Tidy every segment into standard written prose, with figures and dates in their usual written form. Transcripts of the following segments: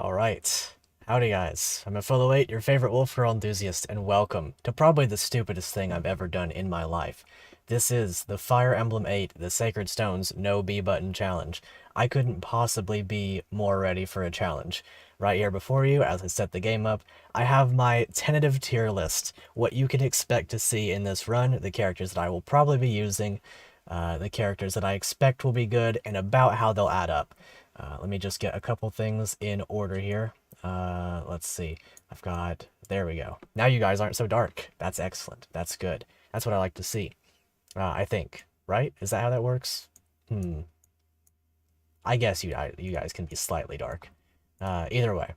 Alright, howdy guys, I'm FE8, your favorite wolf girl enthusiast, and welcome to probably the stupidest thing I've ever done in my life. This is the Fire Emblem 8, the Sacred Stones No B Button Challenge. I couldn't possibly be more ready for a challenge. Right here before you, as I set the game up, I have my tentative tier list, what you can expect to see in this run, the characters that I will probably be using, the characters that I expect will be good, and about how they'll add up. Let me just get a couple things in order here. Let's see. There we go. Now you guys aren't so dark. That's excellent. That's good. That's what I like to see. I think. Right? Is that how that works? I guess you guys can be slightly dark. Either way.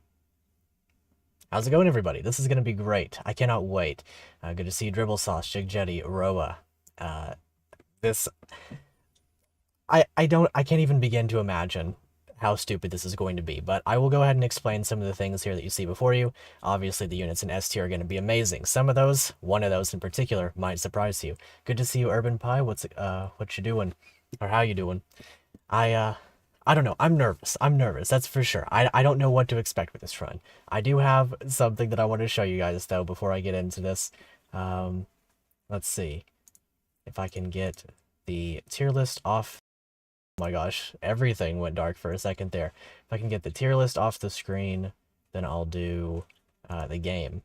How's it going, everybody? This is going to be great. I cannot wait. Good to see you, Dribble Sauce, Jig Jetty, Roa. This... I can't even begin to imagine how stupid this is going to be, but I will go ahead and explain some of the things here that you see before you. Obviously, the units in S tier are going to be amazing. Some of those, one of those in particular, might surprise you. Good to see you, Urban Pie. What you doing? Or how you doing? I don't know. I'm nervous. That's for sure. I don't know what to expect with this run. I do have something that I want to show you guys, though, before I get into this. Let's see if I can get the tier list off. Oh my gosh, everything went dark for a second there. If I can get the tier list off the screen, then I'll do the game.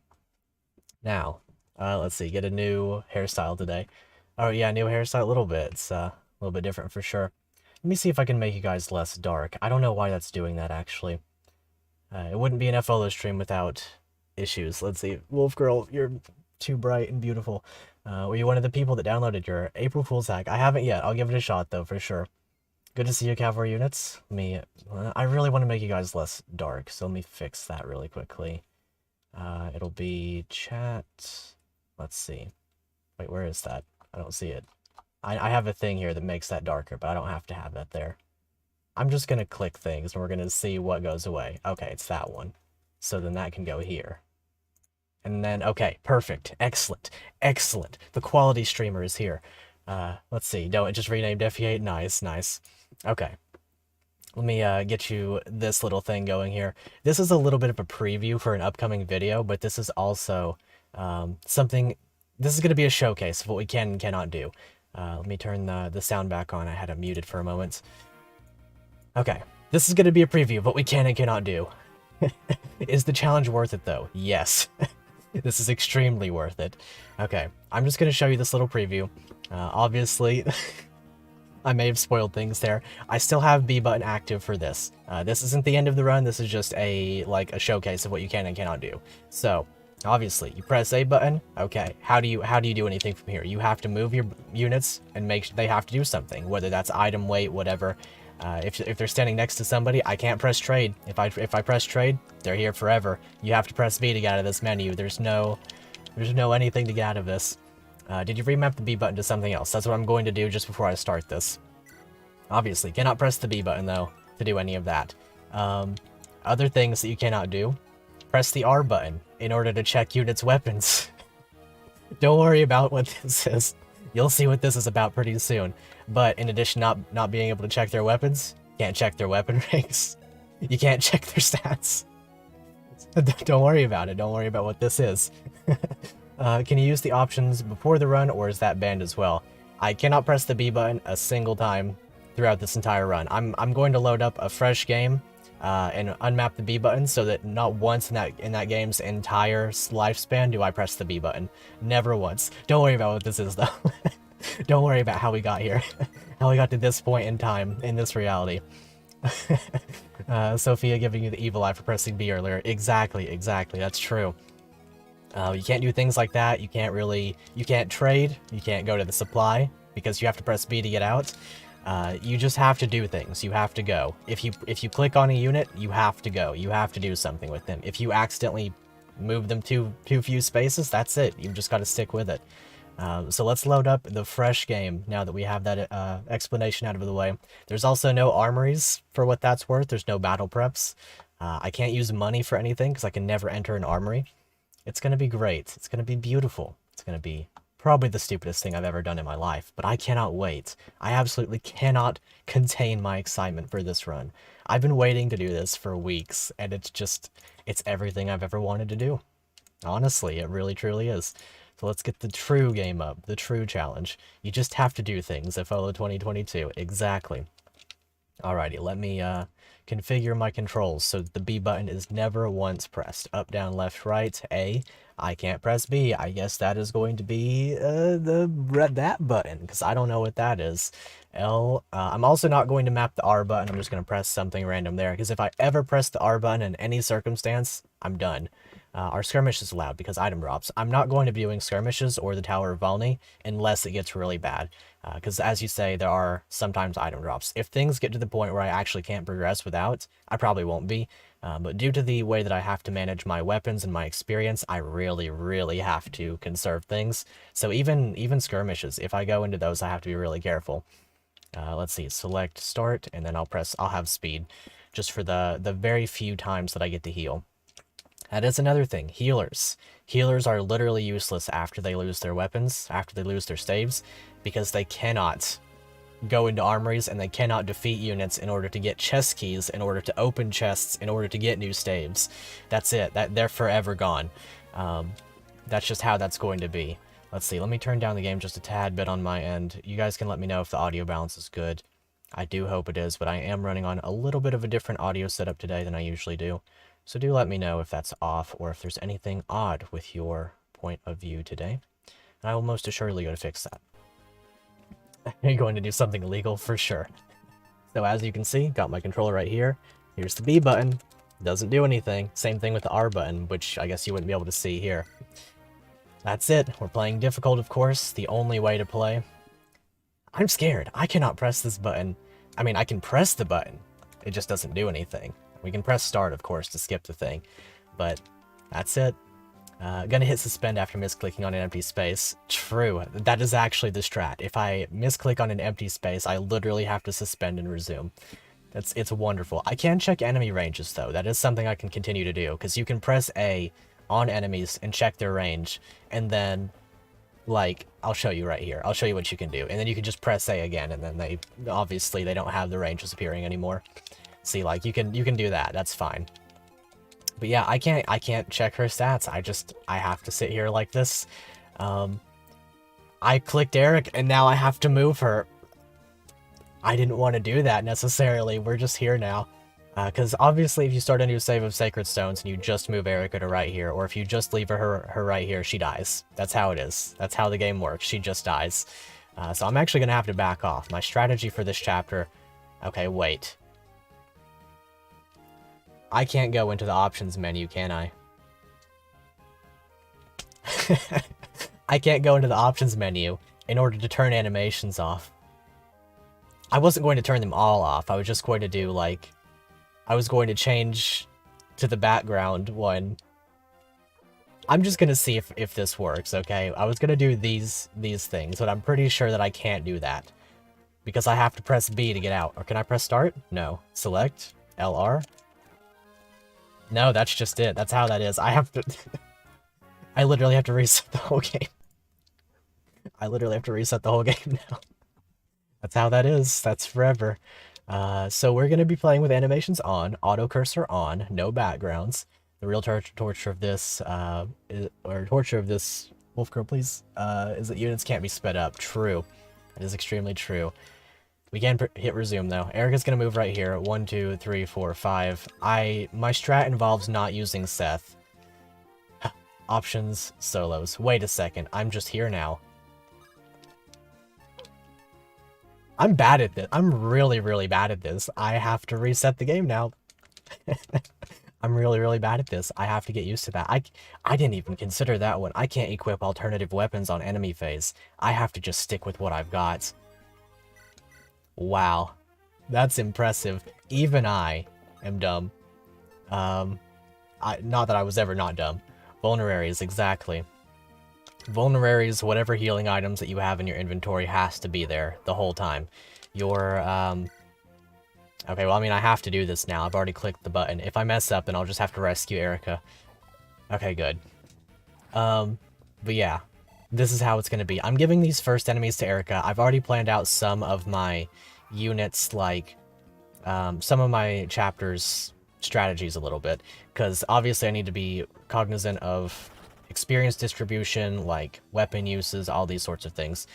Now, let's see, get a new hairstyle today. Oh yeah, new hairstyle a little bit. It's a little bit different for sure. Let me see if I can make you guys less dark. I don't know why that's doing that, actually. It wouldn't be an FOLO stream without issues. Let's see. Wolf Girl, you're too bright and beautiful. Were you one of the people that downloaded your April Fool's hack? I haven't yet. I'll give it a shot, though, for sure. Good to see you, cavalry units. I really want to make you guys less dark, so let me fix that really quickly. It'll be chat. Let's see. Wait, where is that? I don't see it. I have a thing here that makes that darker, but I don't have to have that there. I'm just going to click things, and we're going to see what goes away. Okay, it's that one. So then that can go here. And then, okay, perfect. Excellent. Excellent. The quality streamer is here. Let's see. No, it just renamed FE8. Nice, nice. Okay. Let me get you this little thing going here. This is a little bit of a preview for an upcoming video, but this is also something... This is going to be a showcase of what we can and cannot do. Let me turn the sound back on. I had it muted for a moment. Okay. This is going to be a preview of what we can and cannot do. Is the challenge worth it, though? Yes. This is extremely worth it. Okay. I'm just going to show you this little preview. Obviously... I may have spoiled things there. I still have B button active for this. This isn't the end of the run. This is just a showcase of what you can and cannot do. So, obviously, you press A button. Okay, how do you do anything from here? You have to move your units and make sure they have to do something, whether that's item weight, whatever. If they're standing next to somebody, I can't press trade. If I press trade, they're here forever. You have to press B to get out of this menu. There's no anything to get out of this. Did you remap the B button to something else? That's what I'm going to do just before I start this. Obviously, cannot press the B button, though, to do any of that. Other things that you cannot do, press the R button in order to check units' weapons. Don't worry about what this is. You'll see what this is about pretty soon. But in addition not being able to check their weapons, can't check their weapon ranks. You can't check their stats. Don't worry about it. Don't worry about what this is. Can you use the options before the run, or is that banned as well? I cannot press the B button a single time throughout this entire run. I'm going to load up a fresh game and unmap the B button so that not once in that game's entire lifespan do I press the B button. Never once. Don't worry about what this is, though. Don't worry about how we got here. How we got to this point in time, in this reality. Sophia giving you the evil eye for pressing B earlier. Exactly, that's true. You can't do things like that. You can't trade. You can't go to the supply because you have to press B to get out. You just have to do things. You have to go. If you click on a unit, you have to go. You have to do something with them. If you accidentally move them too few spaces, that's it. You've just got to stick with it. So let's load up the fresh game now that we have that explanation out of the way. There's also no armories for what that's worth. There's no battle preps. I can't use money for anything because I can never enter an armory. It's going to be great. It's going to be beautiful. It's going to be Probably the stupidest thing I've ever done in my life, but I cannot wait. I absolutely cannot contain my excitement for this run. I've been waiting to do this for weeks, and it's everything I've ever wanted to do. Honestly, it really truly is. So let's get the true game up, the true challenge. You just have to do things, FOLO 2022. Exactly. Alrighty, let me configure my controls so that the B button is never once pressed. Up, down, left, right, A. I can't press B. I guess that is going to be that button, because I don't know what that is. L. I'm also not going to map the R button. I'm just going to press something random there, because if I ever press the R button in any circumstance, I'm done. Our skirmish is allowed because item drops. I'm not going to be doing skirmishes or the Tower of Valny unless it gets really bad. Because as you say, there are sometimes item drops. If things get to the point where I actually can't progress without, I probably won't be. But due to the way that I have to manage my weapons and my experience, I really, really have to conserve things. So even skirmishes, if I go into those, I have to be really careful. Let's see, select start, and then I'll have speed, just for the very few times that I get to heal. That is another thing, healers. Healers are literally useless after they lose their weapons, after they lose their staves, because they cannot go into armories and they cannot defeat units in order to get chest keys, in order to open chests, in order to get new staves. That's it. They're forever gone. That's just how that's going to be. Let's see, let me turn down the game just a tad bit on my end. You guys can let me know if the audio balance is good. I do hope it is, but I am running on a little bit of a different audio setup today than I usually do. So do let me know if that's off or if there's anything odd with your point of view today. And I will most assuredly go to fix that. You're going to do something illegal for sure. So as you can see, got my controller right here. Here's the B button. Doesn't do anything. Same thing with the R button, which I guess you wouldn't be able to see here. That's it. We're playing difficult, of course. The only way to play. I'm scared. I cannot press this button. I mean, I can press the button. It just doesn't do anything. We can press start, of course, to skip the thing. But that's it. Gonna hit suspend after misclicking on an empty space. True. That is actually the strat. If I misclick on an empty space, I literally have to suspend and resume. It's wonderful. I can check enemy ranges, though. That is something I can continue to do, because you can press A on enemies and check their range, and then, like, I'll show you right here. I'll show you what you can do, and then you can just press A again, and then obviously they don't have the ranges appearing anymore. See, like, you can do that. That's fine. But yeah, I can't check her stats. I have to sit here like this. I clicked Eric, and now I have to move her. I didn't want to do that necessarily. We're just here now. Because obviously if you start a new save of Sacred Stones and you just move Erica to right here, or if you just leave her right here, she dies. That's how it is. That's how the game works. She just dies. So I'm actually going to have to back off. My strategy for this chapter... Okay, wait. I can't go into the options menu, can I? I can't go into the options menu in order to turn animations off. I wasn't going to turn them all off. I was just going to do, like... I was going to change to the background one. I'm just going to see if this works, okay? I was going to do these things, but I'm pretty sure that I can't do that. Because I have to press B to get out. Or can I press start? No. Select. LR. No, that's just it. That's how that is. I have to... I literally have to reset the whole game. I literally have to reset the whole game now. That's how that is. That's forever. So we're going to be playing with animations on, auto cursor on, no backgrounds. The real torture of this, torture of this, Wolfgirl, please, is that units can't be sped up. True. That is extremely true. We can hit resume, though. Erica's going to move right here. 1, 2, 3, 4, 5. My strat involves not using Seth. Options, solos. Wait a second. I'm just here now. I'm bad at this. I'm really, really bad at this. I have to reset the game now. I'm really, really bad at this. I have to get used to that. I didn't even consider that one. I can't equip alternative weapons on enemy phase. I have to just stick with what I've got. Wow. That's impressive. Even I am dumb. Not that I was ever not dumb. Vulneraries, exactly. Vulneraries, whatever healing items that you have in your inventory has to be there the whole time. Okay, well, I mean, I have to do this now. I've already clicked the button. If I mess up, then I'll just have to rescue Erica. Okay, good. But yeah. this is how it's going to be. I'm giving these first enemies to Erica. I've already planned out some of my units, like some of my chapters strategies a little bit, because obviously I need to be cognizant of experience distribution, like weapon uses, all these sorts of things.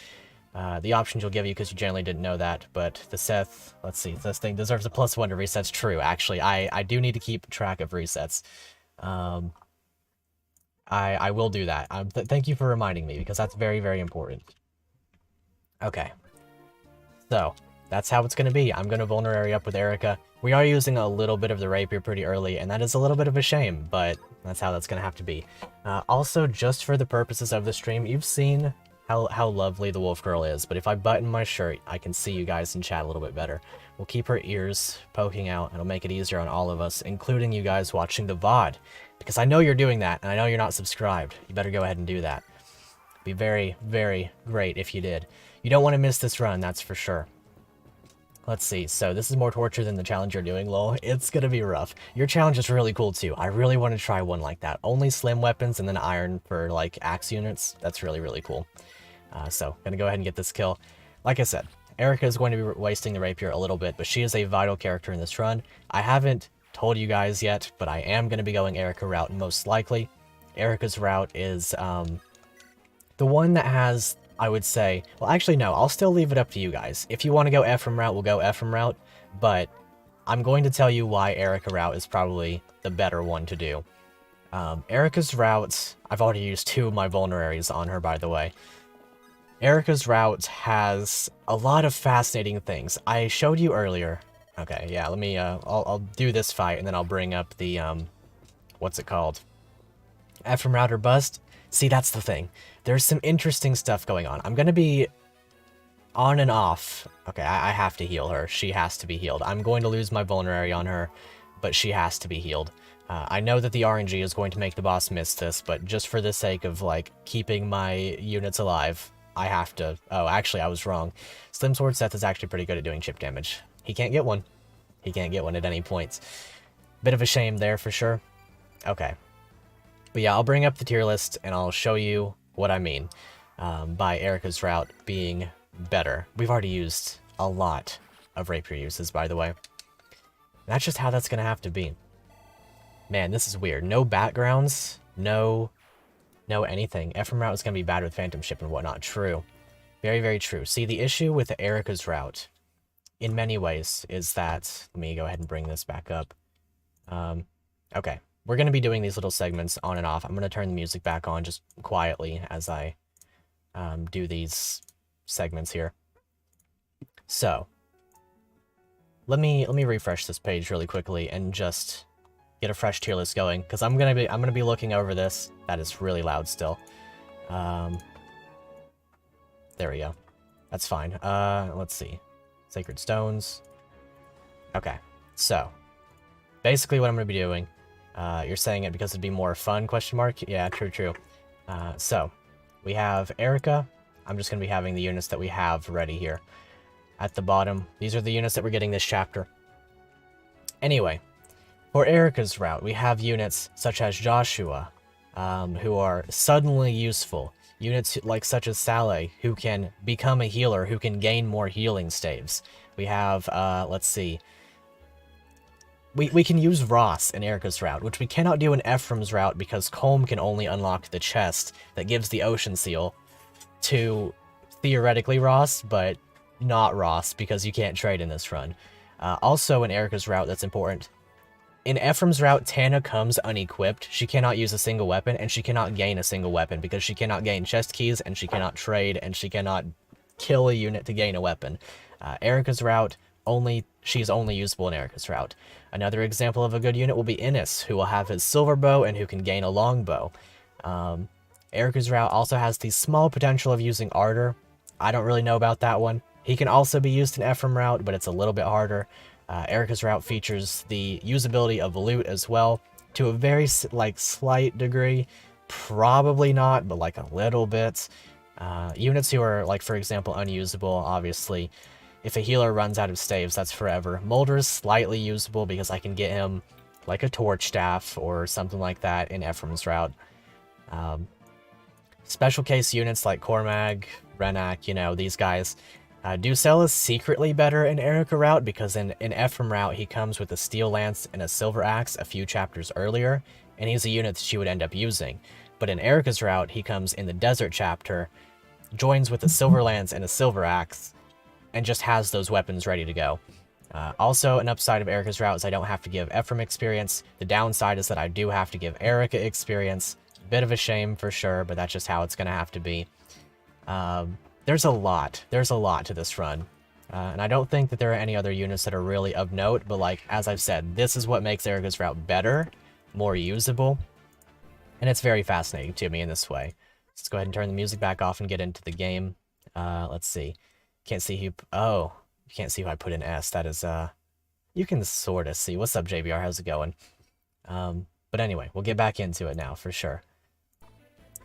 The options you'll give you because you generally didn't know that, but the Seth, let's see, this thing deserves a +1 to resets. True, actually, I do need to keep track of resets. I will do that. Thank you for reminding me, because that's very, very important. Okay. So, that's how it's going to be. I'm going to vulnerary up with Erica. We are using a little bit of the rapier pretty early, and that is a little bit of a shame, but that's how that's going to have to be. Also, just for the purposes of the stream, you've seen how lovely the wolf girl is, but if I button my shirt, I can see you guys in chat a little bit better. We'll keep her ears poking out, and it'll make it easier on all of us, including you guys watching the VOD, because I know you're doing that, and I know you're not subscribed. You better go ahead and do that. It'd be very, very great if you did. You don't want to miss this run, that's for sure. Let's see, so this is more torture than the challenge you're doing, lol. It's gonna be rough. Your challenge is really cool too. I really want to try one like that. Only slim weapons and then iron for like axe units. That's really, really cool. So, gonna go ahead and get this kill. Like I said, Erica is going to be wasting the rapier a little bit, but she is a vital character in this run. I haven't told you guys yet, but I am going to be going Erica route most likely. Erica's route is the one that has, I would say, well actually no, I'll still leave it up to you guys. If you want to go Ephraim route, we'll go Ephraim route, but I'm going to tell you why Erica route is probably the better one to do. Erica's route, I've already used 2 of my vulneraries on her, by the way. Erica's route has a lot of fascinating things. I showed you earlier. Okay, yeah, let me, I'll do this fight, and then I'll bring up the, what's it called? Ephraim route or bust? See, that's the thing. There's some interesting stuff going on. I'm gonna be on and off. Okay, I have to heal her. She has to be healed. I'm going to lose my vulnerary on her, but she has to be healed. I know that the RNG is going to make the boss miss this, but just for the sake of, like, keeping my units alive, I have to... Oh, actually, I was wrong. Slim Sword Seth is actually pretty good at doing chip damage. He can't get one. He can't get one at any points. Bit of a shame there, for sure. Okay. But yeah, I'll bring up the tier list, and I'll show you what I mean by Erica's route being better. We've already used a lot of rapier uses, by the way. That's just how that's going to have to be. Man, this is weird. No backgrounds, no anything. Ephraim route is going to be bad with phantom ship and whatnot. True. Very, very true. See, the issue with Erica's route, in many ways, is that... Let me go ahead and bring this back up. Okay. We're going to be doing these little segments on and off. I'm going to turn the music back on just quietly as I do these segments here. So, let me refresh this page really quickly and just get a fresh tier list going, because I'm gonna be looking over this. That is really loud still. There we go. That's fine. Let's see. Sacred stones. Okay. So, basically what I'm gonna be doing. You're saying it because it'd be more fun? Question mark. Yeah, true. So, we have Erica. I'm just gonna be having the units that we have ready here. At the bottom, these are the units that we're getting this chapter. Anyway, for Erica's route, we have units such as Joshua, who are suddenly useful. Units like such as Saleh, who can become a healer, who can gain more healing staves. We have, let's see. We can use Ross in Erica's route, which we cannot do in Ephraim's route because Colm can only unlock the chest that gives the Ocean Seal to, theoretically, Ross, but not Ross, because you can't trade in this run. Also in Erica's route, that's important. In Ephraim's route, Tana comes unequipped. She cannot use a single weapon, and she cannot gain a single weapon, because she cannot gain chest keys, and she cannot trade, and she cannot kill a unit to gain a weapon. Erica's route, she's only usable in Erica's route. Another example of a good unit will be Innis, who will have his silver bow and who can gain a longbow. Erica's route also has the small potential of using Ardor. I don't really know about that one. He can also be used in Ephraim route, but it's a little bit harder. Erica's route features the usability of loot as well, to a very, slight degree. Probably not, but, a little bit. Units who are, for example, unusable, obviously. If a healer runs out of staves, that's forever. Molder is slightly usable because I can get him, a torch staff or something like that in Ephraim's route. Special case units like Cormag, Renak, you know, these guys. Ducel is secretly better in Erica route because in Ephraim route he comes with a Steel Lance and a Silver Axe a few chapters earlier, and he's a unit that she would end up using. But in Erica's route, he comes in the Desert chapter, joins with a Silver Lance and a Silver Axe, and just has those weapons ready to go. Also, an upside of Erica's route is I don't have to give Ephraim experience. The downside is that I do have to give Erica experience. Bit of a shame for sure, but that's just how it's going to have to be. There's a lot to this run. And I don't think that there are any other units that are really of note, but like, as I've said, this is what makes Erica's route better, more usable, and it's very fascinating to me in this way. Let's go ahead and turn the music back off and get into the game. Let's see. Can't see who... Oh, you can't see who I put in S. That is, you can sort of see. What's up, JBR? How's it going? But anyway, we'll get back into it now, for sure.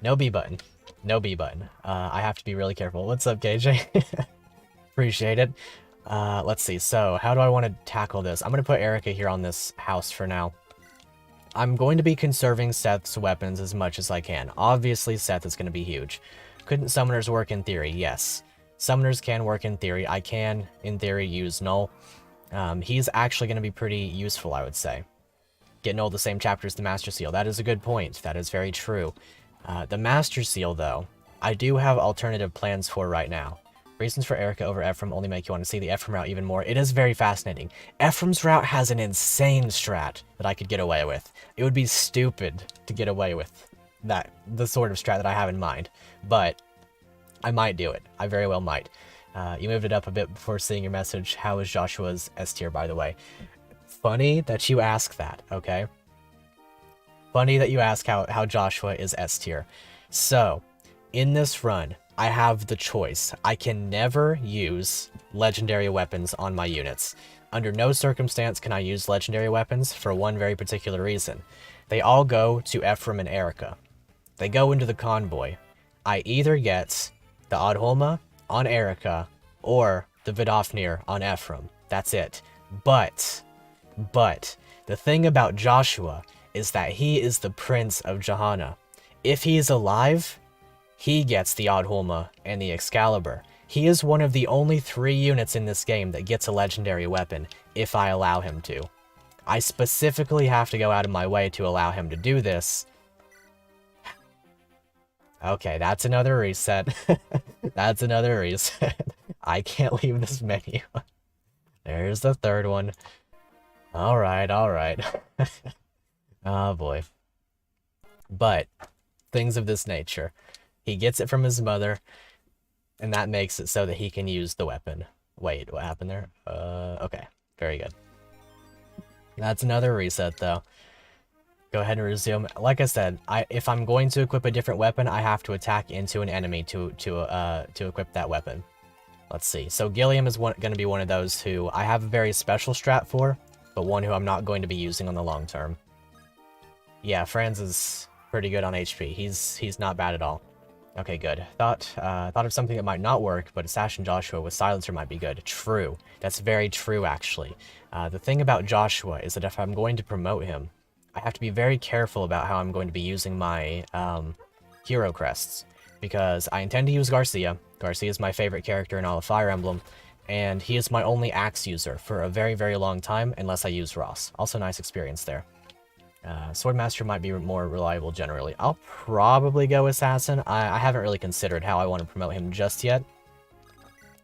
No B button. No B button. I have to be really careful. What's up, KJ? Appreciate it. Let's see. So, how do I want to tackle this? I'm going to put Erica here on this house for now. I'm going to be conserving Seth's weapons as much as I can. Obviously, Seth is going to be huge. Couldn't summoners work in theory? Yes. Summoners can work in theory. I can, in theory, use Null. He's actually going to be pretty useful, I would say. Get Null the same chapter as the Master Seal. That is a good point. That is very true. The Master Seal, though, I do have alternative plans for right now. Reasons for Erica over Ephraim only make you want to see the Ephraim route even more. It is very fascinating. Ephraim's route has an insane strat that I could get away with. It would be stupid to get away with the sort of strat that I have in mind. But I might do it. I very well might. You moved it up a bit before seeing your message. How is Joshua's S tier, by the way? Funny that you ask that, okay? Funny that you ask how Joshua is S tier. So, in this run, I have the choice. I can never use legendary weapons on my units. Under no circumstance can I use legendary weapons for one very particular reason. They all go to Ephraim and Erica. They go into the convoy. I either get the Adholma on Erica or the Vidofnir on Ephraim. That's it. But, the thing about Joshua is that he is the Prince of Johanna. If he is alive, he gets the Adholma and the Excalibur. He is one of the only 3 units in this game that gets a legendary weapon, if I allow him to. I specifically have to go out of my way to allow him to do this. Okay, that's another reset. That's another reset. I can't leave this menu. There's the third one. Alright, alright. Oh boy. But, things of this nature. He gets it from his mother, and that makes it so that he can use the weapon. Wait, what happened there? Okay. Very good. That's another reset, though. Go ahead and resume. Like I said, if I'm going to equip a different weapon, I have to attack into an enemy to equip that weapon. Let's see. So Gilliam is going to be one of those who I have a very special strat for, but one who I'm not going to be using on the long term. Yeah, Franz is pretty good on HP. He's not bad at all. Okay, good. Thought of something that might not work, but Assassin Joshua with Silencer might be good. True. That's very true, actually. The thing about Joshua is that if I'm going to promote him, I have to be very careful about how I'm going to be using my hero crests, because I intend to use Garcia. Garcia is my favorite character in all of Fire Emblem, and he is my only axe user for a very, very long time, unless I use Ross. Also nice experience there. Swordmaster might be more reliable generally. I'll probably go Assassin. I haven't really considered how I want to promote him just yet.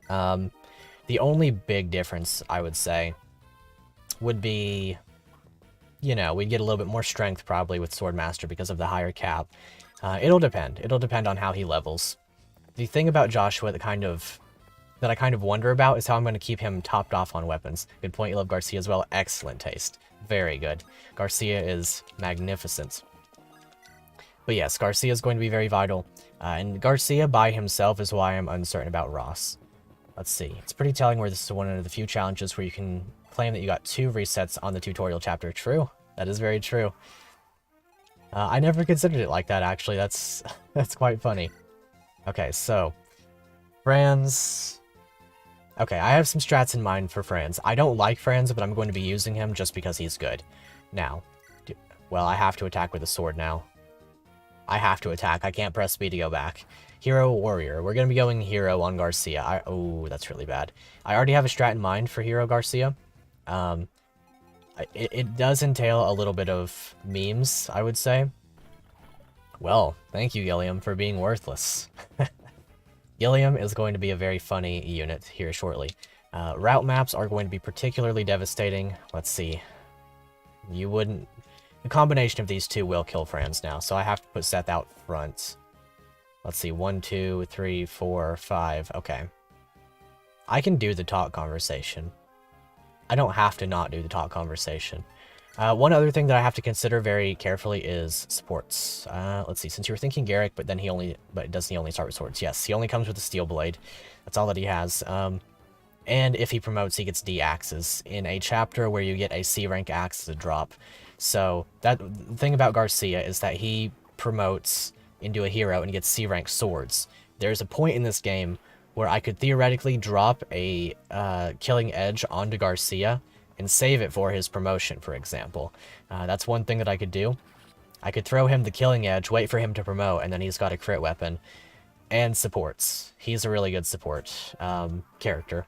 The only big difference, I would say, would be, you know, we'd get a little bit more strength probably with Swordmaster because of the higher cap. It'll depend. It'll depend on how he levels. The thing about Joshua that I kind of wonder about is how I'm going to keep him topped off on weapons. Good point, you love Garcia as well. Excellent taste. Very good. Garcia is magnificent. But yes, Garcia is going to be very vital. And Garcia by himself is why I'm uncertain about Ross. Let's see. It's pretty telling where this is one of the few challenges where you can claim that you got 2 resets on the tutorial chapter. True. That is very true. I never considered it like that, actually. That's quite funny. Okay, so Franz. Okay, I have some strats in mind for Franz. I don't like Franz, but I'm going to be using him just because he's good. Now, well, I have to attack with a sword now. I have to attack. I can't press B to go back. Hero Warrior. We're going to be going Hero on Garcia. Oh, that's really bad. I already have a strat in mind for Hero Garcia. It does entail a little bit of memes, I would say. Well, thank you, Gilliam, for being worthless. Gilliam is going to be a very funny unit here shortly. Route maps are going to be particularly devastating. Let's see. You wouldn't... The combination of these two will kill Franz now, so I have to put Seth out front. Let's see. 1, 2, 3, 4, 5. Okay. I can do the talk conversation. I don't have to not do the talk conversation. One other thing that I have to consider very carefully is supports. Let's see, since you were thinking Garrick, but doesn't he only start with swords? Yes, he only comes with a steel blade. That's all that he has. And if he promotes, he gets D axes in a chapter where you get a C rank axe as a drop. So the thing about Garcia is that he promotes into a hero and gets C rank swords. There's a point in this game where I could theoretically drop a killing edge onto Garcia and save it for his promotion, for example. That's one thing that I could do. I could throw him the killing edge, wait for him to promote, and then he's got a crit weapon. And supports. He's a really good support character.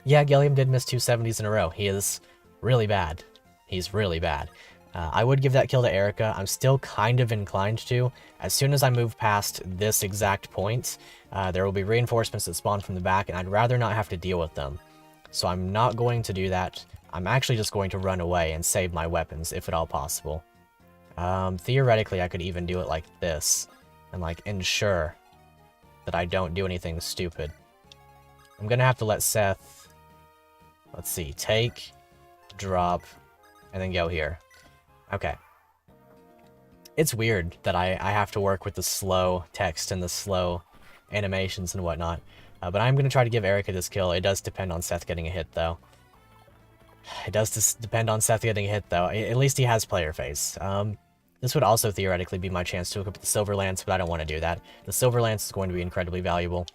Yeah, Gilliam did miss 270s in a row. He is really bad. He's really bad. I would give that kill to Erica. I'm still kind of inclined to. As soon as I move past this exact point, there will be reinforcements that spawn from the back, and I'd rather not have to deal with them. So I'm not going to do that. I'm actually just going to run away and save my weapons, if at all possible. Theoretically, I could even do it like this, and like ensure that I don't do anything stupid. I'm gonna have to let Seth, let's see, take, drop, and then go here. Okay. It's weird that I have to work with the slow text and the slow animations and whatnot. But I'm going to try to give Erica this kill. It does depend on Seth getting a hit, though. It does depend on Seth getting a hit, though. At least he has player face. This would also theoretically be my chance to equip the Silver Lance, but I don't want to do that. The Silver Lance is going to be incredibly valuable.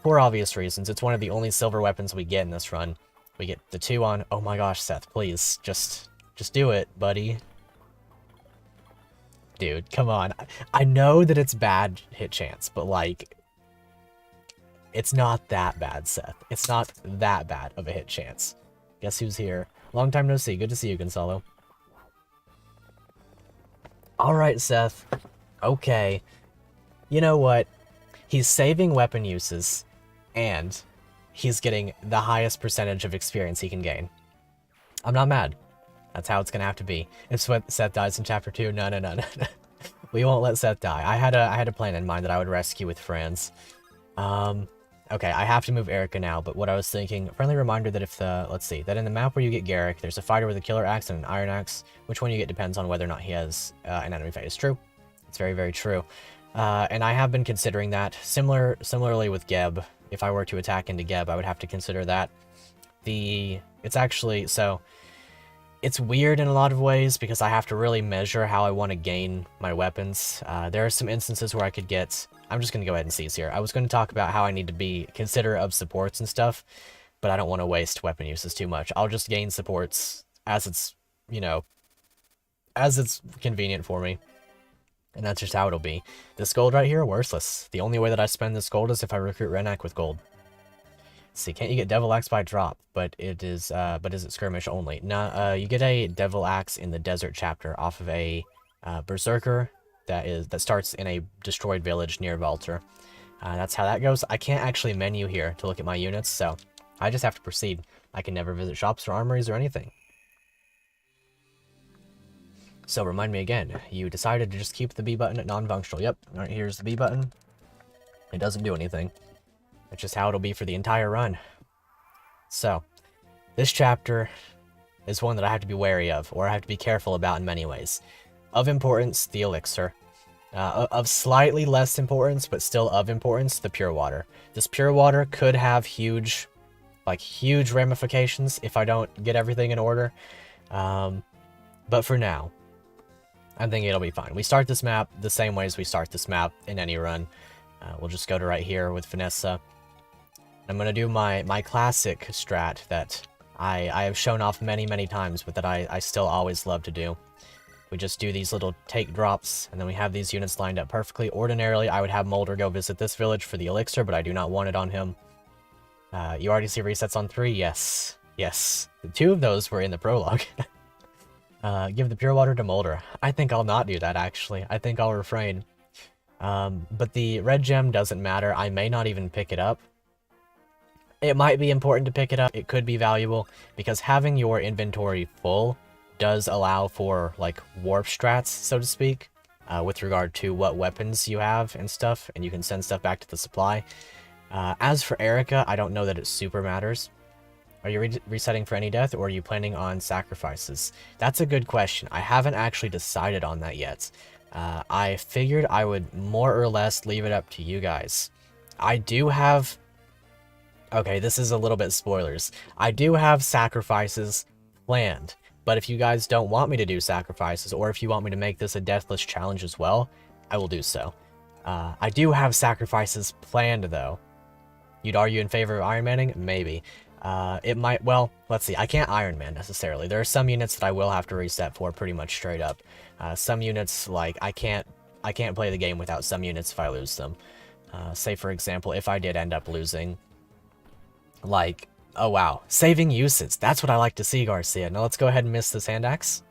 For obvious reasons. It's one of the only silver weapons we get in this run. We get the 2 on... Oh my gosh, Seth, please. Just do it, buddy. Dude, come on. I know that it's bad hit chance, but like... It's not that bad, Seth. It's not that bad of a hit chance. Guess who's here? Long time no see. Good to see you, Gonzalo. Alright, Seth. Okay. You know what? He's saving weapon uses, and he's getting the highest percentage of experience he can gain. I'm not mad. That's how it's gonna have to be. If Seth dies in Chapter 2, no. We won't let Seth die. I had a plan in mind that I would rescue with Franz. Okay, I have to move Erica now, but what I was thinking, friendly reminder that if let's see, that in the map where you get Garrick, there's a fighter with a killer axe and an iron axe. Which one you get depends on whether or not he has an enemy phase. True. It's very, very true. And I have been considering that. Similarly with Geb, if I were to attack into Geb, I would have to consider that. It's actually, so, it's weird in a lot of ways because I have to really measure how I want to gain my weapons. There are some instances where I could get... I'm just going to go ahead and seize here. I was going to talk about how I need to be considerate of supports and stuff, but I don't want to waste weapon uses too much. I'll just gain supports as it's, you know, as it's convenient for me. And that's just how it'll be. This gold right here, worthless. The only way that I spend this gold is if I recruit Renak with gold. Let's see, can't you get Devil Axe by drop? But is it skirmish only? No, you get a Devil Axe in the desert chapter off of a Berserker that starts in a destroyed village near Valter. That's how that goes. I can't actually menu here to look at my units, so I just have to proceed. I can never visit shops or armories or anything. So remind me again, you decided to just keep the B button at non-functional. Yep, alright, here's the B button. It doesn't do anything. It's just how it'll be for the entire run. So, this chapter is one that I have to be wary of, or I have to be careful about in many ways. Of importance, the elixir. Of slightly less importance, but still of importance, the pure water. This pure water could have huge ramifications if I don't get everything in order. But for now, I'm thinking it'll be fine. We start this map the same way as we start this map in any run. We'll just go to right here with Vanessa. I'm going to do my classic strat that I have shown off many, many times, but that I still always love to do. We just do these little take drops, and then we have these units lined up perfectly. Ordinarily, I would have Molder go visit this village for the elixir, but I do not want it on him. You already see resets on 3? Yes. Yes. The 2 of those were in the prologue. Give the pure water to Molder. I think I'll not do that, actually. I think I'll refrain. But the red gem doesn't matter. I may not even pick it up. It might be important to pick it up. It could be valuable, because having your inventory full does allow for, like, warp strats, so to speak, with regard to what weapons you have and stuff, and you can send stuff back to the supply. As for Erica, I don't know that it super matters. Are you resetting for any death, or are you planning on sacrifices? That's a good question. I haven't actually decided on that yet. I figured I would more or less leave it up to you guys. I do have... Okay, this is a little bit spoilers. I do have sacrifices planned, but if you guys don't want me to do sacrifices, or if you want me to make this a deathless challenge as well, I will do so. I do have sacrifices planned, though. Are you in favor of Iron Manning? Maybe. It might, well, let's see. I can't Iron Man necessarily. There are some units that I will have to reset for pretty much straight up. Some units, like, I can't play the game without some units if I lose them. Say, for example, if I did end up losing, like, oh wow, saving uses. That's what I like to see, Garcia. Now let's go ahead and miss this hand axe.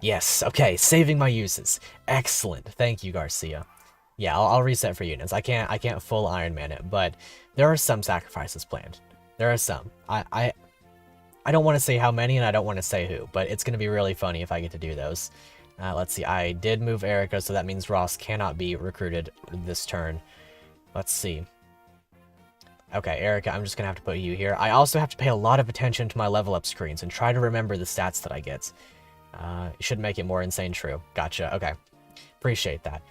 Yes, okay, saving my uses. Excellent. Thank you, Garcia. Yeah, I'll reset for units. I can't full Iron Man it, but there are some sacrifices planned. There are some. I don't want to say how many, and I don't want to say who, but it's going to be really funny if I get to do those. Let's see. I did move Erica, so that means Ross cannot be recruited this turn. Let's see. Okay, Erica, I'm just going to have to put you here. I also have to pay a lot of attention to my level up screens and try to remember the stats that I get. It should make it more insane true. Gotcha. Okay. Appreciate that.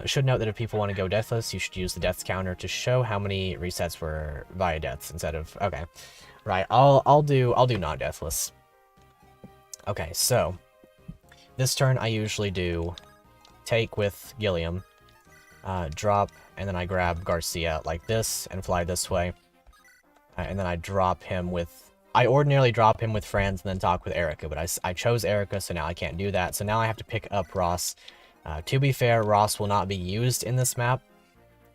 Should note that if people want to go deathless, you should use the deaths counter to show how many resets were via deaths instead of... Okay. Right, I'll do non-deathless. Okay, so this turn I usually do take with Gilliam, drop, and then I grab Garcia like this and fly this way. And then I drop him with... I ordinarily drop him with Franz and then talk with Erica, but I chose Erica, so now I can't do that. So now I have to pick up Ross. To be fair, Ross will not be used in this map.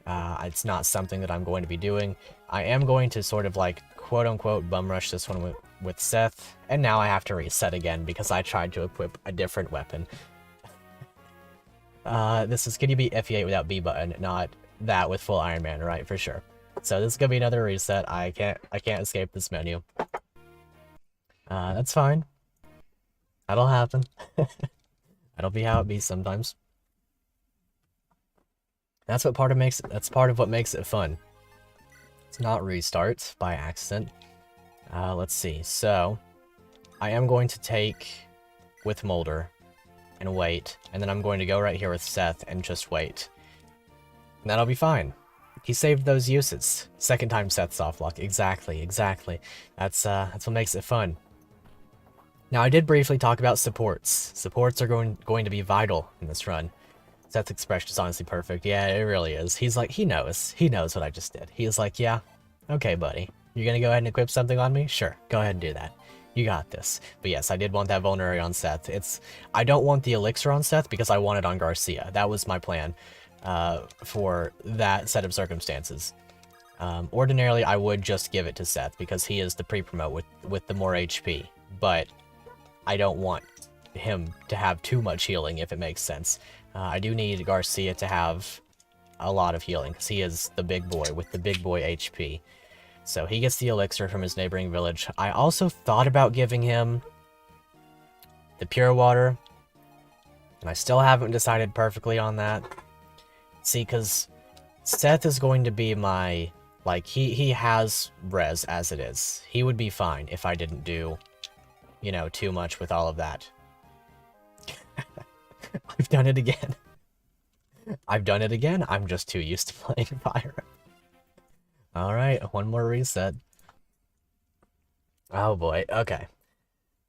It's not something that I'm going to be doing. I am going to sort of like, quote-unquote, bum rush this one with Seth. And now I have to reset again because I tried to equip a different weapon. This is, can you beat FE8 without B button? Not that with full Iron Man, right? For sure. So this is gonna be another reset. I can't escape this menu. That's fine. That'll happen. That'll be how it be sometimes. That's part of what makes it fun. It's not restart by accident. Let's see. So I am going to take with Molder and wait, and then I'm going to go right here with Seth and just wait. And that'll be fine. He saved those uses. Second time Seth softlock. Exactly. That's what makes it fun. Now, I did briefly talk about supports. Supports are going to be vital in this run. Seth's expression is honestly perfect. Yeah, it really is. He's like, he knows what I just did. He's like, yeah, okay, buddy. You're gonna go ahead and equip something on me? Sure, go ahead and do that. You got this. But yes, I did want that vulnerary on Seth. I don't want the elixir on Seth because I want it on Garcia. That was my plan for that set of circumstances. Ordinarily, I would just give it to Seth because he is the pre-promote with the more HP. But I don't want him to have too much healing, if it makes sense. I do need Garcia to have a lot of healing, because he is the big boy with the big boy HP. So he gets the elixir from his neighboring village. I also thought about giving him the pure water, and I still haven't decided perfectly on that. See, because Seth is going to be my... Like, he has res as it is. He would be fine if I didn't do, you know, too much with all of that. I've done it again. I'm just too used to playing fire. Alright, one more reset. Oh boy, okay.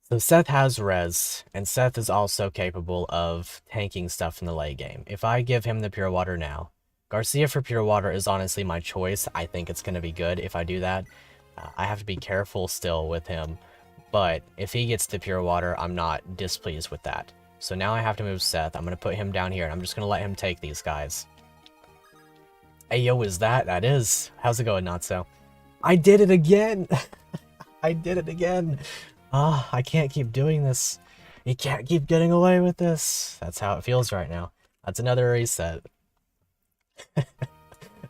So Seth has res, and Seth is also capable of tanking stuff in the late game. If I give him the pure water now, Garcia for pure water is honestly my choice. I think it's going to be good if I do that. I have to be careful still with him. But if he gets the pure water, I'm not displeased with that. So now I have to move Seth. I'm going to put him down here, and I'm just going to let him take these guys. Hey, yo, is that? That is. How's it going, Natso? I did it again! I did it again! Ah, I can't keep doing this. You can't keep getting away with this. That's how it feels right now. That's another reset.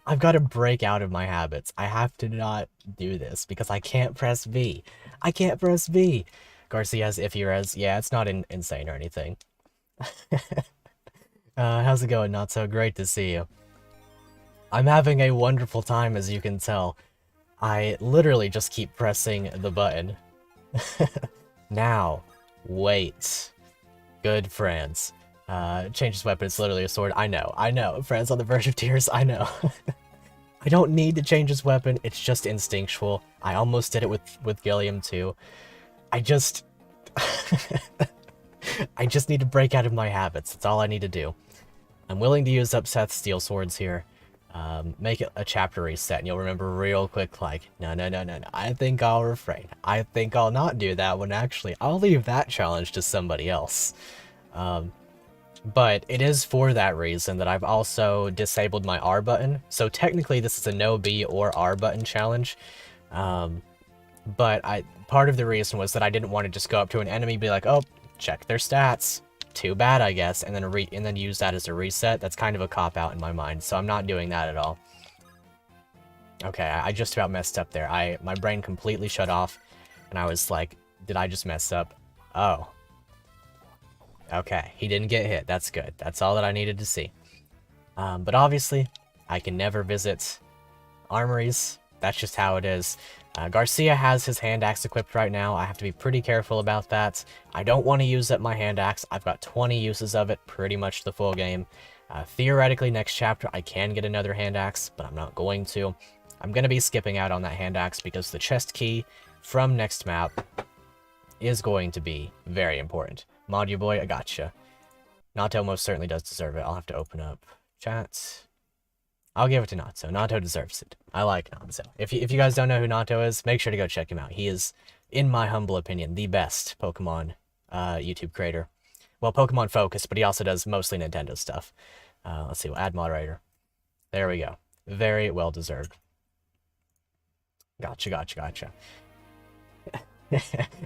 I've got to break out of my habits. I have to not do this because I can't press V. I can't press V. Garcia's if you're as... Yeah, it's not insane or anything. How's it going? Not so great to see you. I'm having a wonderful time, as you can tell. I literally just keep pressing the button. Now, wait. Good friends. Change his weapon, it's literally a sword. I know. Friends on the verge of tears, I know. I don't need to change his weapon, it's just instinctual. I almost did it with Gilliam too. I just... I just need to break out of my habits, that's all I need to do. I'm willing to use up Seth's steel swords here. Make it a chapter reset, and you'll remember real quick, like, no, I think I'll refrain. I think I'll not do that one, actually. I'll leave that challenge to somebody else. But it is for that reason that I've also disabled my R button. So technically this is a no B or R button challenge. But part of the reason was that I didn't want to just go up to an enemy and be like, oh, check their stats. Too bad, I guess, and then use that as a reset. That's kind of a cop-out in my mind, so I'm not doing that at all. Okay, I just about messed up there. My brain completely shut off, and I was like, did I just mess up? Oh. Okay, he didn't get hit. That's good. That's all that I needed to see. But obviously, I can never visit armories. That's just how it is. Garcia has his hand axe equipped right now. I have to be pretty careful about that. I don't want to use up my hand axe. I've got 20 uses of it, pretty much the full game. Theoretically, next chapter, I can get another hand axe, but I'm not going to. I'm going to be skipping out on that hand axe because the chest key from next map is going to be very important. Modu boy, I gotcha. Nato most certainly does deserve it. I'll have to open up chat. I'll give it to Natso. Nato deserves it. I like Natso. If you guys don't know who Nato is, make sure to go check him out. He is, in my humble opinion, the best Pokemon YouTube creator. Well, Pokemon focused, but he also does mostly Nintendo stuff. Let's see, we'll add moderator. There we go. Very well deserved. Gotcha.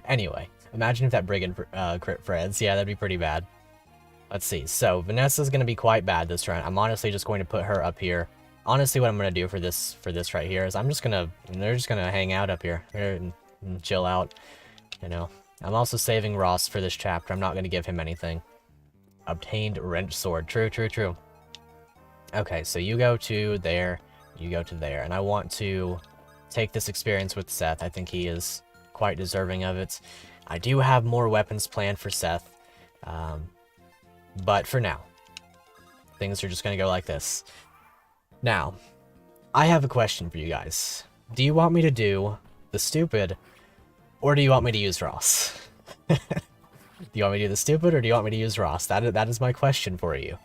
Anyway, imagine if that Brigand crit friends. Yeah, that'd be pretty bad. Let's see. So, Vanessa's going to be quite bad this round. I'm honestly just going to put her up here. Honestly, what I'm going to do for this right here is they're just going to hang out up here and chill out, you know. I'm also saving Ross for this chapter. I'm not going to give him anything. Obtained wrench sword. True. Okay, so you go to there, you go to there, and I want to take this experience with Seth. I think he is quite deserving of it. I do have more weapons planned for Seth, but for now, things are just going to go like this. Now, I have a question for you guys. Do you want me to do the stupid, or do you want me to use Ross? Do you want me to do the stupid, or do you want me to use Ross? That is my question for you.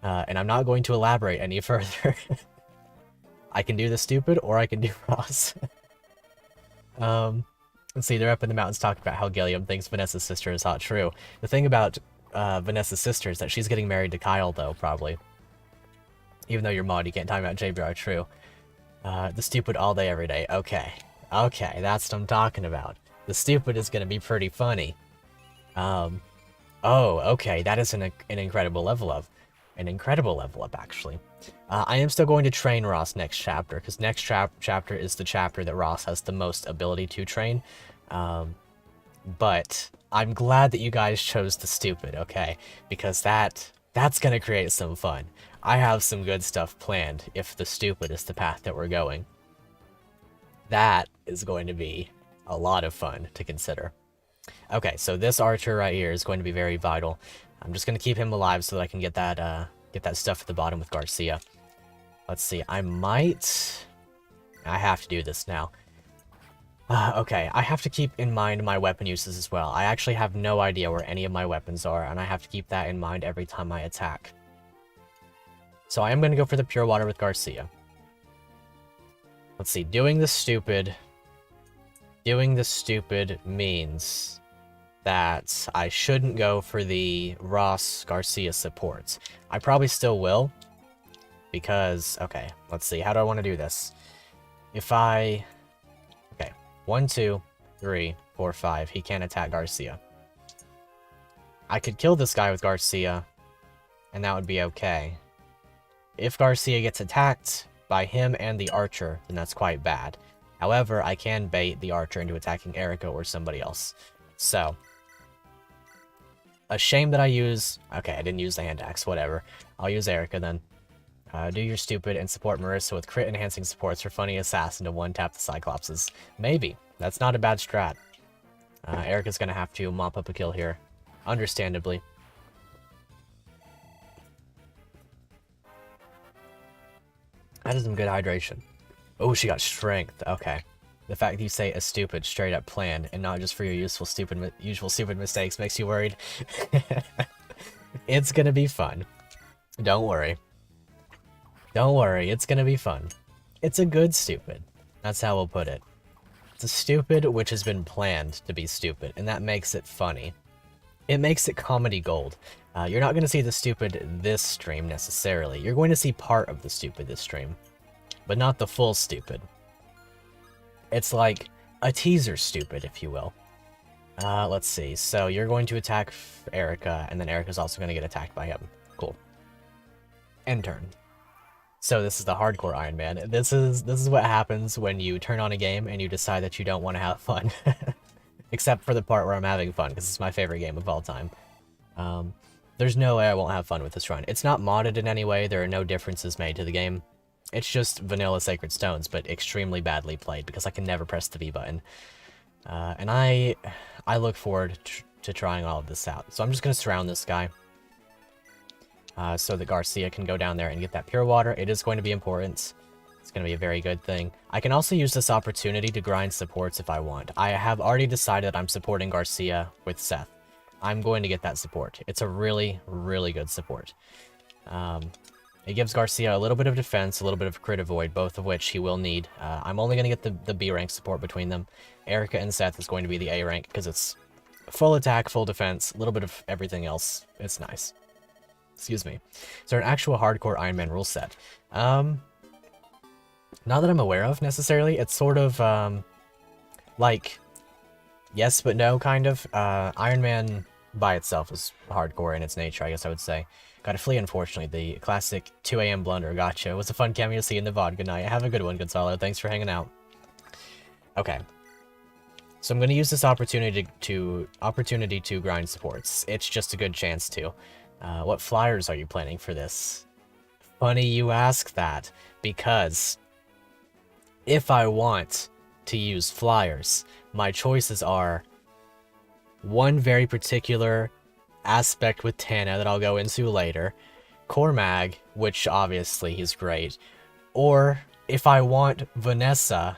And I'm not going to elaborate any further. I can do the stupid, or I can do Ross. Let's see, they're up in the mountains talking about how Gilliam thinks Vanessa's sister is hot. True. The thing about Vanessa's sister is that she's getting married to Kyle, though, probably. Even though you're mod, you can't talk about JBR. True. The stupid all day, every day. Okay, that's what I'm talking about. The stupid is going to be pretty funny. Oh, okay, that is an incredible level up. An incredible level up, actually. I am still going to train Ross next chapter, because next chapter is the chapter that Ross has the most ability to train. But I'm glad that you guys chose the stupid, okay? Because that's going to create some fun. I have some good stuff planned if the stupid is the path that we're going. That is going to be a lot of fun to consider. Okay, so this archer right here is going to be very vital. I'm just going to keep him alive so that I can get that stuff at the bottom with Garcia. Let's see, I have to do this now. Okay, I have to keep in mind my weapon uses as well. I actually have no idea where any of my weapons are, and I have to keep that in mind every time I attack. So I am going to go for the pure water with Garcia. Let's see, doing the stupid doing the stupid means that I shouldn't go for the Ross Garcia supports. I probably still will, because, okay, let's see, how do I want to do this? If I, okay, 1, 2, 3, 4, 5, he can't attack Garcia. I could kill this guy with Garcia, and that would be okay. If Garcia gets attacked by him and the archer, then that's quite bad. However, I can bait the archer into attacking Erica or somebody else. So, a shame that I use... Okay, I didn't use the hand axe, whatever. I'll use Erica then. Do your stupid and support Marissa with crit enhancing supports for funny assassin to one-tap the Cyclopses. Maybe. That's not a bad strat. Erica's gonna have to mop up a kill here. Understandably. That is some good hydration. Oh, she got strength. Okay. The fact that you say a stupid, straight up plan, and not just for your usual stupid mistakes makes you worried. It's gonna be fun. Don't worry. Don't worry, it's gonna be fun. It's a good stupid. That's how we'll put it. It's a stupid which has been planned to be stupid, and that makes it funny. It makes it comedy gold. You're not gonna see the stupid this stream necessarily. You're going to see part of the stupid this stream, but not the full stupid. It's like a teaser stupid, if you will. Let's see. So you're going to attack Erica, and then Erica's also going to get attacked by him. Cool. End turn. So this is the hardcore Iron Man. This is what happens when you turn on a game and you decide that you don't want to have fun. Except for the part where I'm having fun, because it's my favorite game of all time. There's no way I won't have fun with this run. It's not modded in any way. There are no differences made to the game. It's just vanilla Sacred Stones, but extremely badly played because I can never press the B button. And I look forward to trying all of this out. So I'm just going to surround this guy so that Garcia can go down there and get that pure water. It is going to be important. It's going to be a very good thing. I can also use this opportunity to grind supports if I want. I have already decided I'm supporting Garcia with Seth. I'm going to get that support. It's a really, really good support. It gives Garcia a little bit of defense, a little bit of crit avoid, both of which he will need. I'm only going to get the B rank support between them. Erica and Seth is going to be the A rank, because it's full attack, full defense, a little bit of everything else. It's nice. Excuse me. Is there an actual hardcore Iron Man rule set? Not that I'm aware of, necessarily. It's sort of, like, yes but no, kind of. Iron Man by itself is hardcore in its nature, I guess I would say. Gotta flee, unfortunately. The classic 2 AM blunder. Gotcha. It was a fun cameo to see in the VOD. Good night. Have a good one, Gonzalo. Thanks for hanging out. Okay. So I'm going to use this opportunity to grind supports. It's just a good chance to. What flyers are you planning for this? Funny you ask that, because if I want to use flyers, my choices are one very particular aspect with Tana that I'll go into later, Cormag, which obviously he's great, or if I want Vanessa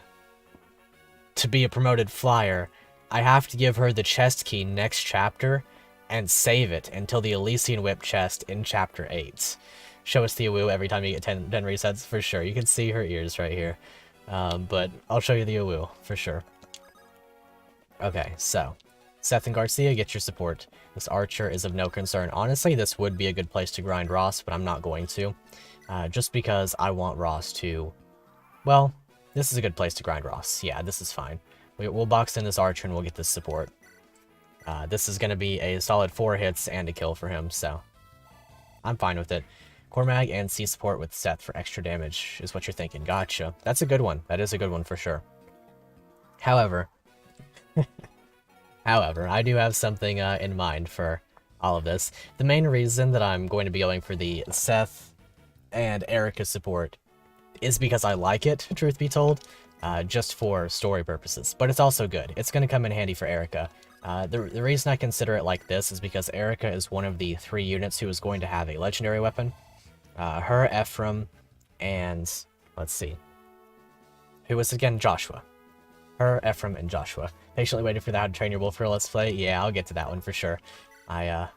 to be a promoted flyer, I have to give her the chest key next chapter and save it until the Elysian Whip chest in chapter 8. Show us the Awoo every time you get 10 resets, for sure. You can see her ears right here, but I'll show you the Awoo, for sure. Okay, so Seth and Garcia, get your support. This archer is of no concern. Honestly, this would be a good place to grind Ross, but I'm not going to. Just because I want Ross to... Well, this is a good place to grind Ross. Yeah, this is fine. We'll box in this archer and we'll get this support. This is going to be a solid 4 hits and a kill for him, so I'm fine with it. Cormag and C support with Seth for extra damage is what you're thinking. Gotcha. That's a good one. That is a good one for sure. However... However, I do have something in mind for all of this. The main reason that I'm going to be going for the Seth and Erica support is because I like it, truth be told, just for story purposes. But it's also good. It's going to come in handy for Erica. The reason I consider it like this is because Erica is one of the 3 units who is going to have a legendary weapon. Her, Ephraim, and let's see. Who was again? Joshua. Her, Ephraim, and Joshua. Patiently waiting for the How to Train Your Wolf for Let's Play. Yeah, I'll get to that one for sure. I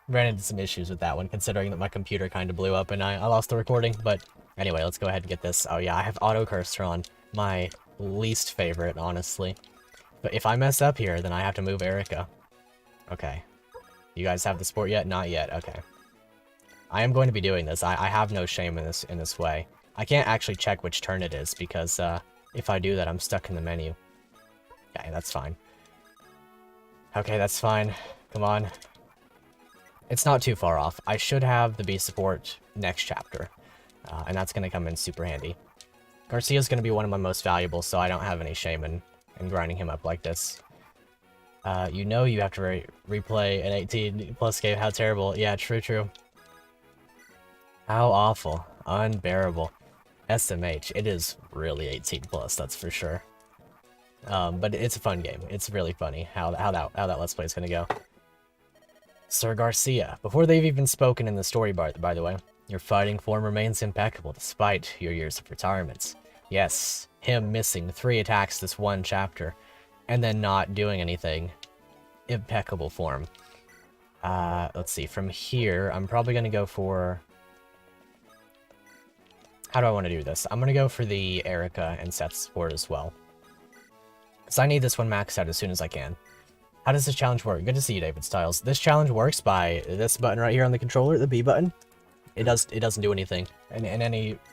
ran into some issues with that one, considering that my computer kind of blew up and I lost the recording. But anyway, let's go ahead and get this. Oh yeah, I have auto cursor on. My least favorite, honestly. But if I mess up here, then I have to move Erica. Okay. You guys have the support yet? Not yet. Okay. I am going to be doing this. I have no shame in this way. I can't actually check which turn it is, because if I do that, I'm stuck in the menu. Okay, that's fine. Okay, that's fine. Come on. It's not too far off. I should have the B support next chapter, and that's going to come in super handy. Garcia's going to be one of my most valuable, so I don't have any shame in grinding him up like this. You know you have to replay an 18+ game. How terrible. Yeah, true. How awful. Unbearable. SMH. It is really 18+, that's for sure. But it's a fun game. It's really funny how that Let's Play is going to go. Sir Garcia. Before they've even spoken in the story bar, by the way, your fighting form remains impeccable despite your years of retirement. Yes, him missing 3 attacks this one chapter, and then not doing anything. Impeccable form. Let's see. From here, I'm probably going to go for... How do I want to do this? I'm going to go for the Erica and Seth support as well. Because I need this one maxed out as soon as I can. How does this challenge work? Good to see you, David Styles. This challenge works by this button right here on the controller, the B button. It doesn't do anything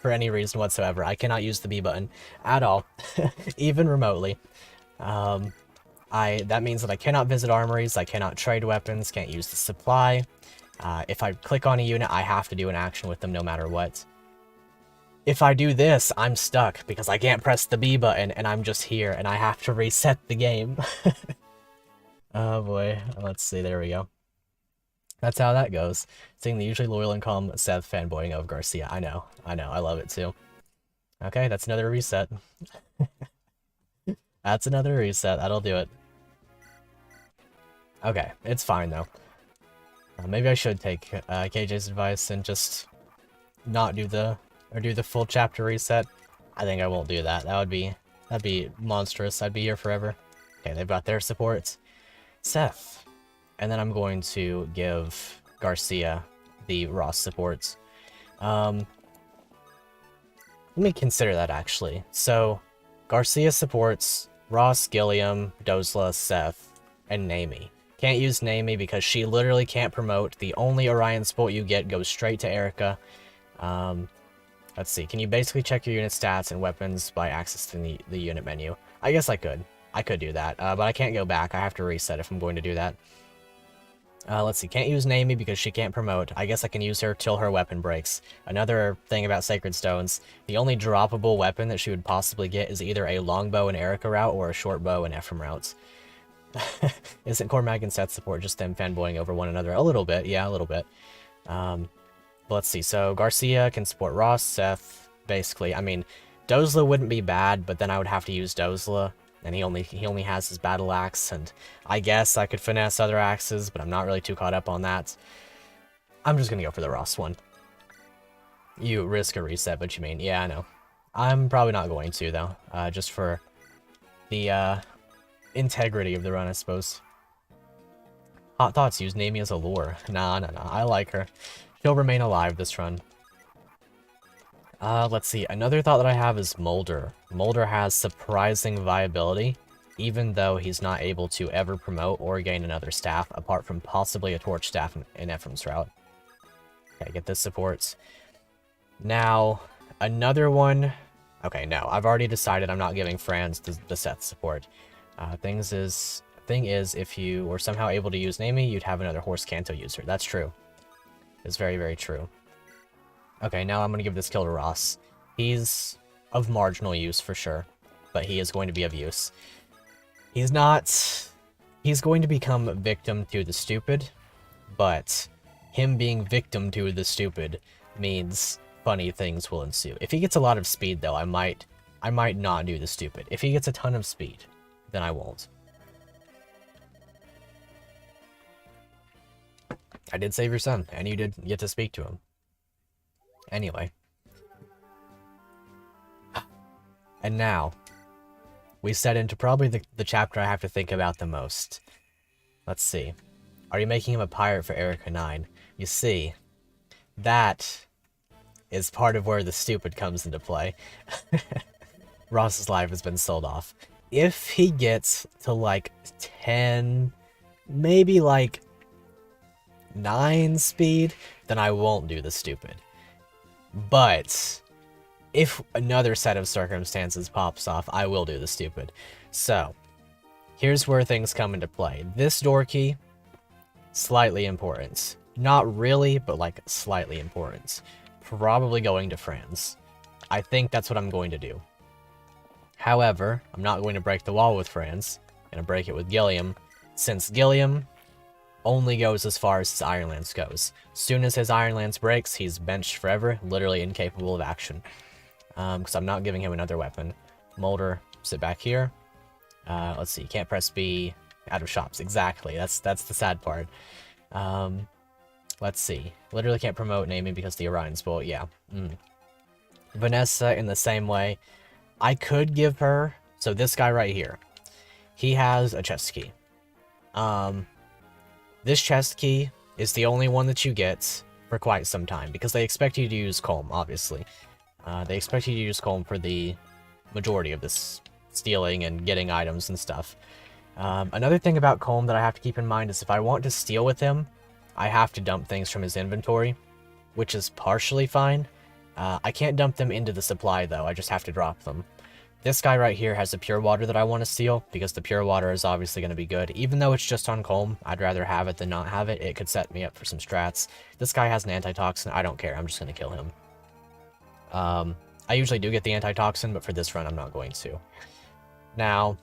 for any reason whatsoever. I cannot use the B button at all, even remotely. That means that I cannot visit armories, I cannot trade weapons, can't use the supply. If I click on a unit, I have to do an action with them no matter what. If I do this, I'm stuck because I can't press the B button and I'm just here and I have to reset the game. Oh boy, let's see, there we go. That's how that goes. Seeing the usually loyal and calm Seth fanboying of Garcia. I know, I love it too. Okay, that's another reset. That's another reset, that'll do it. Okay, it's fine though. Maybe I should take KJ's advice and just not do the full chapter reset. I think I won't do that. That'd be monstrous. I'd be here forever. Okay, they've got their supports. Seth. And then I'm going to give Garcia the Ross supports. Let me consider that actually. So, Garcia supports Ross, Gilliam, Dozla, Seth, and Naomi. Can't use Naomi because she literally can't promote. The only Orion support you get goes straight to Erica. Let's see. Can you basically check your unit stats and weapons by accessing the unit menu? I guess I could. I could do that, but I can't go back. I have to reset if I'm going to do that. Let's see. Can't use Naomi because she can't promote. I guess I can use her till her weapon breaks. Another thing about Sacred Stones, the only droppable weapon that she would possibly get is either a longbow and Erica route or a short bow and Ephraim routes. Isn't Cormac and Seth support just them fanboying over one another? A little bit. Yeah, a little bit. Let's see, so Garcia can support Ross, Seth, basically. I mean, Dozla wouldn't be bad, but then I would have to use Dozla, and he only has his battle axe, and I guess I could finesse other axes, but I'm not really too caught up on that. I'm just gonna go for the Ross one. You risk a reset, but you mean, yeah, I know. I'm probably not going to, though, just for the integrity of the run, I suppose. Hot Thoughts, use Naomi as a lure. Nah, I like her. She'll remain alive this run. Let's see. Another thought that I have is Mulder. Mulder has surprising viability, even though he's not able to ever promote or gain another staff, apart from possibly a torch staff in Ephraim's route. Okay, get this supports. Now, another one... Okay, no. I've already decided I'm not giving Franz the Seth support. Thing is, if you were somehow able to use Naomi, you'd have another Horse Canto user. That's true. It's very, very true. Okay, now I'm going to give this kill to Ross. He's of marginal use for sure, but he is going to be of use. He's going to become victim to the stupid, but him being victim to the stupid means funny things will ensue. If he gets a lot of speed, though, I might not do the stupid. If he gets a ton of speed, then I won't. I did save your son, and you did get to speak to him. Anyway. And now, we set into probably the chapter I have to think about the most. Let's see. Are you making him a pirate for Erica 9? You see, that is part of where the stupid comes into play. Ross's life has been sold off. if he gets to like 10, maybe like 9 speed, then I won't do the stupid. But if another set of circumstances pops off, I will do the stupid. So, here's where things come into play. This door key, slightly important. Not really, but like slightly important. Probably going to Franz. I think that's what I'm going to do. However, I'm not going to break the wall with Franz. I'm going to break it with Gilliam, since Gilliam only goes as far as his Iron Lance goes. Soon as his Iron Lance breaks, he's benched forever, literally incapable of action. Because I'm not giving him another weapon. Molder, sit back here. Let's see, can't press B, out of shops. Exactly, that's the sad part. Let's see, literally can't promote naming because the Orion's Bolt, yeah. Vanessa in the same way. I could give her, so this guy right here, he has a chest key. This chest key is the only one that you get for quite some time, because they expect you to use Colm, obviously. They expect you to use Colm for the majority of this stealing and getting items and stuff. Another thing about Colm that I have to keep in mind is if I want to steal with him, I have to dump things from his inventory, which is partially fine. I can't dump them into the supply though, I just have to drop them. This guy right here has the pure water that I want to steal, because the pure water is obviously going to be good. Even though it's just on Colm, I'd rather have it than not have it. It could set me up for some strats. This guy has an antitoxin, I don't care, I'm just going to kill him. I usually do get the antitoxin, but for this run I'm not going to. Now,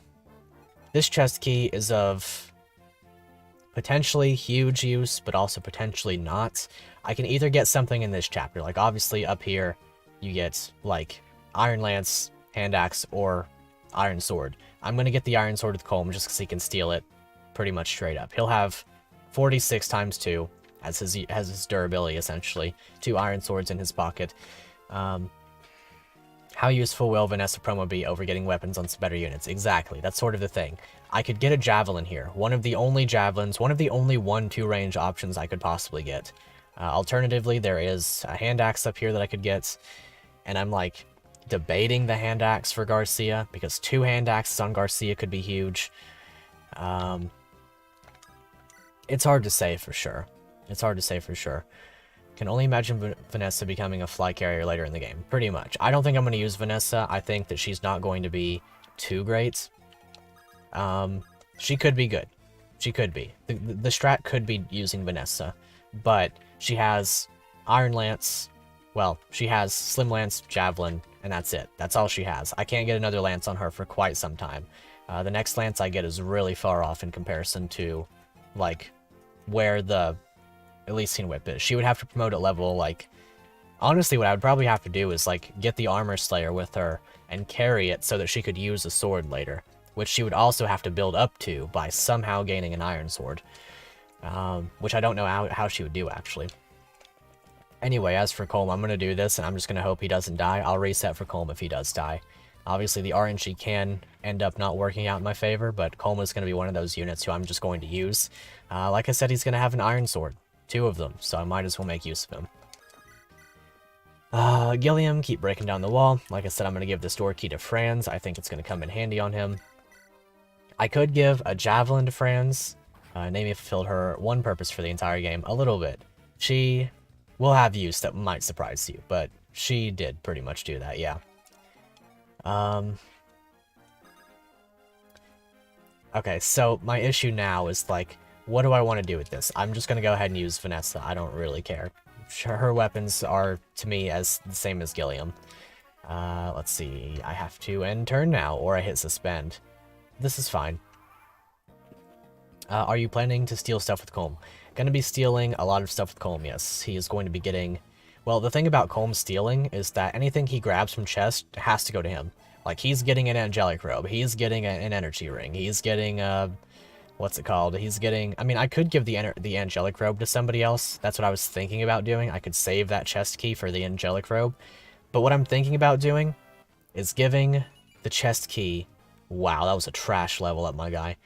this chest key is of potentially huge use, but also potentially not. I can either get something in this chapter, like obviously up here you get like Iron Lance, Hand Axe, or Iron Sword. I'm going to get the Iron Sword with Colm just because he can steal it pretty much straight up. He'll have 46 times 2 as his durability, essentially. 2 Iron Swords in his pocket. How useful will Vanessa promo be over getting weapons on some better units? Exactly, that's sort of the thing. I could get a Javelin here. One of the only Javelins, one of the only 1-2 range options I could possibly get. Alternatively, there is a Hand Axe up here that I could get. And I'm like debating the Hand Axe for Garcia, because 2 Hand Axes on Garcia could be huge. It's hard to say for sure. It's hard to say for sure. Can only imagine Vanessa becoming a fly carrier later in the game. Pretty much. I don't think I'm going to use Vanessa. I think that she's not going to be too great. She could be good. She could be. The strat could be using Vanessa. But she has Iron Lance. Well, she has Slim Lance, Javelin, and that's it. That's all she has. I can't get another Lance on her for quite some time. The next Lance I get is really far off in comparison to, like, where the Elysian Whip is. She would have to promote at level, like... Honestly, what I would probably have to do is, like, get the Armor Slayer with her and carry it so that she could use a sword later, which she would also have to build up to by somehow gaining an Iron Sword. Which I don't know how she would do, actually. Anyway, as for Colm, I'm going to do this, and I'm just going to hope he doesn't die. I'll reset for Colm if he does die. Obviously, the RNG can end up not working out in my favor, but Colm is going to be one of those units who I'm just going to use. Like I said, he's going to have an Iron Sword. 2 of them, so I might as well make use of him. Gilliam, keep breaking down the wall. Like I said, I'm going to give this door key to Franz. I think it's going to come in handy on him. I could give a Javelin to Franz. Namie fulfilled her one purpose for the entire game, a little bit. She will have use that might surprise you, but she did pretty much do that, yeah. Okay, so my issue now is, like, what do I want to do with this? I'm just going to go ahead and use Vanessa. I don't really care. Her weapons are, to me, as the same as Gilliam. Let's see. I have to end turn now, or I hit suspend. This is fine. Are you planning to steal stuff with Colm? Gonna be stealing a lot of stuff with Colm, yes. He is going to be getting... Well, the thing about Colm stealing is that anything he grabs from chest has to go to him. Like, he's getting an angelic robe. He's getting an energy ring. He's getting, what's it called? He's getting... I mean, I could give the angelic robe to somebody else. That's what I was thinking about doing. I could save that chest key for the angelic robe. But what I'm thinking about doing is giving the chest key... Wow, that was a trash level up, my guy.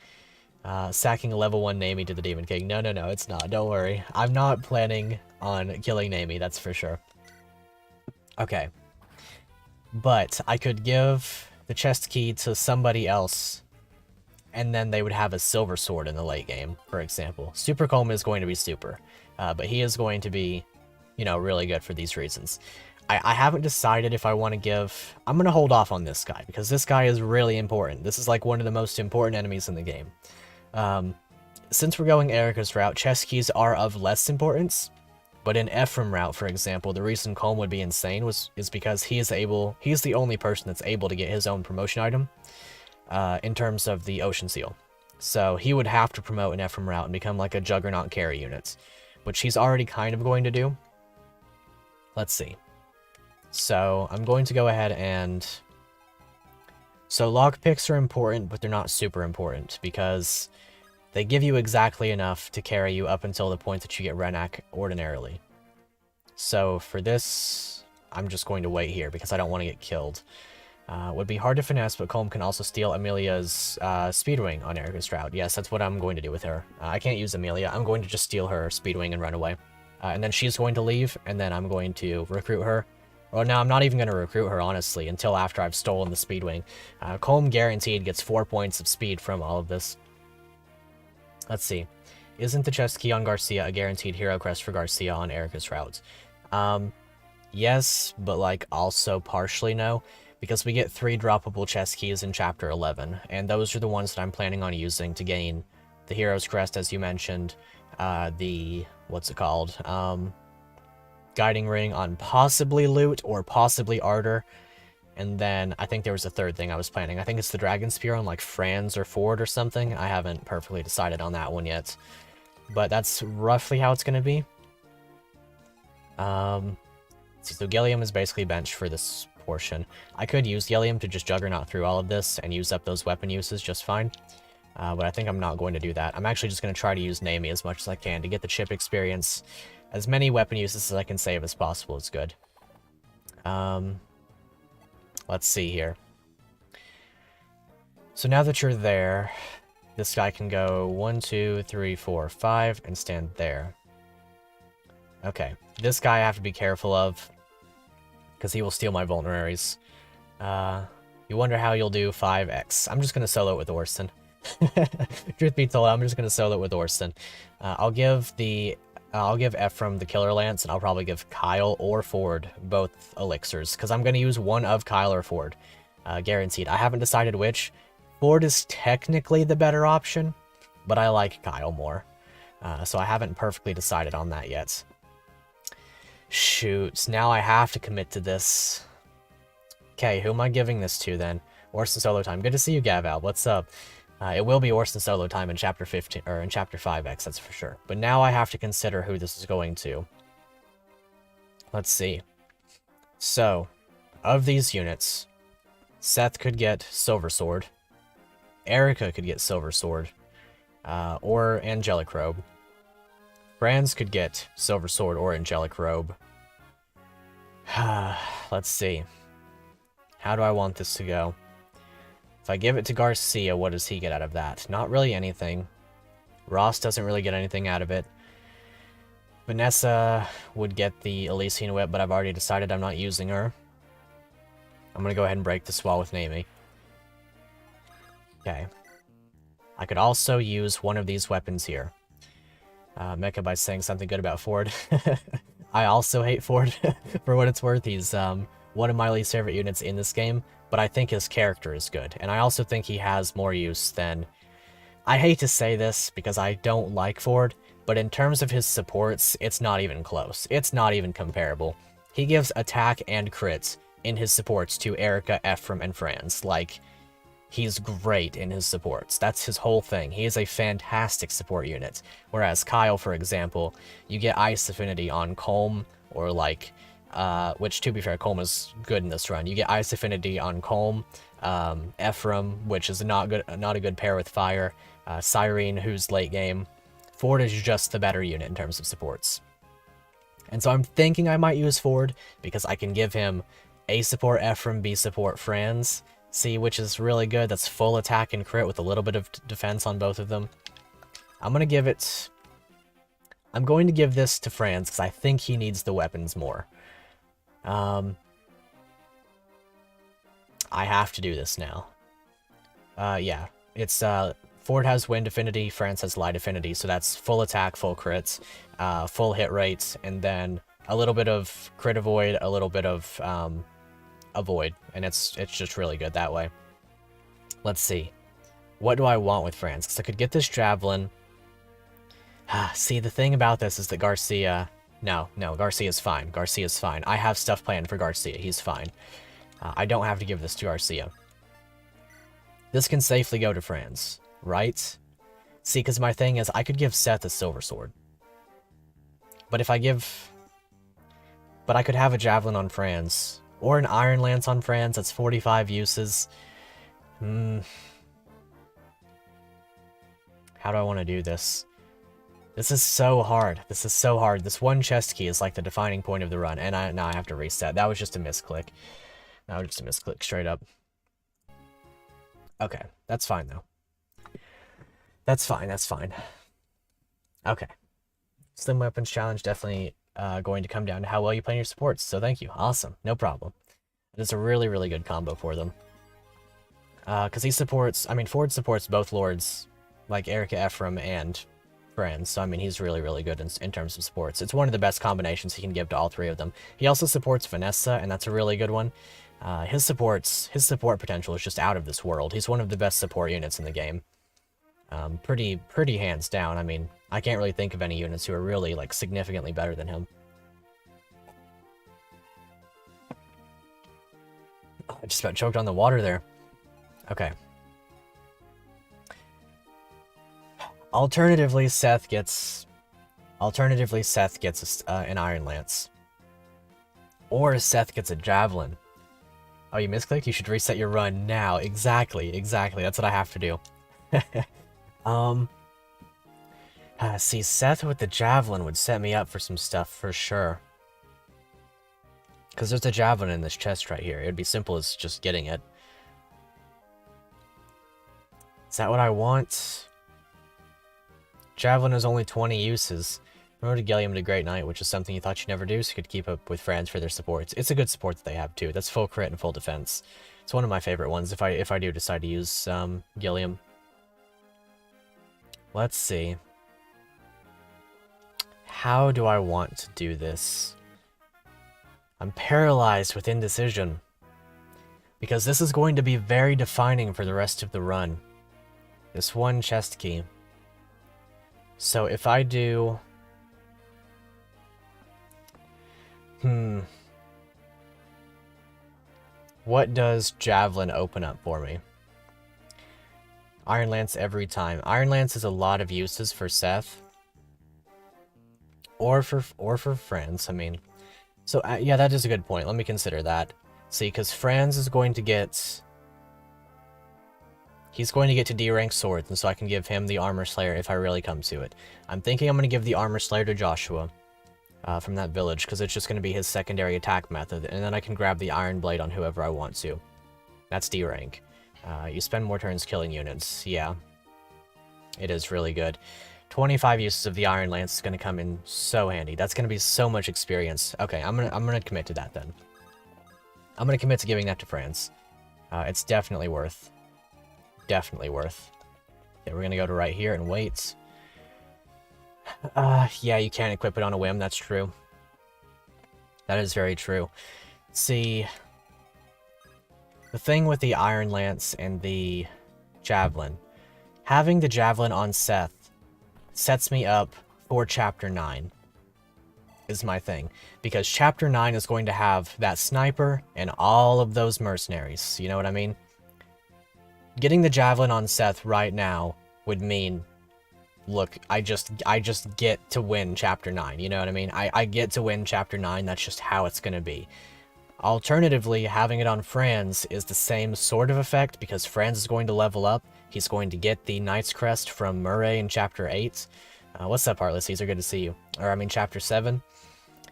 Sacking a level 1 Namie to the Demon King. No, it's not. Don't worry. I'm not planning on killing Namie, that's for sure. Okay. But I could give the chest key to somebody else, and then they would have a silver sword in the late game, for example. Super Colm is going to be super, but he is going to be, you know, really good for these reasons. I haven't decided if I want to give... I'm going to hold off on this guy, because this guy is really important. This is like one of the most important enemies in the game. Since we're going Erica's route, chest keys are of less importance, but in Ephraim route, for example, the reason Colm would be insane is because he's the only person that's able to get his own promotion item in terms of the Ocean Seal. So he would have to promote an Ephraim route and become like a Juggernaut carry unit, which he's already kind of going to do. Let's see. So I'm going to go ahead and... So lockpicks are important, but they're not super important, because they give you exactly enough to carry you up until the point that you get Renak ordinarily. So for this, I'm just going to wait here, because I don't want to get killed. Would be hard to finesse, but Colm can also steal Amelia's Speedwing on Erica's Shroud. Yes, that's what I'm going to do with her. I can't use Amelia. I'm going to just steal her Speedwing and run away. And then she's going to leave, and then I'm going to recruit her. Well, no, I'm not even going to recruit her, honestly, until after I've stolen the Speedwing. Colm guaranteed gets 4 points of speed from all of this. Let's see. Isn't the chest key on Garcia a guaranteed hero crest for Garcia on Erica's routes? Yes, but, like, also partially no, because we get 3 droppable chest keys in Chapter 11, and those are the ones that I'm planning on using to gain the hero's crest, as you mentioned, what's it called? Guiding ring on possibly Loot or possibly Ardor. And then I think there was a third thing I was planning. I think it's the Dragon Spear on like Franz or Ford or something. I haven't perfectly decided on that one yet. But that's roughly how it's going to be. So Gilliam is basically benched for this portion. I could use Gilliam to just Juggernaut through all of this and use up those weapon uses just fine. But I think I'm not going to do that. I'm actually just going to try to use Naomi as much as I can to get the chip experience. As many weapon uses as I can save as possible is good. Let's see here. So now that you're there, this guy can go 1, 2, 3, 4, 5, and stand there. Okay, this guy I have to be careful of, because he will steal my vulneraries. You wonder how you'll do 5x. I'm just going to solo it with Orson. Truth be told, I'm just going to solo it with Orson. I'll give Ephraim the Killer Lance, and I'll probably give Kyle or Ford both elixirs, because I'm going to use one of Kyle or Ford. Guaranteed. I haven't decided which. Ford is technically the better option, but I like Kyle more. So I haven't perfectly decided on that yet. Shoot, now I have to commit to this. Okay, who am I giving this to then? Orson solo time. Good to see you, Gaval. What's up? It will be Orson solo time in Chapter 15, or in Chapter 5X, that's for sure. But now I have to consider who this is going to. Let's see. So, of these units, Seth could get Silver Sword. Erica could get Silver Sword. Or Angelic Robe. Franz could get Silver Sword or Angelic Robe. Let's see. How do I want this to go? If I give it to Garcia, what does he get out of that? Not really anything. Ross doesn't really get anything out of it. Vanessa would get the Elysian Whip, but I've already decided I'm not using her. I'm going to go ahead and break this wall with Naomi. Okay. I could also use one of these weapons here. Mecha by saying something good about Ford. I also hate Ford, for what it's worth. He's one of my least favorite units in this game. But I think his character is good, and I also think he has more use than... I hate to say this, because I don't like Ford, but in terms of his supports, it's not even close. It's not even comparable. He gives attack and crits in his supports to Erica, Ephraim, and Franz. Like, he's great in his supports. That's his whole thing. He is a fantastic support unit. Whereas Kyle, for example, you get Ice Affinity on Colm, or like... which, to be fair, Colm is good in this run. You get Ice Affinity on Colm, Ephraim, which is not a good pair with Fire, Cyrene, who's late game. Ford is just the better unit in terms of supports. And so I'm thinking I might use Ford, because I can give him A support Ephraim, B support Franz, C, which is really good. That's full attack and crit with a little bit of defense on both of them. I'm going to give this to Franz, because I think he needs the weapons more. I have to do this now. Yeah. It's, Ford has wind affinity, France has light affinity, so that's full attack, full crits, full hit rates, and then a little bit of crit avoid, a little bit of, avoid, and it's just really good that way. Let's see. What do I want with France? Because I could get this Javelin. See, the thing about this is that Garcia... No, Garcia's fine. Garcia's fine. I have stuff planned for Garcia. He's fine. I don't have to give this to Garcia. This can safely go to France, right? See, because my thing is, I could give Seth a Silver Sword. But if I give... But I could have a Javelin on France. Or an Iron Lance on France. That's 45 uses. How do I want to do this? This is so hard. This is so hard. This one chest key is like the defining point of the run. And now I have to reset. That was just a misclick. That was just a misclick, straight up. Okay, that's fine, though. That's fine, that's fine. Okay. Slim Weapons Challenge definitely going to come down to how well you play your supports, so thank you. Awesome, no problem. It's a really, really good combo for them. Because he supports... I mean, Ford supports both Lords, like Erica Ephraim and Friends, so I mean, he's really, really good in terms of supports. It's one of the best combinations he can give to all three of them. He also supports Vanessa, and that's a really good one. His support potential is just out of this world. He's one of the best support units in the game. Pretty hands down. I mean, I can't really think of any units who are really, like, significantly better than him. Oh, I just about choked on the water there. Okay. Alternatively, Seth gets an Iron Lance. Or Seth gets a Javelin. Oh, you misclicked? You should reset your run now. Exactly. That's what I have to do. See, Seth with the Javelin would set me up for some stuff for sure. Because there's a Javelin in this chest right here. It'd be simple as just getting it. Is that what I want? Javelin has only 20 uses. Promoted Gilliam to Great Knight, which is something you thought you'd never do, so you could keep up with France for their supports. It's a good support that they have, too. That's full crit and full defense. It's one of my favorite ones if I do decide to use Gilliam. Let's see. How do I want to do this? I'm paralyzed with indecision. Because this is going to be very defining for the rest of the run. This one chest key. So if I do... What does Javelin open up for me? Iron Lance every time. Iron Lance is a lot of uses for Seth. Or for Franz, I mean. So, yeah, that is a good point. Let me consider that. See, because Franz is going to get... He's going to get to D-rank swords, and so I can give him the Armor Slayer if I really come to it. I'm thinking I'm going to give the Armor Slayer to Joshua. From that village, because it's just going to be his secondary attack method, and then I can grab the Iron Blade on whoever I want to. That's D-rank. You spend more turns killing units. Yeah. It is really good. 25 uses of the Iron Lance is going to come in so handy. That's going to be so much experience. Okay, I'm gonna commit to that then. I'm going to commit to giving that to France. It's definitely worth. Definitely worth. Okay, we're going to go to right here and wait. Yeah, you can't equip it on a whim, that's true. That is very true. See, the thing with the Iron Lance and the Javelin, having the Javelin on Seth sets me up for Chapter 9, is my thing. Because Chapter 9 is going to have that sniper and all of those mercenaries, you know what I mean? Getting the Javelin on Seth right now would mean... Look, I just get to win Chapter 9, you know what I mean? I get to win Chapter 9, that's just how it's gonna be. Alternatively, having it on Franz is the same sort of effect, because Franz is going to level up, he's going to get the Knight's Crest from Murray in Chapter 8. What's up, Heartless Caesar? Good to see you. Or, I mean, Chapter 7.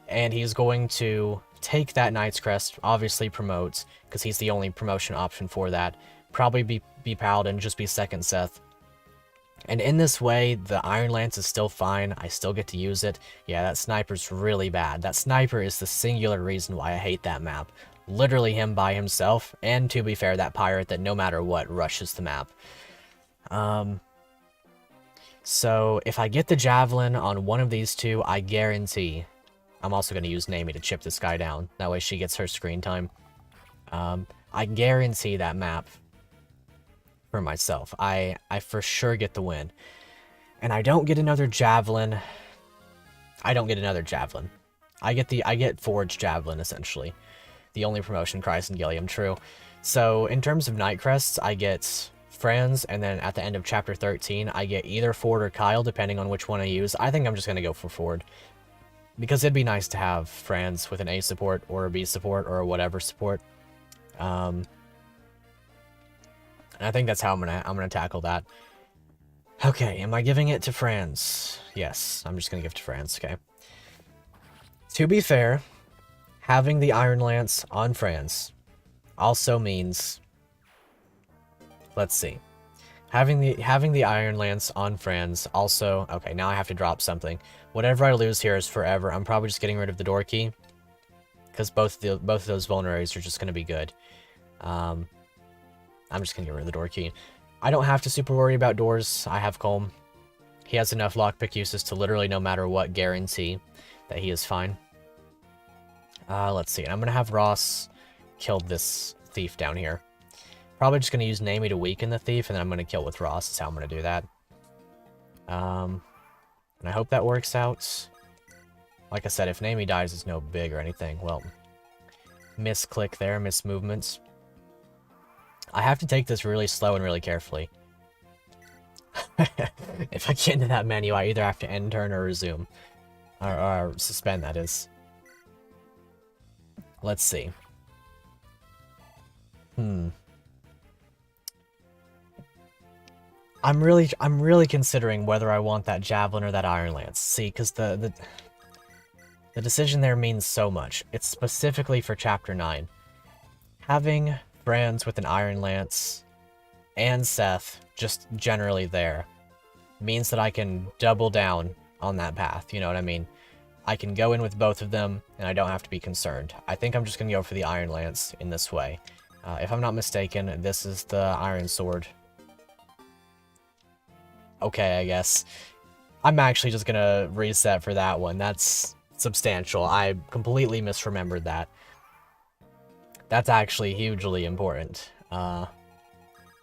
And he's going to take that Knight's Crest, obviously promote, because he's the only promotion option for that. Probably be Paladin, just be second Seth. And in this way, the Iron Lance is still fine. I still get to use it. Yeah, that sniper's really bad. That sniper is the singular reason why I hate that map. Literally him by himself, and to be fair, that pirate that no matter what rushes the map. So if I get the javelin on one of these two, I guarantee... I'm also going to use Nami to chip this guy down. That way she gets her screen time. I guarantee that map for myself. I for sure get the win. And I don't get another javelin. I don't get another javelin. I get Forged Javelin, essentially. The only promotion Christ and Gilliam, true. So, in terms of Night Crests, I get Franz, and then at the end of Chapter 13, I get either Ford or Kyle, depending on which one I use. I think I'm just going to go for Ford. Because it'd be nice to have Franz with an A support, or a B support, or a whatever support. And I think that's how I'm gonna tackle that. Okay, am I giving it to Franz? Yes, I'm just gonna give it to Franz, okay. To be fair, having the Iron Lance on Franz also means... Let's see. Having the Iron Lance on Franz also... Okay, now I have to drop something. Whatever I lose here is forever. I'm probably just getting rid of the door key. Because both of those vulneraries are just gonna be good. I'm just gonna get rid of the door key. I don't have to super worry about doors. I have Colm. He has enough lockpick uses to literally no matter what guarantee that he is fine. Let's see. I'm gonna have Ross kill this thief down here. Probably just gonna use Nami to weaken the thief, and then I'm gonna kill with Ross. That's how I'm gonna do that. And I hope that works out. Like I said, if Nami dies, it's no big or anything. Well, misclick there, miss movements. I have to take this really slow and really carefully. If I get into that menu, I either have to end turn or resume. Or suspend, that is. Let's see. I'm really considering whether I want that Javelin or that Iron Lance. See, because the decision there means so much. It's specifically for Chapter 9. Having Brands with an Iron Lance and Seth just generally there means that I can double down on that path, you know what I mean? I can go in with both of them, and I don't have to be concerned. I think I'm just going to go for the Iron Lance in this way. If I'm not mistaken, this is the Iron Sword. Okay, I guess. I'm actually just going to reset for that one. That's substantial. I completely misremembered that. That's actually hugely important. Let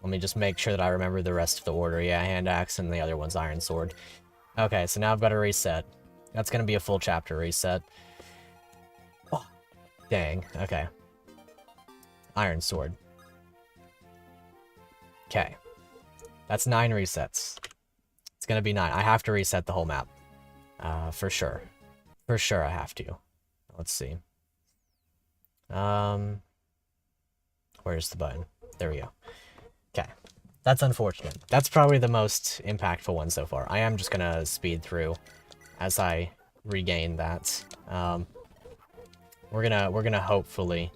me just make sure that I remember the rest of the order. Yeah, Hand Axe and the other one's Iron Sword. Okay, so now I've got to reset. That's going to be a full chapter reset. Oh, dang. Okay. Iron Sword. Okay. That's 9 resets. It's going to be 9. I have to reset the whole map. For sure. For sure I have to. Let's see. Where's the button? There we go. Okay. That's unfortunate. That's probably the most impactful one so far. I am just gonna speed through as I regain that. We're gonna hopefully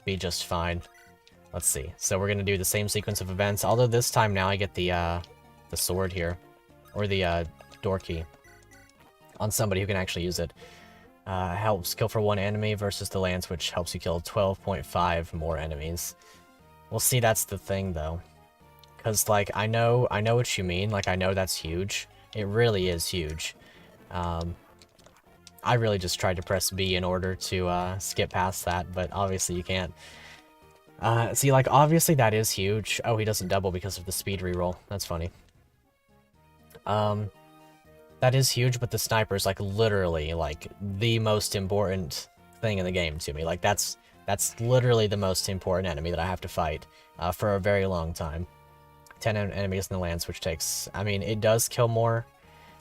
be just fine. Let's see. So we're gonna do the same sequence of events, although this time now I get the sword here. Or the door key. On somebody who can actually use it. Helps kill for 1 enemy versus the lance, which helps you kill 12.5 more enemies. Well, see, that's the thing, though. Because, like, I know what you mean. Like, I know that's huge. It really is huge. I really just tried to press B in order to skip past that, but obviously you can't. See, like, obviously that is huge. Oh, he doesn't double because of the speed reroll. That's funny. That is huge, but the sniper is, like, literally, like, the most important thing in the game to me. Like, that's literally the most important enemy that I have to fight for a very long time. 10 enemies in the lance, which takes... I mean, it does kill more.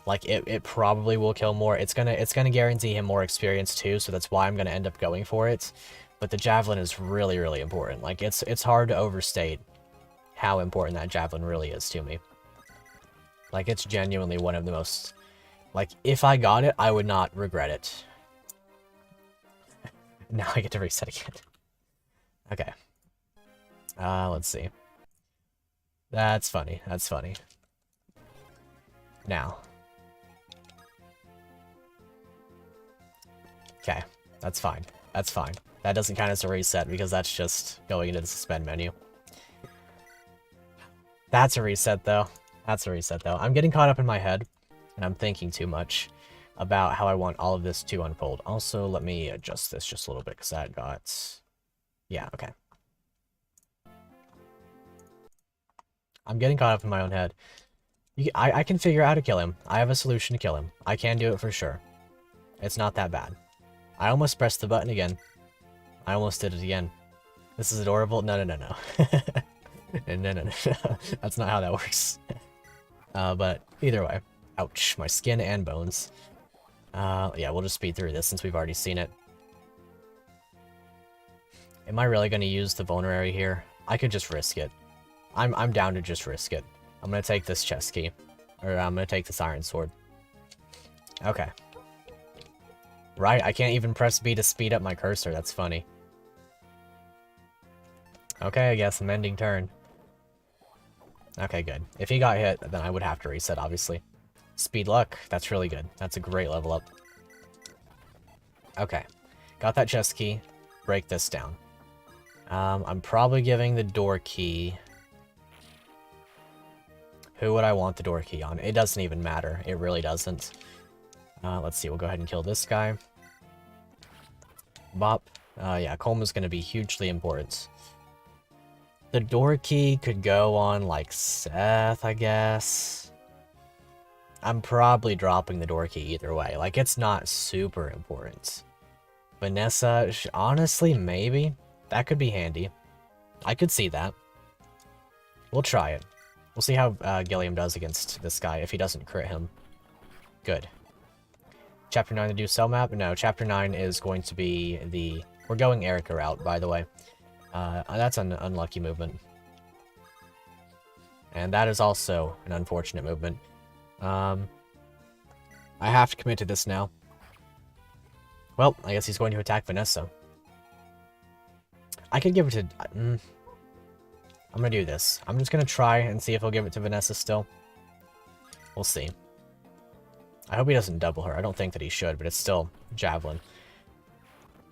Like, it probably will kill more. It's gonna guarantee him more experience, too, so that's why I'm gonna end up going for it. But the Javelin is really, really important. Like, it's hard to overstate how important that Javelin really is to me. Like, it's genuinely one of the most... Like, if I got it, I would not regret it. Now I get to reset again. Okay. Let's see. That's funny. That's funny. Now. Okay. That's fine. That's fine. That doesn't count as a reset because that's just going into the suspend menu. That's a reset, though. That's a reset, though. I'm getting caught up in my head, and I'm thinking too much about how I want all of this to unfold. Also, let me adjust this just a little bit, because that got... Yeah, okay. I'm getting caught up in my own head. I can figure out how to kill him. I have a solution to kill him. I can do it for sure. It's not that bad. I almost pressed the button again. I almost did it again. This is adorable. No, no, no, no. No, no, no, no. That's not how that works. But either way. Ouch. My skin and bones. Yeah, we'll just speed through this since we've already seen it. Am I really going to use the vulnerary here? I could just risk it. I'm down to just risk it. I'm going to take this chest key. Or I'm going to take this iron sword. Okay. Right, I can't even press B to speed up my cursor. That's funny. Okay, I guess I'm ending turn. Okay, good. If he got hit, then I would have to reset, obviously. Speed luck. That's really good. That's a great level up. Okay. Got that chest key. Break this down. I'm probably giving the door key... Who would I want the door key on? It doesn't even matter. It really doesn't. Let's see. We'll go ahead and kill this guy. Bop. Yeah, Colma's going to be hugely important. The door key could go on, like, Seth, I guess. I'm probably dropping the door key either way. Like, it's not super important. Vanessa, honestly, maybe. That could be handy. I could see that. We'll try it. We'll see how Gilliam does against this guy if he doesn't crit him. Good. Chapter 9 to do cell map? No, Chapter 9 is going to be the... We're going Erica route, by the way. That's an unlucky movement. And that is also an unfortunate movement. I have to commit to this now. Well, I guess he's going to attack Vanessa. I could give it to... I'm going to do this. I'm just going to try and see if he'll give it to Vanessa still. We'll see. I hope he doesn't double her. I don't think that he should, but it's still Javelin.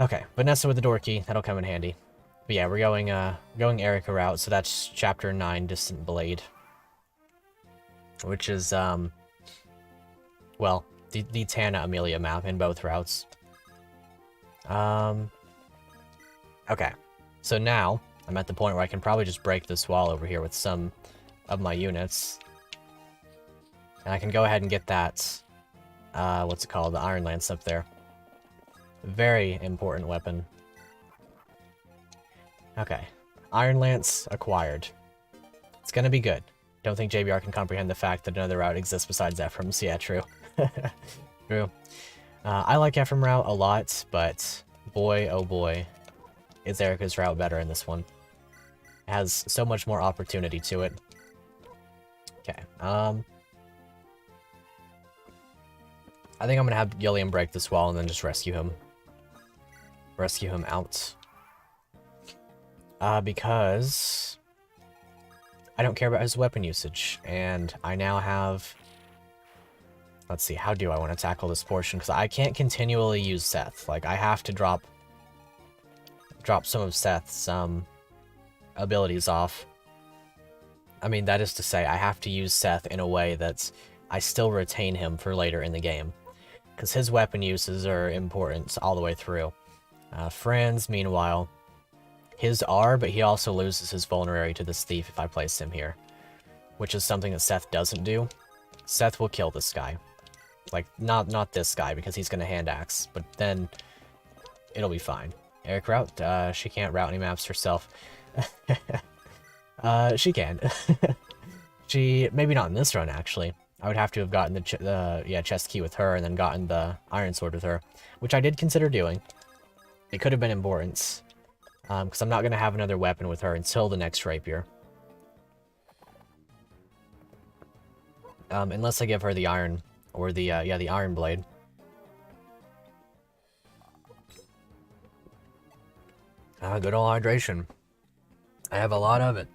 Okay, Vanessa with the door key. That'll come in handy. But yeah, we're going Erica route, so that's Chapter 9, Distant Blade. Which is, well, the Tana Amelia map in both routes. Okay, so now I'm at the point where I can probably just break this wall over here with some of my units. And I can go ahead and get that, what's it called, the Iron Lance up there. Very important weapon. Okay, Iron Lance acquired. It's gonna be good. Don't think JBR can comprehend the fact that another route exists besides Ephraim's. Yeah, true. True. I like Ephraim route a lot, but boy, oh boy, is Erica's route better in this one. It has so much more opportunity to it. Okay, I think I'm gonna have Gilliam break this wall and then just rescue him. Rescue him out. Because I don't care about his weapon usage, and I now have... Let's see, how do I want to tackle this portion? Because I can't continually use Seth. Like, I have to drop some of Seth's abilities off. I mean, that is to say, I have to use Seth in a way that I still retain him for later in the game. Because his weapon uses are important all the way through. Franz, meanwhile, his are, but he also loses his vulnerary to this thief if I place him here. Which is something that Seth doesn't do. Seth will kill this guy. Like, not this guy, because he's gonna hand axe, but then it'll be fine. Eric route? She can't route any maps herself. She can. She, maybe not in this run, actually. I would have to have gotten the chest key with her and then gotten the iron sword with her, which I did consider doing. It could have been important, because I'm not going to have another weapon with her until the next rapier. Unless I give her the iron, or the iron blade. Good old hydration. I have a lot of it.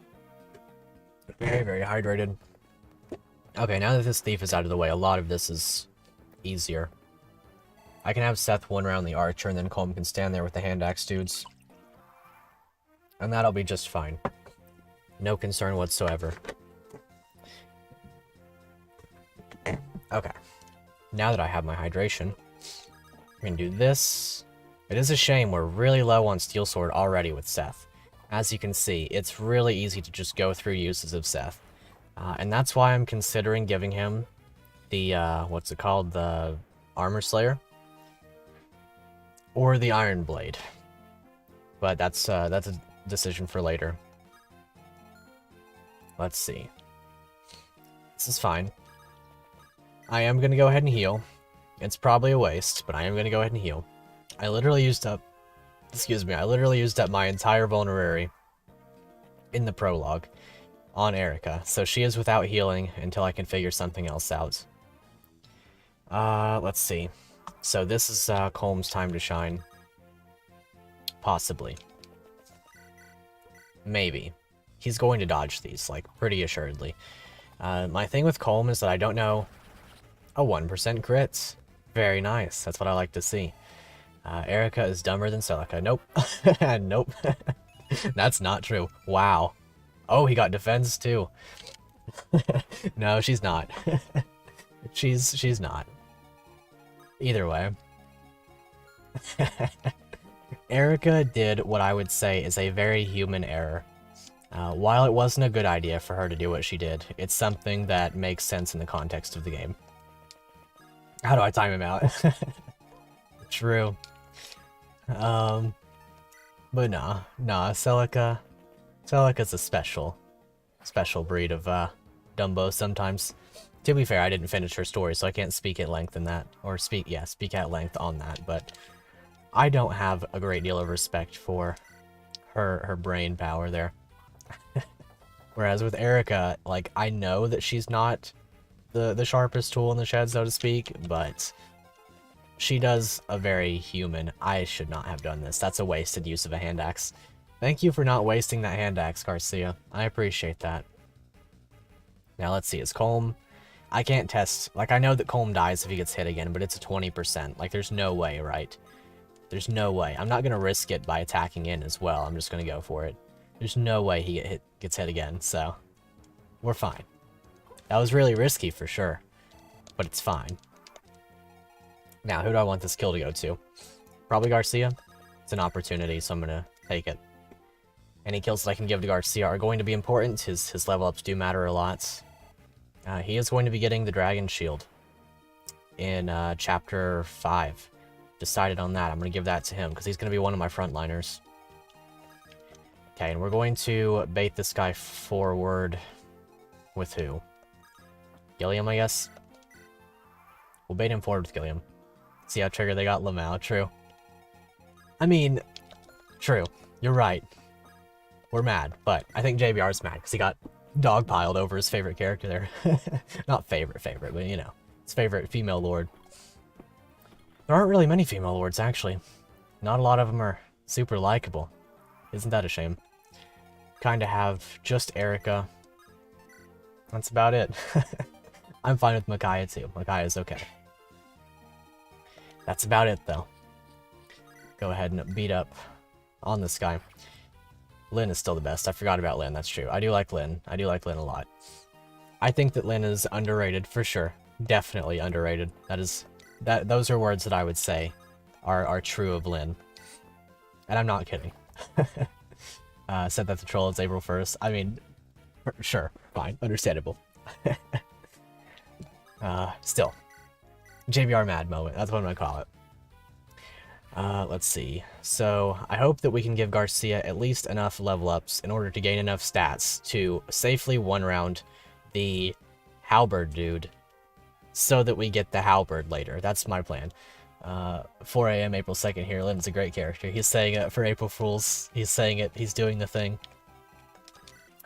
Very, very hydrated. Okay, now that this thief is out of the way, a lot of this is easier. I can have Seth one round the archer, and then Colm can stand there with the hand axe dudes. And that'll be just fine. No concern whatsoever. Okay. Now that I have my hydration, we can do this. It is a shame we're really low on Steel Sword already with Seth. As you can see, it's really easy to just go through uses of Seth. And that's why I'm considering giving him the, what's it called? The Armor Slayer? Or the Iron Blade. But that's a decision for later. Let's see. This is fine. I am going to go ahead and heal. It's probably a waste, but I am going to go ahead and heal. I literally used up... Excuse me, I literally used up my entire vulnerary in the prologue on Erica, so she is without healing until I can figure something else out. Let's see. So this is Colm's time to shine. Possibly. Maybe. He's going to dodge these, like, pretty assuredly. My thing with Colm is that I don't know... A 1% crits. Very nice. That's what I like to see. Erica is dumber than Celica. Nope. Nope. That's not true. Wow. Oh, he got defense too. No, she's not. she's not. Either way. Erica did what I would say is a very human error. While it wasn't a good idea for her to do what she did, it's something that makes sense in the context of the game. How do I time him out? True. But nah, Celica's a special breed of, Dumbo sometimes. To be fair, I didn't finish her story, so I can't speak at length in that, or speak at length on that, but I don't have a great deal of respect for her brain power there. Whereas with Erica, like, I know that she's not the sharpest tool in the shed, so to speak, but she does a very human, I should not have done this. That's a wasted use of a hand axe. Thank you for not wasting that hand axe, Garcia. I appreciate that. Now let's see, is Colm... I can't test... Like, I know that Colm dies if he gets hit again, but it's a 20%. Like, there's no way, right? There's no way. I'm not going to risk it by attacking in as well. I'm just going to go for it. There's no way he gets hit again, so... We're fine. That was really risky for sure, but it's fine. Now, who do I want this kill to go to? Probably Garcia. It's an opportunity, so I'm going to take it. Any kills that I can give to Garcia are going to be important. His level ups do matter a lot. He is going to be getting the Dragon Shield in Chapter 5. Decided on that. I'm going to give that to him, because he's going to be one of my frontliners. Okay, and we're going to bait this guy forward with who? Gilliam, I guess? We'll bait him forward with Gilliam. See how trigger they got Lamau, true. I mean, true. You're right. We're mad, but I think JBR's mad because he got dogpiled over his favorite character there. Not favorite, but you know, his favorite female lord. There aren't really many female lords, actually. Not a lot of them are super likable. Isn't that a shame? Kinda have just Erica. That's about it. I'm fine with Micaiah too. Micaiah's okay. That's about it though. Go ahead and beat up on this guy. Lynn is still the best. I forgot about Lynn, that's true. I do like Lynn. I do like Lynn a lot. I think that Lynn is underrated for sure. Definitely underrated. Those are words that I would say are true of Lynn. And I'm not kidding. Said that the troll is April 1st. I mean, sure, fine, understandable. Still. JBR mad moment, that's what I'm gonna call it. Let's see. So, I hope that we can give Garcia at least enough level ups in order to gain enough stats to safely one-round the halberd dude so that we get the halberd later. That's my plan. 4 a.m. April 2nd here. Lynn's a great character. He's saying it for April Fools. He's saying it. He's doing the thing.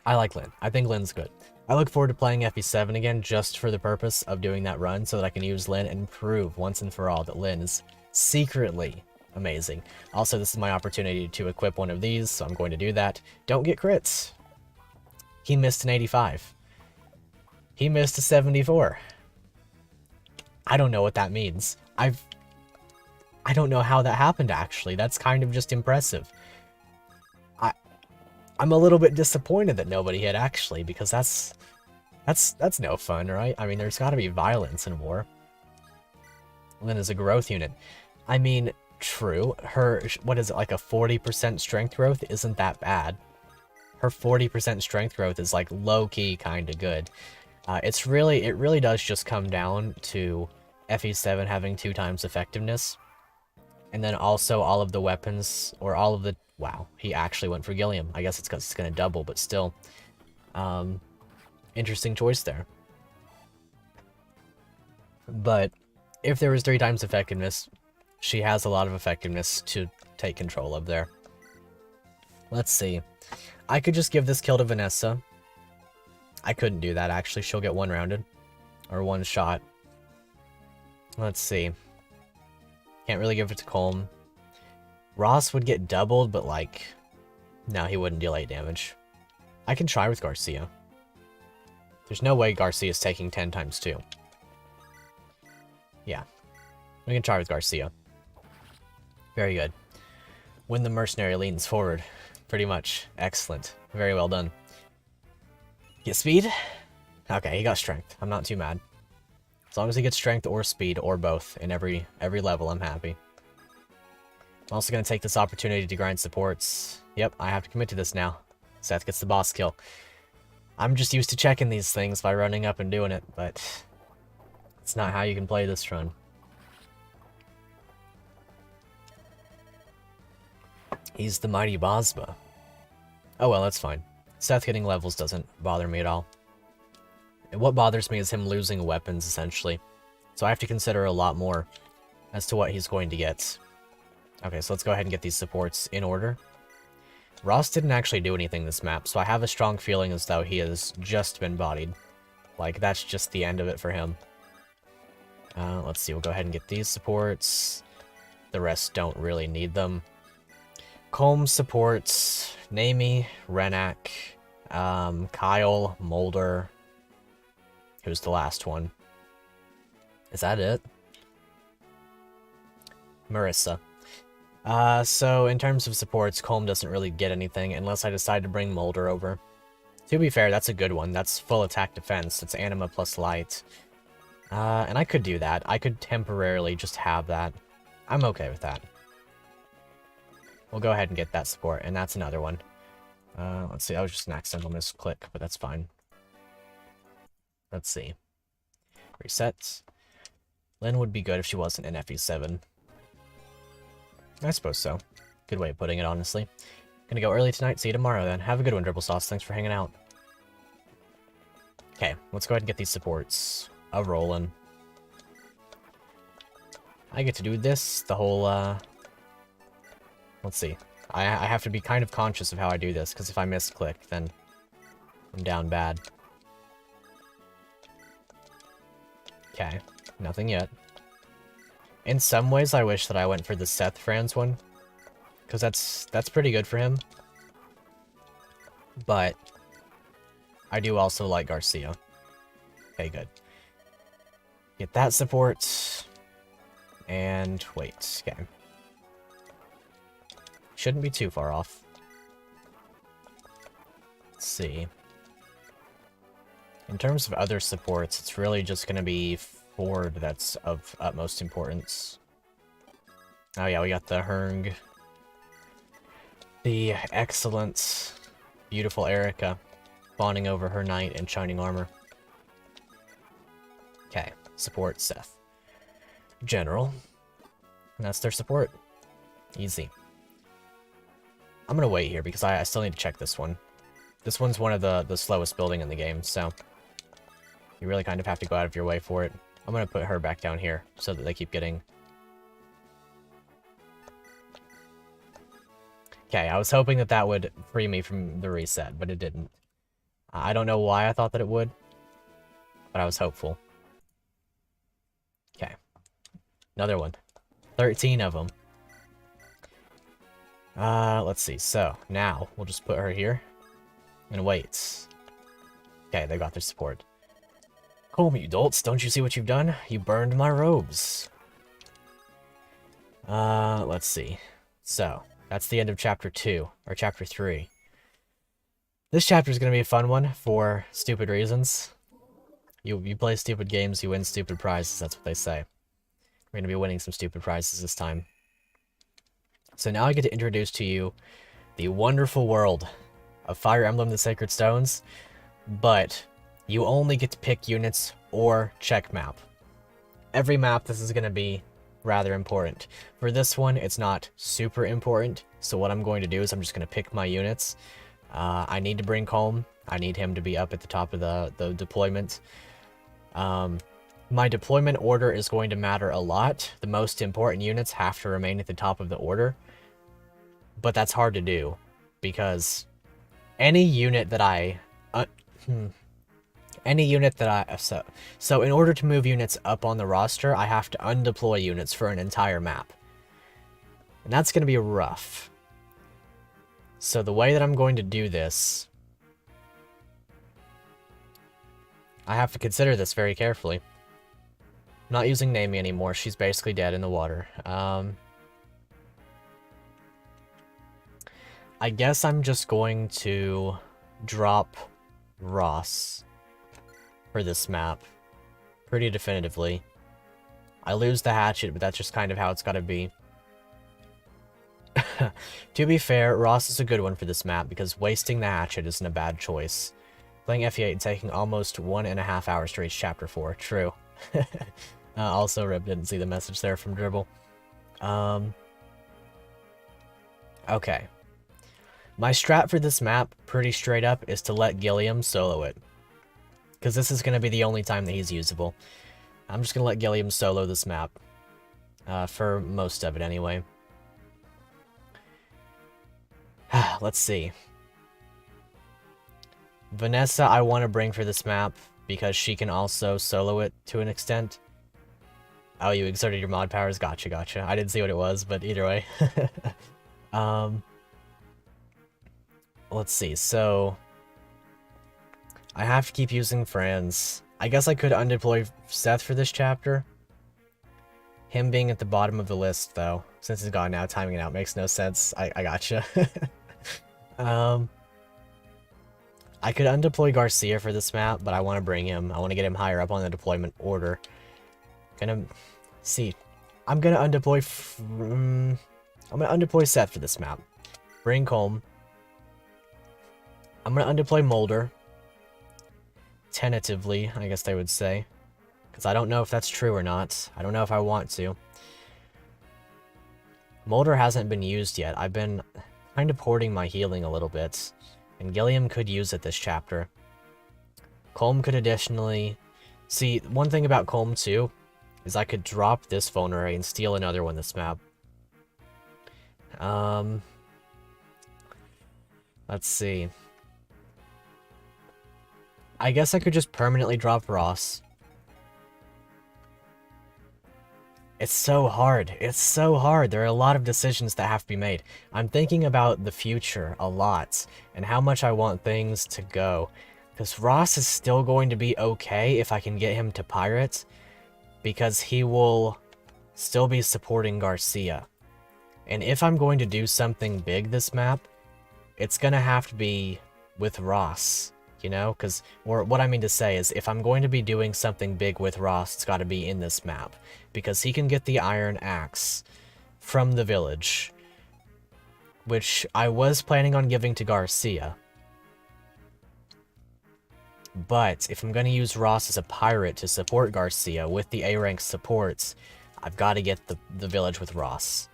I like Lynn. I think Lynn's good. I look forward to playing FE7 again just for the purpose of doing that run so that I can use Lynn and prove once and for all that Lynn is secretly amazing. Also, this is my opportunity to equip one of these, so I'm going to do that. Don't get crits. He missed an 85. He missed a 74. I don't know what that means. I don't know how that happened, actually. That's kind of just impressive. I'm a little bit disappointed that nobody hit, actually, because that's no fun, right? I mean, there's got to be violence in war. And then as a growth unit, I mean, true, her, what is it, like a 40% strength growth isn't that bad. Her 40% strength growth is like low-key kind of good. It really does just come down to FE7 having 2 times effectiveness. And then also all of the weapons, or all of the, wow, he actually went for Gilliam. I guess it's because it's going to double, but still. Interesting choice there. But if there was 3 times effectiveness, she has a lot of effectiveness to take control of there. Let's see. I could just give this kill to Vanessa. I couldn't do that, actually. She'll get 1 rounded. Or 1 shot. Let's see. Can't really give it to Colm. Ross would get doubled, but like... no, he wouldn't deal 8 damage. I can try with Garcia. There's no way Garcia's taking 10 times 2. Yeah. We can try with Garcia. Very good. When the mercenary leans forward. Pretty much. Excellent. Very well done. Get speed? Okay, he got strength. I'm not too mad. As long as he gets strength or speed, or both, in every level, I'm happy. I'm also going to take this opportunity to grind supports. Yep, I have to commit to this now. Seth gets the boss kill. I'm just used to checking these things by running up and doing it, but it's not how you can play this run. He's the mighty Bosma. Oh well, that's fine. Seth getting levels doesn't bother me at all. And what bothers me is him losing weapons, essentially. So I have to consider a lot more as to what he's going to get. Okay, so let's go ahead and get these supports in order. Ross didn't actually do anything this map, so I have a strong feeling as though he has just been bodied. Like, that's just the end of it for him. Let's see, we'll go ahead and get these supports. The rest don't really need them. Colm supports Naomi, Renak, Kyle, Mulder. Who's the last one? Is that it? Marissa. So in terms of supports, Colm doesn't really get anything unless I decide to bring Mulder over. To be fair, that's a good one. That's full attack defense. It's anima plus light. And I could do that. I could temporarily just have that. I'm okay with that. We'll go ahead and get that support, and that's another one. Let's see, that was just an accidental misclick, but that's fine. Let's see. Resets. Lynn would be good if she wasn't in FE7. I suppose so. Good way of putting it, honestly. Gonna go early tonight, see you tomorrow then. Have a good one, Dribble Sauce. Thanks for hanging out. Okay, let's go ahead and get these supports a-rolling. I get to do this, the whole, let's see. I have to be kind of conscious of how I do this, because if I misclick, then I'm down bad. Okay, nothing yet. In some ways, I wish that I went for the Seth Franz one, because that's pretty good for him. But I do also like Garcia. Okay, good. Get that support. And wait, okay. Shouldn't be too far off. Let's see. In terms of other supports, it's really just going to be Ford that's of utmost importance. Oh yeah, we got the Herng. The excellent, beautiful Erica fawning over her knight in shining armor. Okay, support Seth. General. And that's their support. Easy. I'm gonna wait here because I still need to check this one. This one's one of the slowest building in the game, so you really kind of have to go out of your way for it. I'm gonna put her back down here so that they keep getting... Okay, I was hoping that that would free me from the reset, but it didn't. I don't know why I thought that it would, but I was hopeful. Okay. Another one. 13 of them. Let's see. So, now, we'll just put her here. And wait. Okay, they got their support. Call me, you dolts. Don't you see what you've done? You burned my robes. Let's see. So, that's the end of chapter 2, or chapter 3. This chapter is going to be a fun one for stupid reasons. You play stupid games, you win stupid prizes, that's what they say. We're going to be winning some stupid prizes this time. So now I get to introduce to you the wonderful world of Fire Emblem the Sacred Stones, but you only get to pick units or check map. Every map this is going to be rather important. For this one, it's not super important, so what I'm going to do is I'm just going to pick my units. I need to bring Colm. I need him to be up at the top of the deployment. My deployment order is going to matter a lot. The most important units have to remain at the top of the order. But that's hard to do, because any unit that I... So in order to move units up on the roster, I have to undeploy units for an entire map. And that's going to be rough. So the way that I'm going to do this... I have to consider this very carefully. I'm not using Naomi anymore. She's basically dead in the water. I guess I'm just going to drop Ross for this map pretty definitively. I lose the hatchet, but that's just kind of how it's got to be. To be fair, Ross is a good one for this map because wasting the hatchet isn't a bad choice. Playing FE8 and taking almost 1.5 hours to reach chapter 4. True. Also, Rip didn't see the message there from Dribble. Okay. My strat for this map, pretty straight up, is to let Gilliam solo it. Because this is going to be the only time that he's usable. I'm just going to let Gilliam solo this map. For most of it, anyway. Let's see. Vanessa, I want to bring for this map, because she can also solo it to an extent. Oh, you exerted your mod powers? Gotcha, gotcha. I didn't see what it was, but either way. Let's see, so... I have to keep using friends. I guess I could undeploy Seth for this chapter. Him being at the bottom of the list, though. Since he's gone now, timing it out makes no sense. I gotcha. I could undeploy Garcia for this map, but I want to bring him. I want to get him higher up on the deployment order. I'm gonna undeploy Seth for this map. Bring Colm. I'm gonna undeploy Mulder. Tentatively, I guess they would say. Because I don't know if that's true or not. I don't know if I want to. Mulder hasn't been used yet. I've been kind of hoarding my healing a little bit. And Gilliam could use it this chapter. Colm could additionally... See, one thing about Colm too, is I could drop this vulnerary and steal another one this map. Let's see. I guess I could just permanently drop Ross. It's so hard. It's so hard. There are a lot of decisions that have to be made. I'm thinking about the future a lot, and how much I want things to go. Because Ross is still going to be okay if I can get him to Pirate, because he will still be supporting Garcia. And if I'm going to do something big this map, it's going to have to be with Ross. You know, or what I mean to say is, if I'm going to be doing something big with Ross, it's got to be in this map. Because he can get the Iron Axe from the village, which I was planning on giving to Garcia. But if I'm going to use Ross as a pirate to support Garcia with the A-rank supports, I've got to get the village with Ross.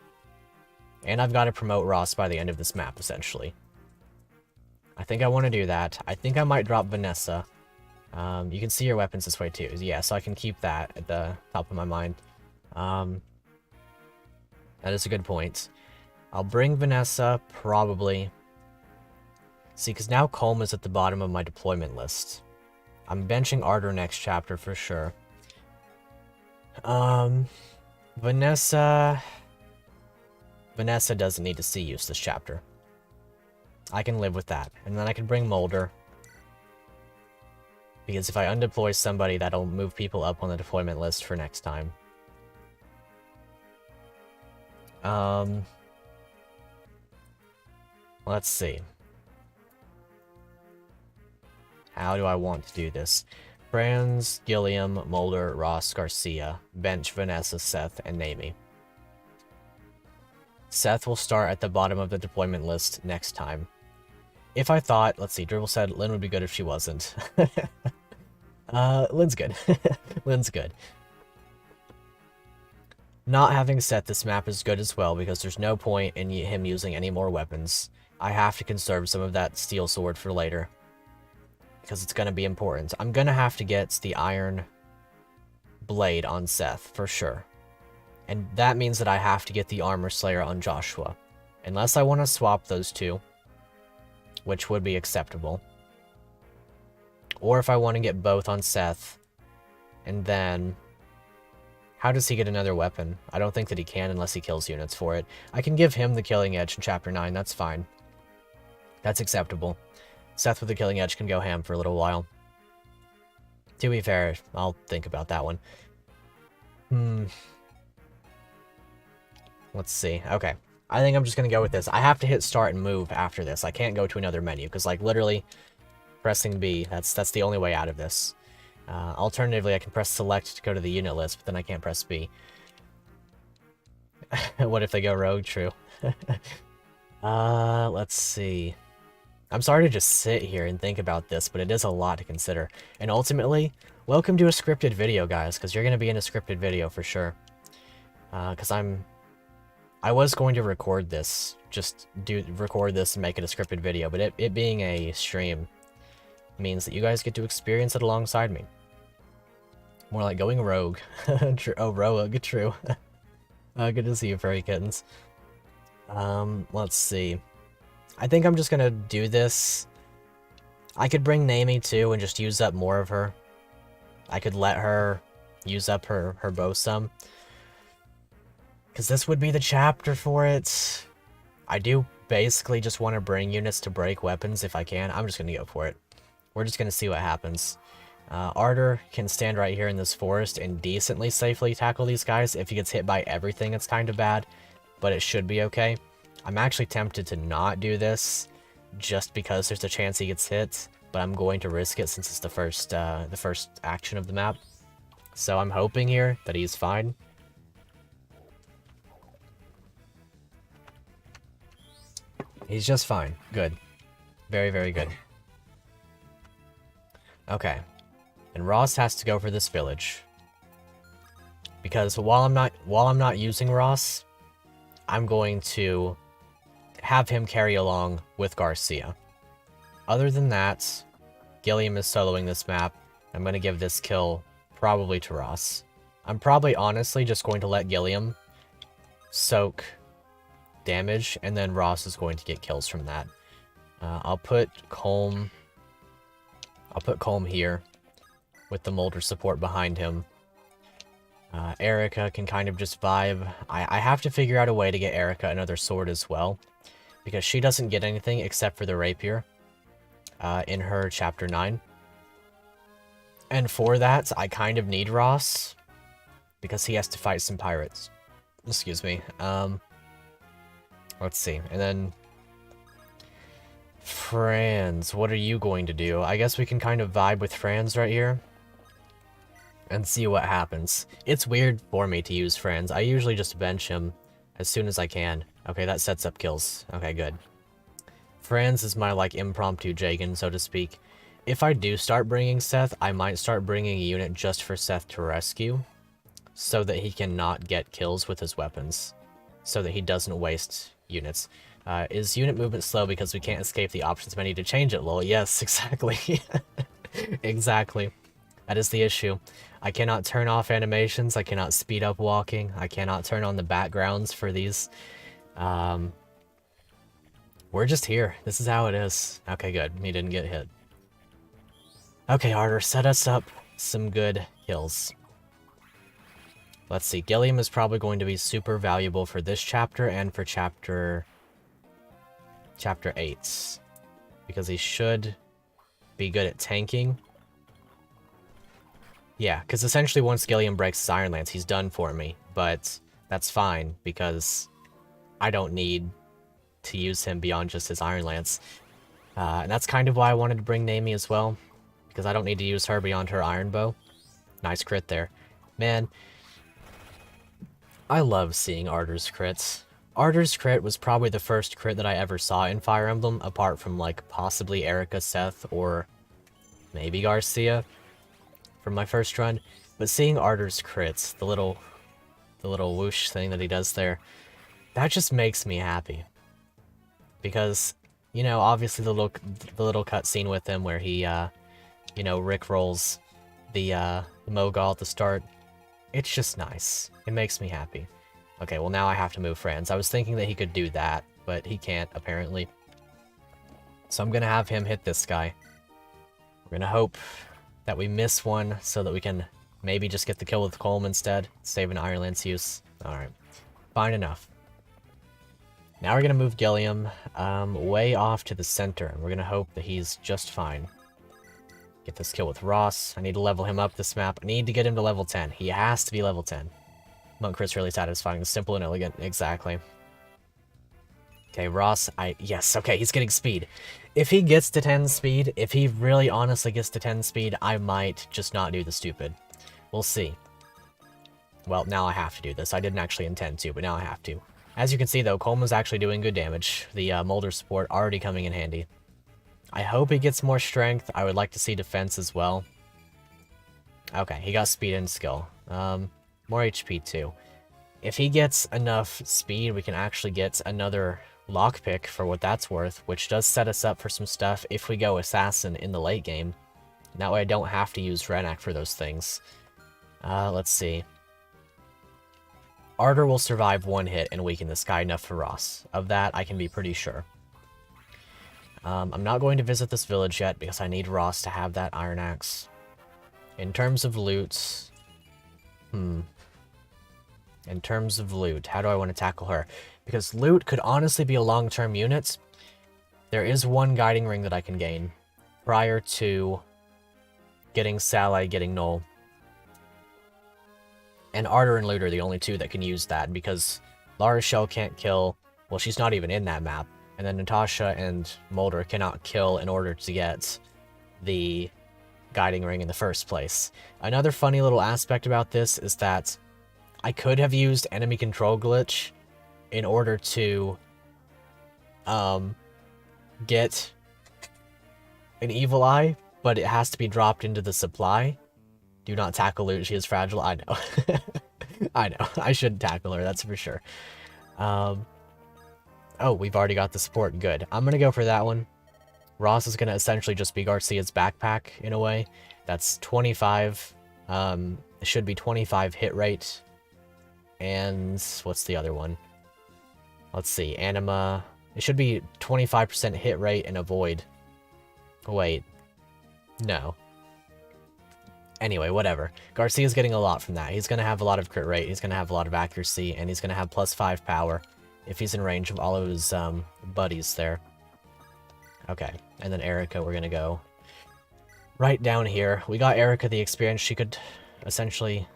And I've got to promote Ross by the end of this map, essentially. I think I want to do that. I think I might drop Vanessa. You can see your weapons this way too. Yeah, so I can keep that at the top of my mind. That is a good point. I'll bring Vanessa, probably. See, because now Colm is at the bottom of my deployment list. I'm benching Ardor next chapter for sure. Vanessa doesn't need to see use this chapter. I can live with that. And then I can bring Mulder. Because if I undeploy somebody, that'll move people up on the deployment list for next time. Let's see. How do I want to do this? Franz, Gilliam, Mulder, Ross, Garcia, bench Vanessa, Seth, and Naomi. Seth will start at the bottom of the deployment list next time. If I thought, let's see, Dribble said Lynn would be good if she wasn't. Lynn's good. Lynn's good. Not having Seth this map is good as well, because there's no point in him using any more weapons. I have to conserve some of that steel sword for later, because it's going to be important. I'm going to have to get the iron blade on Seth, for sure. And that means that I have to get the armor slayer on Joshua. Unless I want to swap those two, which would be acceptable. Or if I want to get both on Seth, and then... How does he get another weapon? I don't think that he can unless he kills units for it. I can give him the killing edge in Chapter 9, that's fine. That's acceptable. Seth with the killing edge can go ham for a little while. To be fair, I'll think about that one. Let's see. Okay. I think I'm just going to go with this. I have to hit start and move after this. I can't go to another menu, because, like, literally pressing B, that's the only way out of this. Alternatively, I can press select to go to the unit list, but then I can't press B. What if they go rogue? True. Let's see. I'm sorry to just sit here and think about this, but it is a lot to consider. And ultimately, welcome to a scripted video, guys, because you're going to be in a scripted video for sure. Because I was going to record this, record this and make it a scripted video, but it being a stream means that you guys get to experience it alongside me. More like going rogue. Oh, rogue, true. Good to see you, furry kittens. Let's see. I think I'm just gonna do this. I could bring Naomi too and just use up more of her. I could let her use up her bow some. Because this would be the chapter for it. I do basically just want to bring units to break weapons if I can. I'm just gonna go for it. We're just going to see what happens. Arter can stand right here in this forest and decently safely tackle these guys. If he gets hit by everything, it's kind of bad, but it should be okay. I'm actually tempted to not do this, just because there's a chance he gets hit, but I'm going to risk it since it's the first action of the map. So I'm hoping here that he's fine. He's just fine. Good. Very, very good. Okay, and Ross has to go for this village, because while I'm not using Ross, I'm going to have him carry along with Garcia. Other than that, Gilliam is soloing this map. I'm going to give this kill probably to Ross. I'm probably honestly just going to let Gilliam soak damage, and then Ross is going to get kills from that. I'll put Colm here with the Mulder support behind him. Erica can kind of just vibe. I have to figure out a way to get Erica another sword as well, because she doesn't get anything except for the rapier in her Chapter 9. And for that, I kind of need Ross, because he has to fight some pirates. Excuse me. Let's see. And then Franz, what are you going to do? I guess we can kind of vibe with Franz right here and see what happens. It's weird for me to use Franz. I usually just bench him as soon as I can. Okay, that sets up kills. Okay, good. Franz is my, like, impromptu Jagan, so to speak. If I do start bringing Seth, I might start bringing a unit just for Seth to rescue, so that he cannot get kills with his weapons, so that he doesn't waste units. Is unit movement slow because we can't escape the options menu to change it, lol? Yes, exactly. Exactly. That is the issue. I cannot turn off animations, I cannot speed up walking, I cannot turn on the backgrounds for these. We're just here. This is how it is. Okay, good. He didn't get hit. Okay, Arter, set us up some good kills. Let's see. Gilliam is probably going to be super valuable for this chapter and for Chapter 8. Because he should be good at tanking. Yeah, because essentially once Gilliam breaks his Iron Lance, he's done for me. But that's fine, because I don't need to use him beyond just his Iron Lance. And that's kind of why I wanted to bring Naomi as well, because I don't need to use her beyond her Iron Bow. Nice crit there. Man, I love seeing Ardor's crits. Ardor's crit was probably the first crit that I ever saw in Fire Emblem, apart from, like, possibly Erica, Seth, or maybe Garcia from my first run. But seeing Ardor's crits, the little whoosh thing that he does there, that just makes me happy. Because, you know, obviously the little cutscene with him where he, you know, rickrolls the Mogul at the start, it's just nice. It makes me happy. Okay, well now I have to move friends. I was thinking that he could do that, but he can't, apparently. So I'm gonna have him hit this guy. We're gonna hope that we miss one so that we can maybe just get the kill with Colm instead, save an Iron Lance use. Alright, fine enough. Now we're gonna move Gilliam way off to the center, and we're gonna hope that he's just fine. Get this kill with Ross. I need to level him up this map. I need to get him to level 10. He has to be level 10. Monk crit's really satisfying. Simple and elegant. Exactly. Okay, Ross, yes, okay, he's getting speed. If he gets to 10 speed, if he really honestly gets to 10 speed, I might just not do the stupid. We'll see. Well, now I have to do this. I didn't actually intend to, but now I have to. As you can see, though, Colm is actually doing good damage. The Molder support already coming in handy. I hope he gets more strength. I would like to see defense as well. Okay, he got speed and skill. More HP too. If he gets enough speed, we can actually get another lockpick for what that's worth, which does set us up for some stuff if we go Assassin in the late game. That way I don't have to use Renak for those things. Let's see. Ardor will survive one hit and weaken this guy enough for Ross. Of that, I can be pretty sure. I'm not going to visit this village yet because I need Ross to have that Iron Axe. In terms of loot... In terms of loot, how do I want to tackle her? Because loot could honestly be a long-term unit. There is one guiding ring that I can gain prior to getting Salai, getting Null. And Ardor and Loot are the only two that can use that, because La Rochelle can't kill... Well, she's not even in that map. And then Natasha and Molder cannot kill in order to get the guiding ring in the first place. Another funny little aspect about this is that I could have used enemy control glitch in order to get an evil eye, but it has to be dropped into the supply. Do not tackle Loot, she is fragile. I know. I know. I shouldn't tackle her, that's for sure. Oh, we've already got the support. Good. I'm gonna go for that one. Ross is gonna essentially just be Garcia's backpack, in a way. That's 25. It should be 25 hit rate. And what's the other one? Let's see. Anima. It should be 25% hit rate and avoid. Wait. No. Anyway, whatever. Garcia's getting a lot from that. He's gonna have a lot of crit rate, he's gonna have a lot of accuracy, and he's gonna have +5 power if he's in range of all of his buddies there. Okay, and then Erica, we're gonna go right down here. We got Erica the experience she could essentially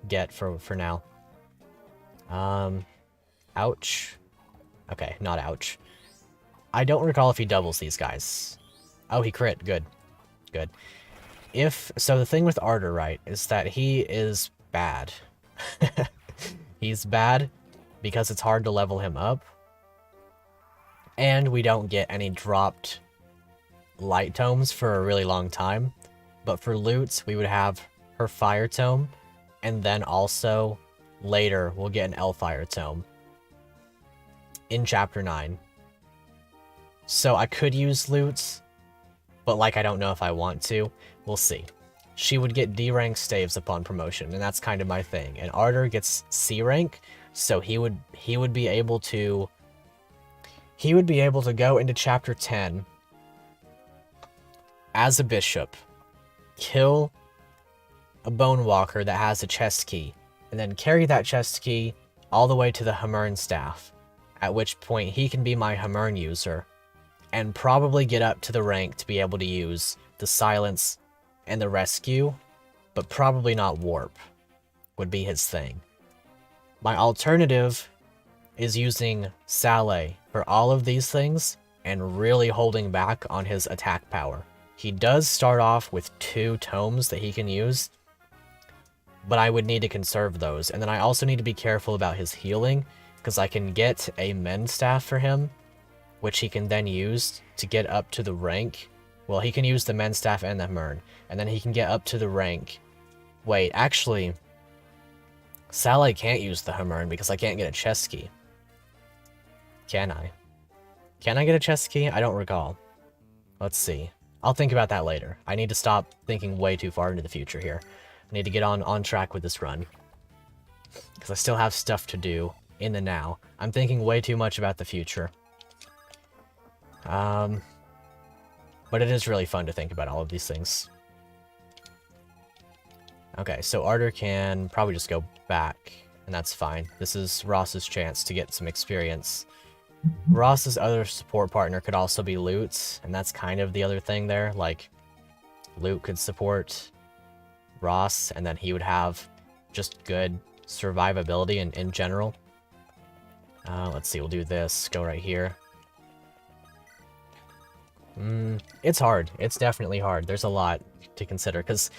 get for now. Ouch. Okay, not ouch. I don't recall if he doubles these guys. Oh, he crit. Good. Good. So the thing with Ardor, right, is that he is bad. He's bad because it's hard to level him up. And we don't get any dropped light tomes for a really long time. But for Loot, we would have her fire tome, and then also later we'll get an Elfire tome in Chapter 9. So I could use Loot, but like I don't know if I want to. We'll see. She would get D rank staves upon promotion, and that's kind of my thing. And Ardor gets C rank, so he would be able to go into Chapter 10 as a bishop, kill a Bone Walker that has a chest key, and then carry that chest key all the way to the Hamurn staff, at which point he can be my Hamurn user, and probably get up to the rank to be able to use the silence and the rescue, but probably not warp, would be his thing. My alternative is using Saleh for all of these things and really holding back on his attack power. He does start off with 2 tomes that he can use, but I would need to conserve those. And then I also need to be careful about his healing, because I can get a Mend Staff for him, which he can then use to get up to the rank. Well, he can use the Mend Staff and the Mern, and then he can get up to the rank. Wait, actually, Saleh can't use the Hamern because I can't get a chest key. Can I? Can I get a chest key? I don't recall. Let's see. I'll think about that later. I need to stop thinking way too far into the future here. I need to get on track with this run, because I still have stuff to do in the now. I'm thinking way too much about the future. But it is really fun to think about all of these things. Okay, so Arter can probably just go back, and that's fine. This is Ross's chance to get some experience. Ross's other support partner could also be Loot, and that's kind of the other thing there. Like, Loot could support Ross, and then he would have just good survivability in general. Let's see, we'll do this. Go right here. It's hard. It's definitely hard. There's a lot to consider, because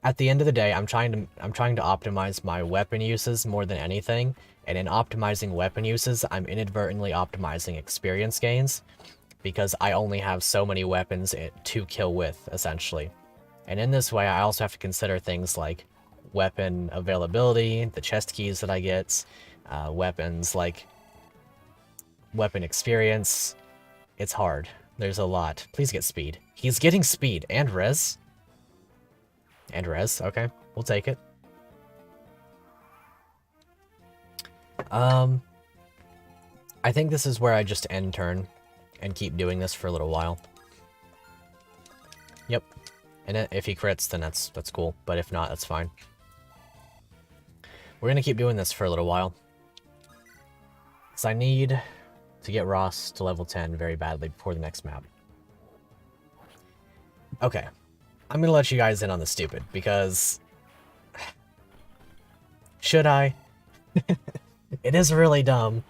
at the end of the day, I'm trying to optimize my weapon uses more than anything, and in optimizing weapon uses, I'm inadvertently optimizing experience gains, because I only have so many weapons to kill with, essentially. And in this way, I also have to consider things like weapon availability, the chest keys that I get, weapons like weapon experience. It's hard. There's a lot. Please get speed. He's getting speed and res. And res, okay. We'll take it. I think this is where I just end turn and keep doing this for a little while. Yep. And if he crits, then that's cool. But if not, that's fine. We're gonna keep doing this for a little while, because I need to get Ross to level 10 very badly before the next map. Okay. I'm gonna let you guys in on the stupid, because... should I? It is really dumb,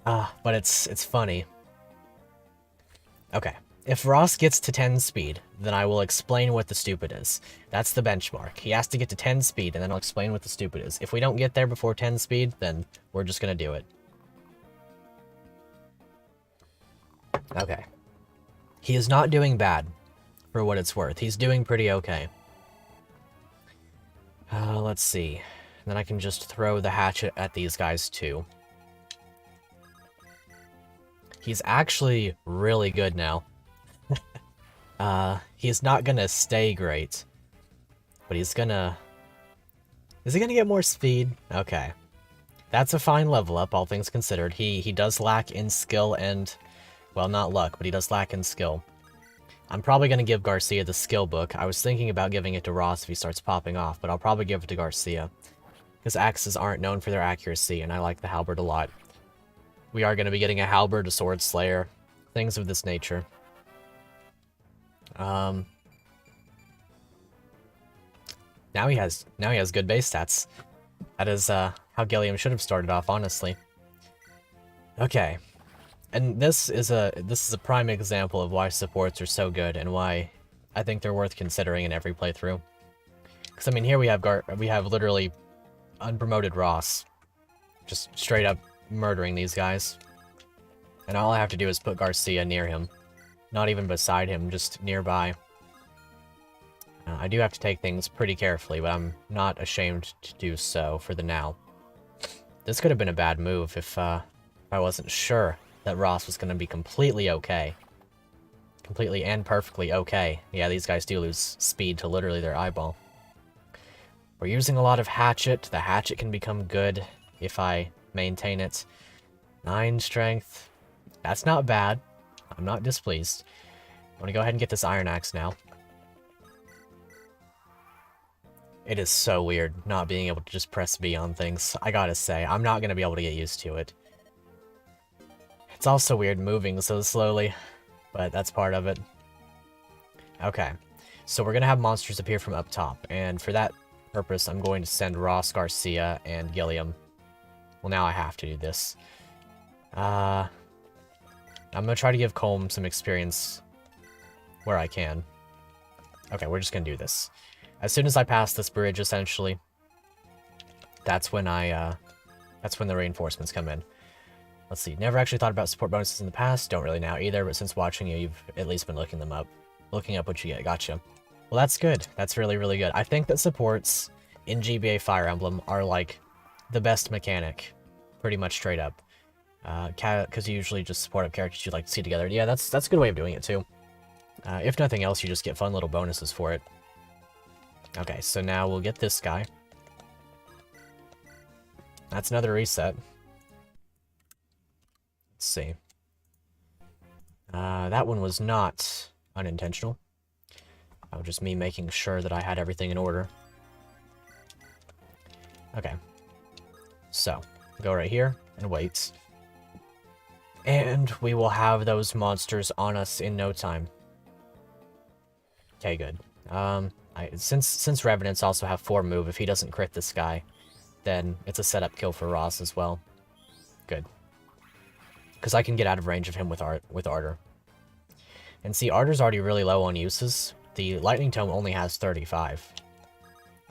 but it's funny. Okay. If Ross gets to 10 speed, then I will explain what the stupid is. That's the benchmark. He has to get to 10 speed, and then I'll explain what the stupid is. If we don't get there before 10 speed, then we're just gonna do it. Okay. He is not doing bad, for what it's worth. He's doing pretty okay. Let's see. Then I can just throw the hatchet at these guys, too. He's actually really good now. He's not gonna stay great, but he's gonna... Is he gonna get more speed? Okay. That's a fine level up, all things considered. He does lack in skill and... well, not luck, but he does lack in skill. I'm probably gonna give Garcia the skill book. I was thinking about giving it to Ross if he starts popping off, but I'll probably give it to Garcia, because axes aren't known for their accuracy, and I like the halberd a lot. We are gonna be getting a halberd, a sword slayer, things of this nature. Now he has good base stats. That is how Gilliam should have started off, honestly. Okay. And this is a prime example of why supports are so good and why I think they're worth considering in every playthrough. Because I mean, here we have literally unpromoted Ross, just straight up murdering these guys, and all I have to do is put Garcia near him, not even beside him, just nearby. I do have to take things pretty carefully, but I'm not ashamed to do so for the now. This could have been a bad move if I wasn't sure that Ross was going to be completely okay. Completely and perfectly okay. Yeah, these guys do lose speed to literally their eyeball. We're using a lot of hatchet. The hatchet can become good if I maintain it. 9 strength. That's not bad. I'm not displeased. I'm going to go ahead and get this iron axe now. It is so weird not being able to just press B on things. I gotta say, I'm not going to be able to get used to it. It's also weird moving so slowly, but that's part of it. Okay, so we're going to have monsters appear from up top, and for that purpose, I'm going to send Ross, Garcia, and Gilliam. Well, now I have to do this. I'm gonna try to give Colm some experience where I can. Okay, we're just gonna do this. As soon as I pass this bridge, essentially, that's when that's when the reinforcements come in. Let's see. Never actually thought about support bonuses in the past. Don't really now either, but since watching you, you've at least been looking them up. Looking up what you get. Gotcha. Well, that's good. That's really, really good. I think that supports in GBA Fire Emblem are, like, the best mechanic. Pretty much straight up. Because you usually just support up characters you like to see together. Yeah, that's a good way of doing it, too. If nothing else, you just get fun little bonuses for it. Okay, so now we'll get this guy. That's another reset. Let's see. That one was not unintentional. That was just me making sure that I had everything in order. Okay. So, go right here and wait. And we will have those monsters on us in no time. Okay, good. Since Revenants also have 4 move, if he doesn't crit this guy, then it's a setup kill for Ross as well. Good. Because I can get out of range of him with Ardor. And see, Ardor's already really low on uses. The Lightning Tome only has 35.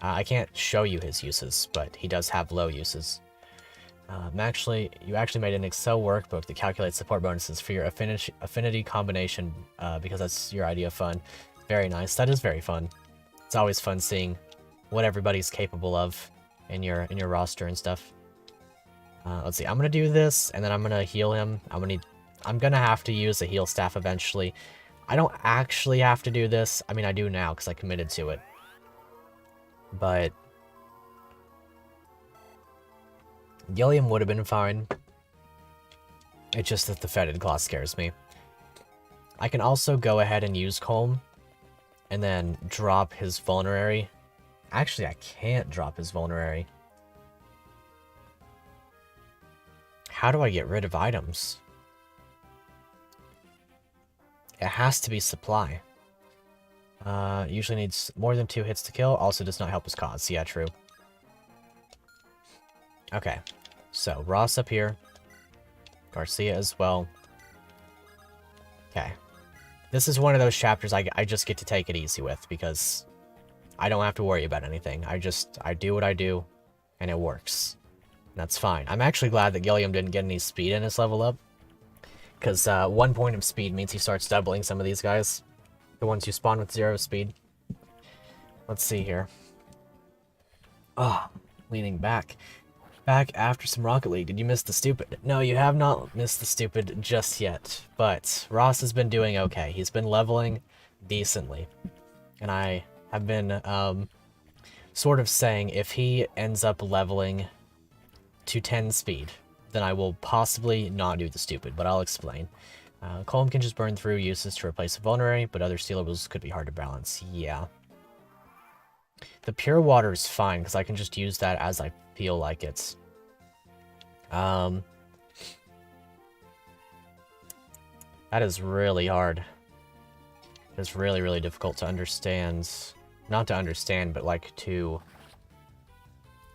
I can't show you his uses, but he does have low uses. You actually made an Excel workbook that calculates support bonuses for your affinity combination, because that's your idea of fun. Very nice. That is very fun. It's always fun seeing what everybody's capable of in your roster and stuff. Let's see. I'm gonna do this, and then I'm gonna heal him. I'm gonna have to use a heal staff eventually. I don't actually have to do this. I mean, I do now because I committed to it. But Gilliam would have been fine. It's just that the Fetid Claw scares me. I can also go ahead and use Colm, and then drop his Vulnerary. Actually, I can't drop his Vulnerary. How do I get rid of items? It has to be supply. Usually needs more than 2 hits to kill. Also does not help his cause. Yeah, true. Okay. So, Ross up here. Garcia as well. Okay. This is one of those chapters I just get to take it easy with, because I don't have to worry about anything. I do what I do, and it works. That's fine. I'm actually glad that Gilliam didn't get any speed in his level up, because 1 point of speed means he starts doubling some of these guys. The ones you spawn with 0 speed. Let's see here. Leaning back. Back after some Rocket League. Did you miss the stupid? No, you have not missed the stupid just yet. But Ross has been doing okay. He's been leveling decently. And I have been sort of saying if he ends up leveling to 10 speed, then I will possibly not do the stupid, but I'll explain. Colm can just burn through uses to replace a Vulnerary, but other stealables could be hard to balance. Yeah. The Pure Water is fine, because I can just use that as I feel like it. That is really hard. It's really, really difficult to understand. Not to understand, but like to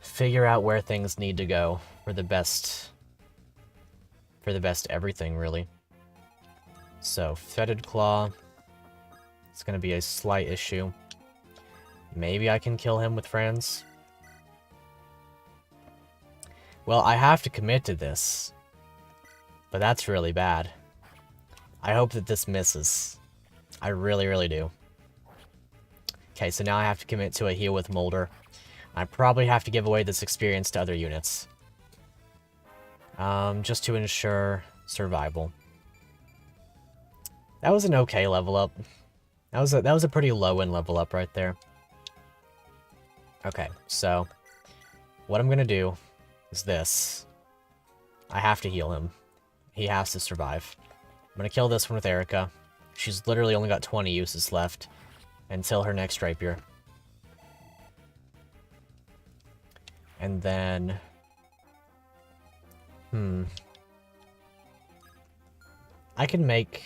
figure out where things need to go for the best everything, really. So, Fetid Claw. It's going to be a slight issue. Maybe I can kill him with friends. Well, I have to commit to this. But that's really bad. I hope that this misses. I really, really do. Okay, so now I have to commit to a heal with Molder. I probably have to give away this experience to other units. Just to ensure survival. That was an okay level up. That was a pretty low-end level up right there. Okay, so what I'm gonna do is this. I have to heal him. He has to survive. I'm gonna kill this one with Erica. She's literally only got 20 uses left until her next rapier. And then... I can make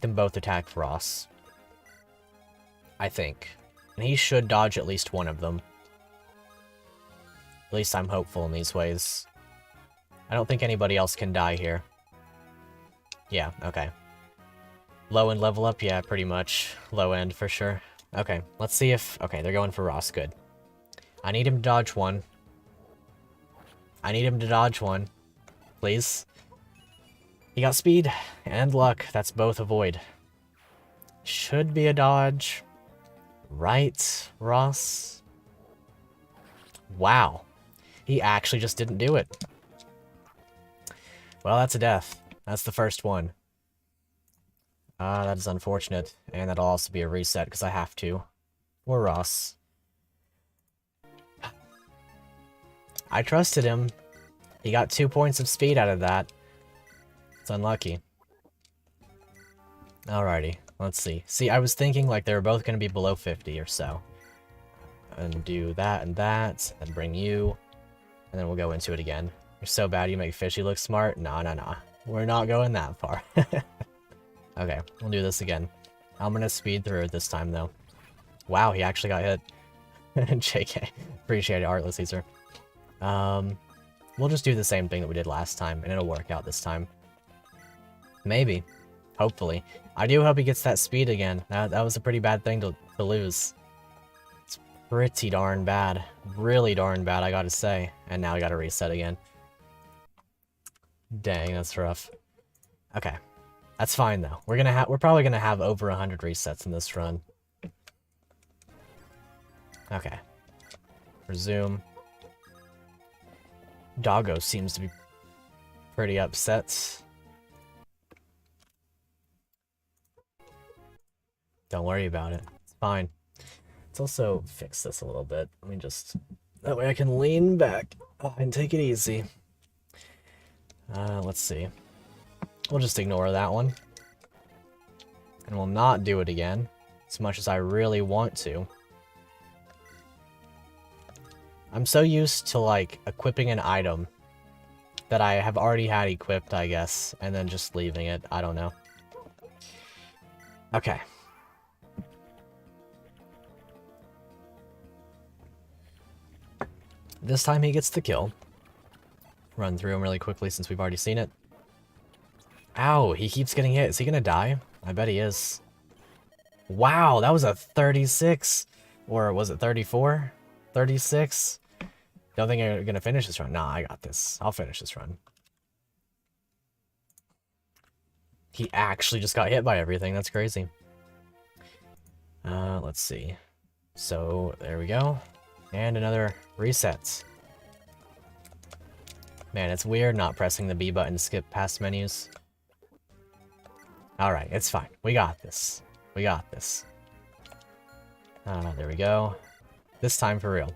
them both attack Ross. I think. And he should dodge at least one of them. At least I'm hopeful in these ways. I don't think anybody else can die here. Yeah, okay. Low end level up? Yeah, pretty much. Low end for sure. Okay, let's see if... Okay, they're going for Ross. Good. I need him to dodge one. I need him to dodge one. Please. He got speed and luck. That's both avoid. Should be a dodge. Right, Ross? Wow. He actually just didn't do it. Well, that's a death. That's the first one. That is unfortunate. And that'll also be a reset, because I have to. Or Ross. I trusted him. He got 2 points of speed out of that. It's unlucky. Alrighty, let's see. See, I was thinking like they were both going to be below 50 or so. And do that, and bring you. And then we'll go into it again. You're so bad you make Fishy look smart? Nah. We're not going that far. Okay, we'll do this again. I'm gonna speed through it this time, though. Wow, he actually got hit. JK. Appreciate it, Artless Caesar. We'll just do the same thing that we did last time, and it'll work out this time. Maybe. Hopefully. I do hope he gets that speed again. That was a pretty bad thing to lose. It's pretty darn bad. Really darn bad, I gotta say. And now I gotta reset again. Dang, that's rough. Okay. That's fine, though. We're probably gonna have over 100 resets in this run. Okay. Resume. Doggo seems to be pretty upset. Don't worry about it. It's fine. Let's also fix this a little bit. Let me just... That way I can lean back and take it easy. Let's see. We'll just ignore that one. And we'll not do it again, as much as I really want to. I'm so used to, like, equipping an item that I have already had equipped, I guess, and then just leaving it. I don't know. Okay. This time he gets the kill. Run through him really quickly since we've already seen it. Ow, he keeps getting hit. Is he gonna die? I bet he is. Wow, that was a 36. Or was it 34? 36? Don't think I'm gonna finish this run. Nah, I got this. I'll finish this run. He actually just got hit by everything. That's crazy. Let's see. So, there we go. And another reset. Man, it's weird not pressing the B button to skip past menus. Alright, it's fine. We got this. We got this. There we go. This time for real.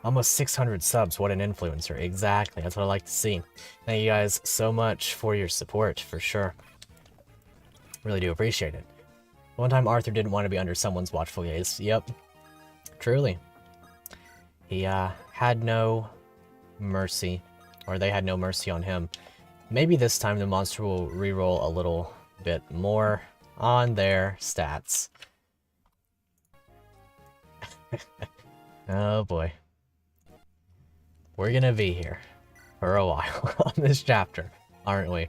Almost 600 subs. What an influencer. Exactly. That's what I like to see. Thank you guys so much for your support, for sure. Really do appreciate it. One time Arthur didn't want to be under someone's watchful gaze. Yep. Truly. He had no mercy. Or they had no mercy on him. Maybe this time the monster will reroll a little bit more on their stats. Oh boy. We're gonna be here for a while on this chapter, aren't we?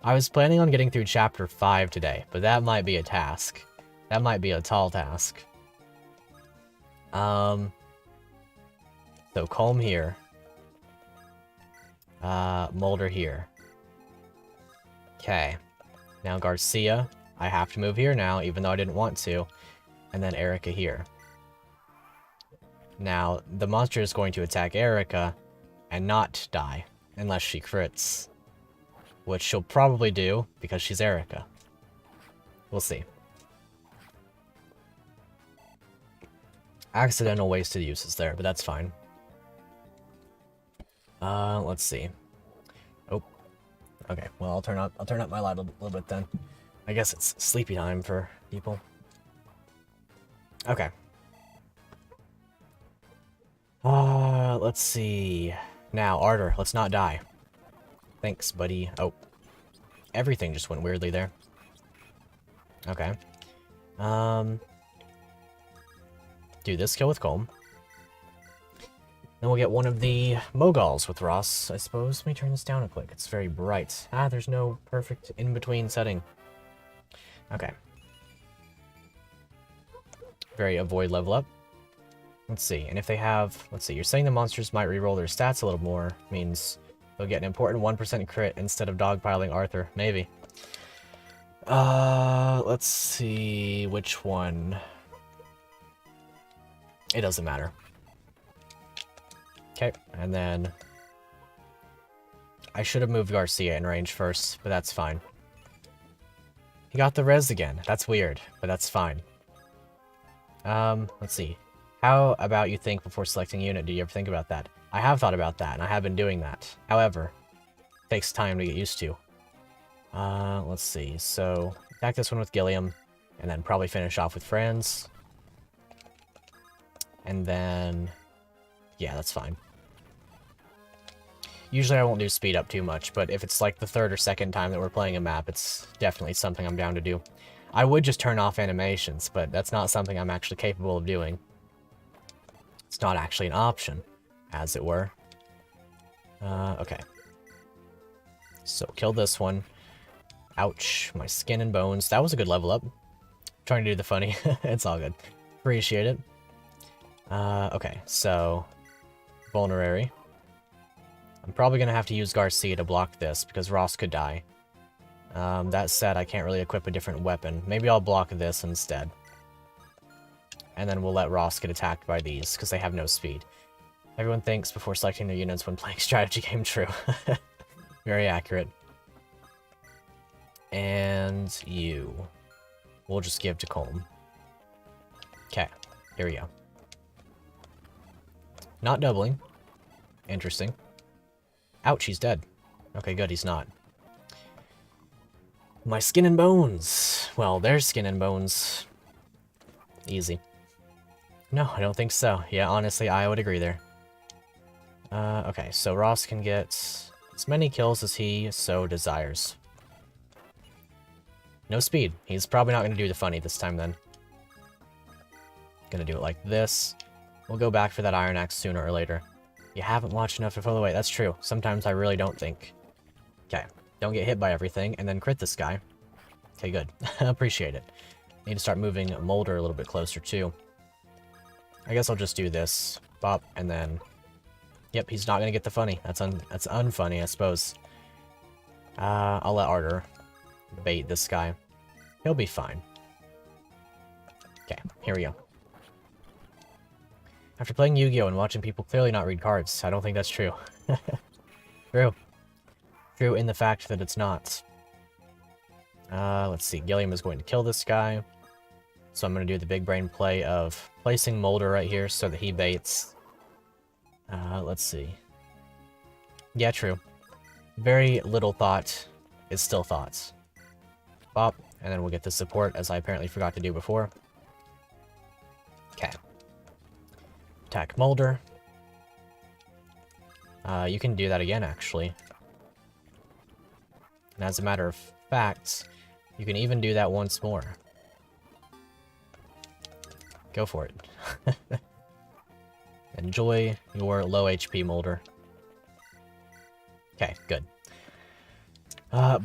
I was planning on getting through chapter 5 today, but that might be a task. That might be a tall task. So Colm here. Mulder here. Okay. Now Garcia. I have to move here now, even though I didn't want to. And then Erica here. Now, the monster is going to attack Erica and not die, unless she crits. Which she'll probably do, because she's Erica. We'll see. Accidental wasted uses there, but that's fine. Let's see. Oh. Okay, well, I'll turn up my light a little bit then. I guess it's sleepy time for people. Okay. Let's see. Now, Arter, let's not die. Thanks, buddy. Oh. Everything just went weirdly there. Okay. Do this kill with Colm. Then we'll get one of the Moguls with Ross, I suppose. Let me turn this down a click. It's very bright. Ah, there's no perfect in-between setting. Okay. Very avoid level up. Let's see, and if they have... Let's see, you're saying the monsters might reroll their stats a little more. Means they'll get an important 1% crit instead of dogpiling Arthur. Maybe. Let's see which one. It doesn't matter. Okay, and then I should have moved Garcia in range first, but that's fine. He got the res again. That's weird, but that's fine. Let's see. How about you think before selecting unit? Do you ever think about that? I have thought about that, and I have been doing that. However, it takes time to get used to. Let's see. So, attack this one with Gilliam, and then probably finish off with Franz. And then... yeah, that's fine. Usually I won't do speed up too much, but if it's like the third or second time that we're playing a map, it's definitely something I'm down to do. I would just turn off animations, but that's not something I'm actually capable of doing. It's not actually an option, as it were. Okay. So, kill this one. Ouch, my skin and bones. That was a good level up. Trying to do the funny. It's all good. Appreciate it. Okay, so... Vulnerary. I'm probably going to have to use Garcia to block this, because Ross could die. That said, I can't really equip a different weapon. Maybe I'll block this instead. And then we'll let Ross get attacked by these, because they have no speed. Everyone thinks before selecting their units when playing strategy game. True. Very accurate. And you. We'll just give to Colm. Okay, here we go. Not doubling. Interesting. Ouch, he's dead. Okay, good, he's not. My skin and bones. Well, their skin and bones. Easy. No, I don't think so. Yeah, honestly, I would agree there. Okay, so Ross can get as many kills as he so desires. No speed. He's probably not going to do the funny this time, then. Gonna do it like this. We'll go back for that Iron Axe sooner or later. You haven't watched enough to follow the way. That's true. Sometimes I really don't think. Okay. Don't get hit by everything, and then crit this guy. Okay, good. Appreciate it. Need to start moving Molder a little bit closer, too. I guess I'll just do this. Bop, and then... Yep, he's not gonna get the funny. That's unfunny, I suppose. I'll let Arthur bait this guy. He'll be fine. Okay, here we go. After playing Yu-Gi-Oh! And watching people clearly not read cards, I don't think that's true. True. True in the fact that it's not. Let's see. Gilliam is going to kill this guy. So I'm going to do the big brain play of placing Molder right here so that he baits. Let's see. Yeah, true. Very little thought is still thoughts. Bop, and then we'll get the support, as I apparently forgot to do before. Okay. Attack Molder. You can do that again, actually. And as a matter of fact, you can even do that once more. Go for it. Enjoy your low HP Molder. Okay, good.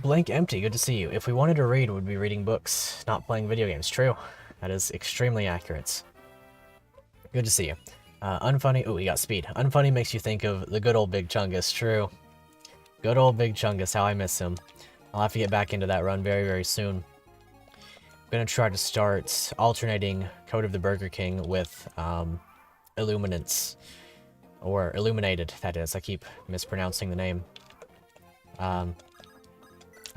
Blank Empty, good to see you. If we wanted to read, we'd be reading books, not playing video games. True. That is extremely accurate. Good to see you. Unfunny. Ooh, he got speed. Unfunny makes you think of the good old Big Chungus. True. Good old Big Chungus, how I miss him. I'll have to get back into that run very, very soon. I'm gonna try to start alternating Code of the Burger King with, Illuminance. Or Illuminated, that is. I keep mispronouncing the name. I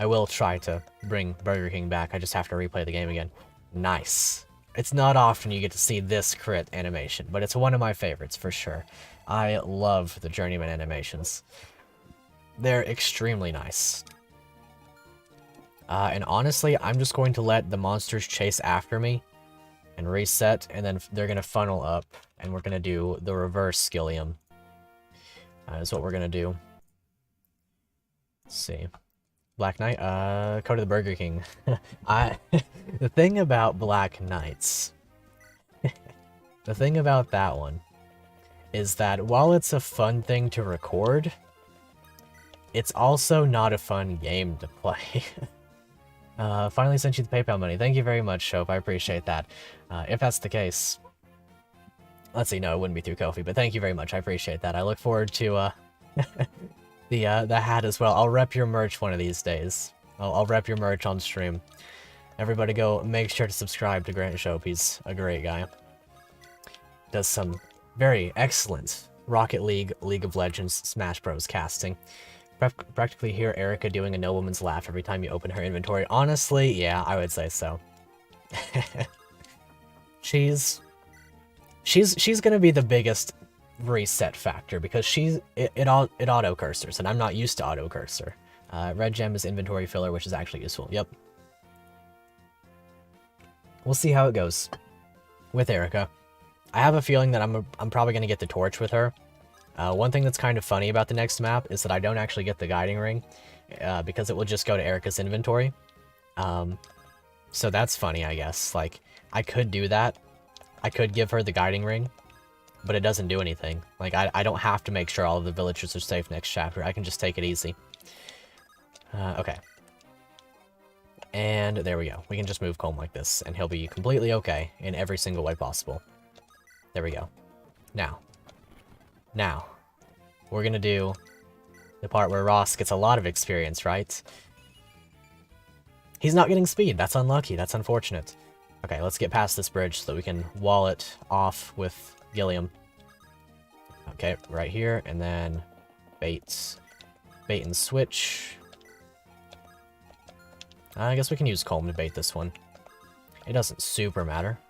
will try to bring Burger King back. I just have to replay the game again. Nice. It's not often you get to see this crit animation, but it's one of my favorites for sure. I love the Journeyman animations. They're extremely nice. And honestly, I'm just going to let the monsters chase after me and reset, and then they're going to funnel up, and we're going to do the reverse Skillium. Is what we're going to do. Let's see. Black Knight, Code of the Burger King. The thing about Black Knights, the thing about that one is that while it's a fun thing to record, it's also not a fun game to play. Finally sent you the PayPal money. Thank you very much, Shope. I appreciate that. If that's the case... Let's see, no, it wouldn't be through Ko-fi, but thank you very much. I appreciate that. I look forward to the hat as well. I'll rep your merch one of these days. I'll rep your merch on stream. Everybody go make sure to subscribe to Grant Shope. He's a great guy. Does some very excellent Rocket League, League of Legends, Smash Bros. Casting. Practically hear Erica doing a nobleman's laugh every time you open her inventory. Honestly, yeah, I would say so. She's gonna be the biggest reset factor because it auto cursors, and I'm not used to auto cursor. Red gem is inventory filler, which is actually useful. Yep. We'll see how it goes with Erica. I have a feeling that I'm probably gonna get the torch with her. One thing that's kind of funny about the next map is that I don't actually get the guiding ring because it will just go to Erica's inventory. So that's funny, I guess. Like, I could do that. I could give her the guiding ring, but it doesn't do anything. Like, I don't have to make sure all of the villagers are safe next chapter. I can just take it easy. Okay. And there we go. We can just move Colm like this, and he'll be completely okay in every single way possible. There we go. Now, we're gonna do the part where Ross gets a lot of experience, right? He's not getting speed. That's unlucky. That's unfortunate. Okay, let's get past this bridge so that we can wall it off with Gilliam. Okay, right here, and then bait and switch. I guess we can use Colm to bait this one. It doesn't super matter.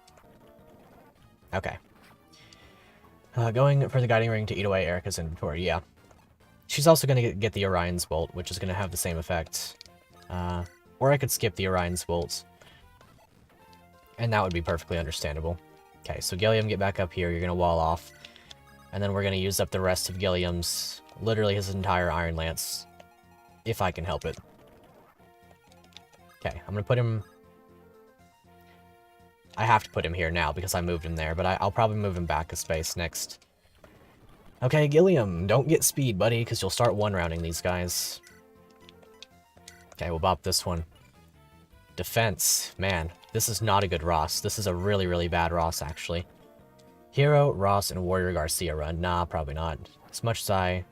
Okay. Going for the guiding ring to eat away Erica's inventory, yeah. She's also going to get the Orion's Bolt, which is going to have the same effect. Or I could skip the Orion's Bolt. And that would be perfectly understandable. Okay, so Gilliam, get back up here. You're going to wall off. And then we're going to use up the rest of Gilliam's, literally his entire Iron Lance. If I can help it. Okay, I'm going to put him... I have to put him here now because I moved him there, but I'll probably move him back a space next. Okay, Gilliam, don't get speed, buddy, because you'll start one-rounding these guys. Okay, we'll bop this one. Defense. Man, this is not a good Ross. This is a really, really bad Ross, actually. Hero, Ross, and Warrior Garcia run. Nah, probably not. As much as I...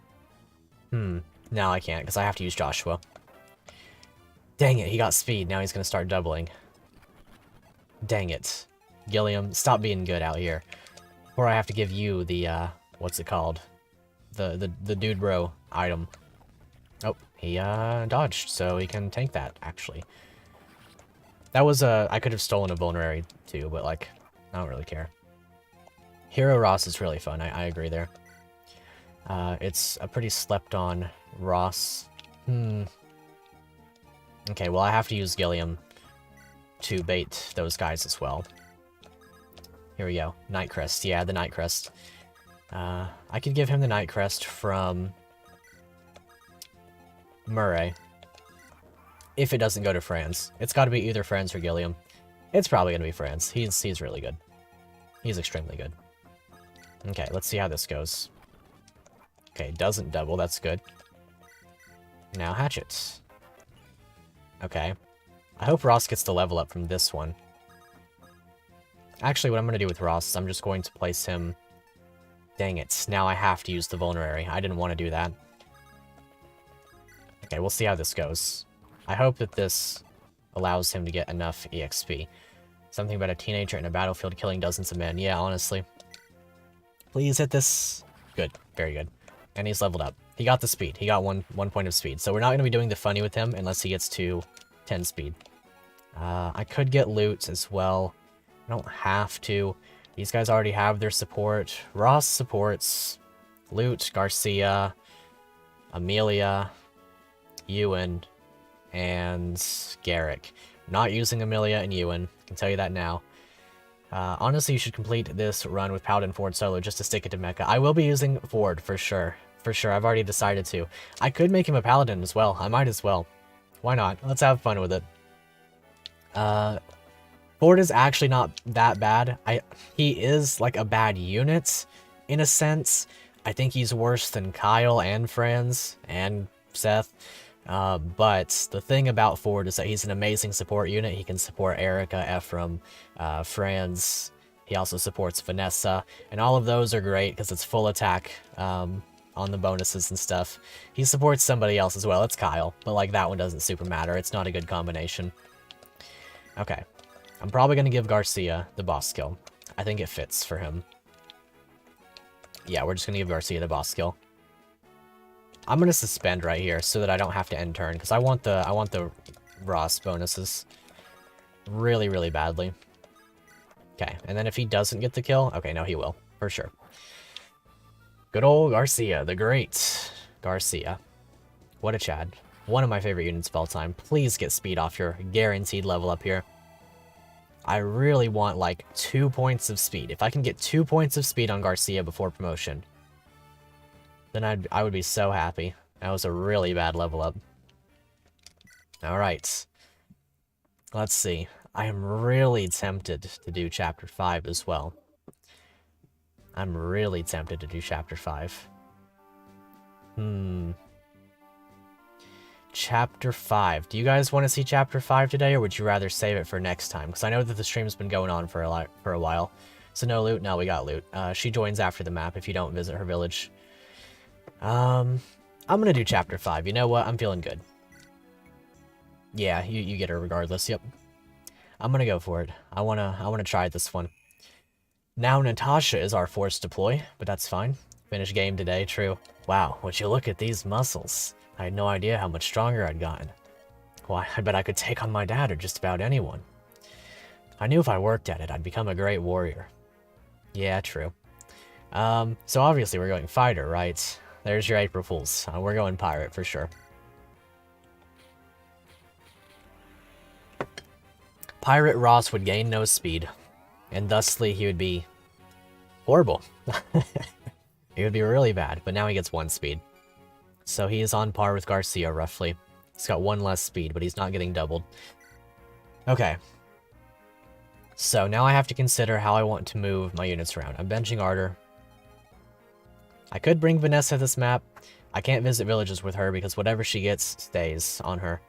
No, I can't, because I have to use Joshua. Dang it, he got speed. Now he's going to start doubling. Dang it. Gilliam, stop being good out here. Or I have to give you the, what's it called? The dude bro item. Oh, he, dodged, so he can tank that, actually. That was, I could have stolen a vulnerary, too, but, like, I don't really care. Hero Ross is really fun, I agree there. It's a pretty slept-on Ross. Okay, well, I have to use Gilliam to bait those guys as well. Here we go. Nightcrest. Yeah, the Nightcrest. I could give him the Nightcrest from Murray. If it doesn't go to Franz. It's got to be either Franz or Gilliam. It's probably going to be Franz. He's really good. He's extremely good. Okay, let's see how this goes. Okay, doesn't double. That's good. Now hatchets. Okay. I hope Ross gets the level up from this one. Actually, what I'm going to do with Ross is I'm just going to place him... Dang it. Now I have to use the vulnerary. I didn't want to do that. Okay, we'll see how this goes. I hope that this allows him to get enough EXP. Something about a teenager in a battlefield killing dozens of men. Yeah, honestly. Please hit this. Good. Very good. And he's leveled up. He got the speed. He got one point of speed. So we're not going to be doing the funny with him unless he gets to 10 speed. I could get loot as well. I don't have to. These guys already have their support. Ross supports Loot, Garcia, Amelia, Ewan, and Garrick. Not using Amelia and Ewan. I can tell you that now. Honestly, you should complete this run with Paladin Ford solo just to stick it to Mecha. I will be using Ford, for sure. For sure, I've already decided to. I could make him a Paladin as well. I might as well. Why not? Let's have fun with it. Ford is actually not that bad. He is, like, a bad unit in a sense, I think he's worse than Kyle and Franz and Seth. But the thing about Ford is that he's an amazing support unit. He can support Erica, Ephraim, Franz. He also supports Vanessa, and all of those are great because it's full attack on the bonuses and stuff. He supports somebody else as well. It's Kyle, but like that one doesn't super matter. It's not a good combination. Okay, I'm probably going to give Garcia the boss skill. I think it fits for him. Yeah, we're just going to give Garcia the boss skill. I'm going to suspend right here so that I don't have to end turn, because I want the Ross bonuses really, really badly. Okay, and then if he doesn't get the kill, okay, no, he will, for sure. Good old Garcia, the great Garcia. What a Chad. One of my favorite units of all time. Please get speed off your guaranteed level up here. I really want, like, 2 points of speed. If I can get 2 points of speed on Garcia before promotion, then I would be so happy. That was a really bad level up. Alright. Let's see. I am really tempted to do Chapter 5 as well. I'm really tempted to do Chapter 5. Chapter 5. Do you guys want to see Chapter 5 today, or would you rather save it for next time? Because I know that the stream's been going on for a while. So no loot? No, we got loot. She joins after the map if you don't visit her village. I'm gonna do Chapter 5. You know what? I'm feeling good. Yeah, you get her regardless. Yep. I'm gonna go for it. I wanna try this one. Now Natasha is our forced deploy, but that's fine. Finish game today, true. Wow, would you look at these muscles? I had no idea how much stronger I'd gotten. Why, I bet I could take on my dad or just about anyone. I knew if I worked at it, I'd become a great warrior. Yeah, true. So obviously we're going fighter, right? There's your April Fools. We're going pirate for sure. Pirate Ross would gain no speed, and thusly he would be horrible. He would be really bad, but now he gets 1 speed. So he is on par with Garcia, roughly. He's got 1 less speed, but he's not getting doubled. Okay. So now I have to consider how I want to move my units around. I'm benching Ardor. I could bring Vanessa this map. I can't visit villages with her because whatever she gets stays on her.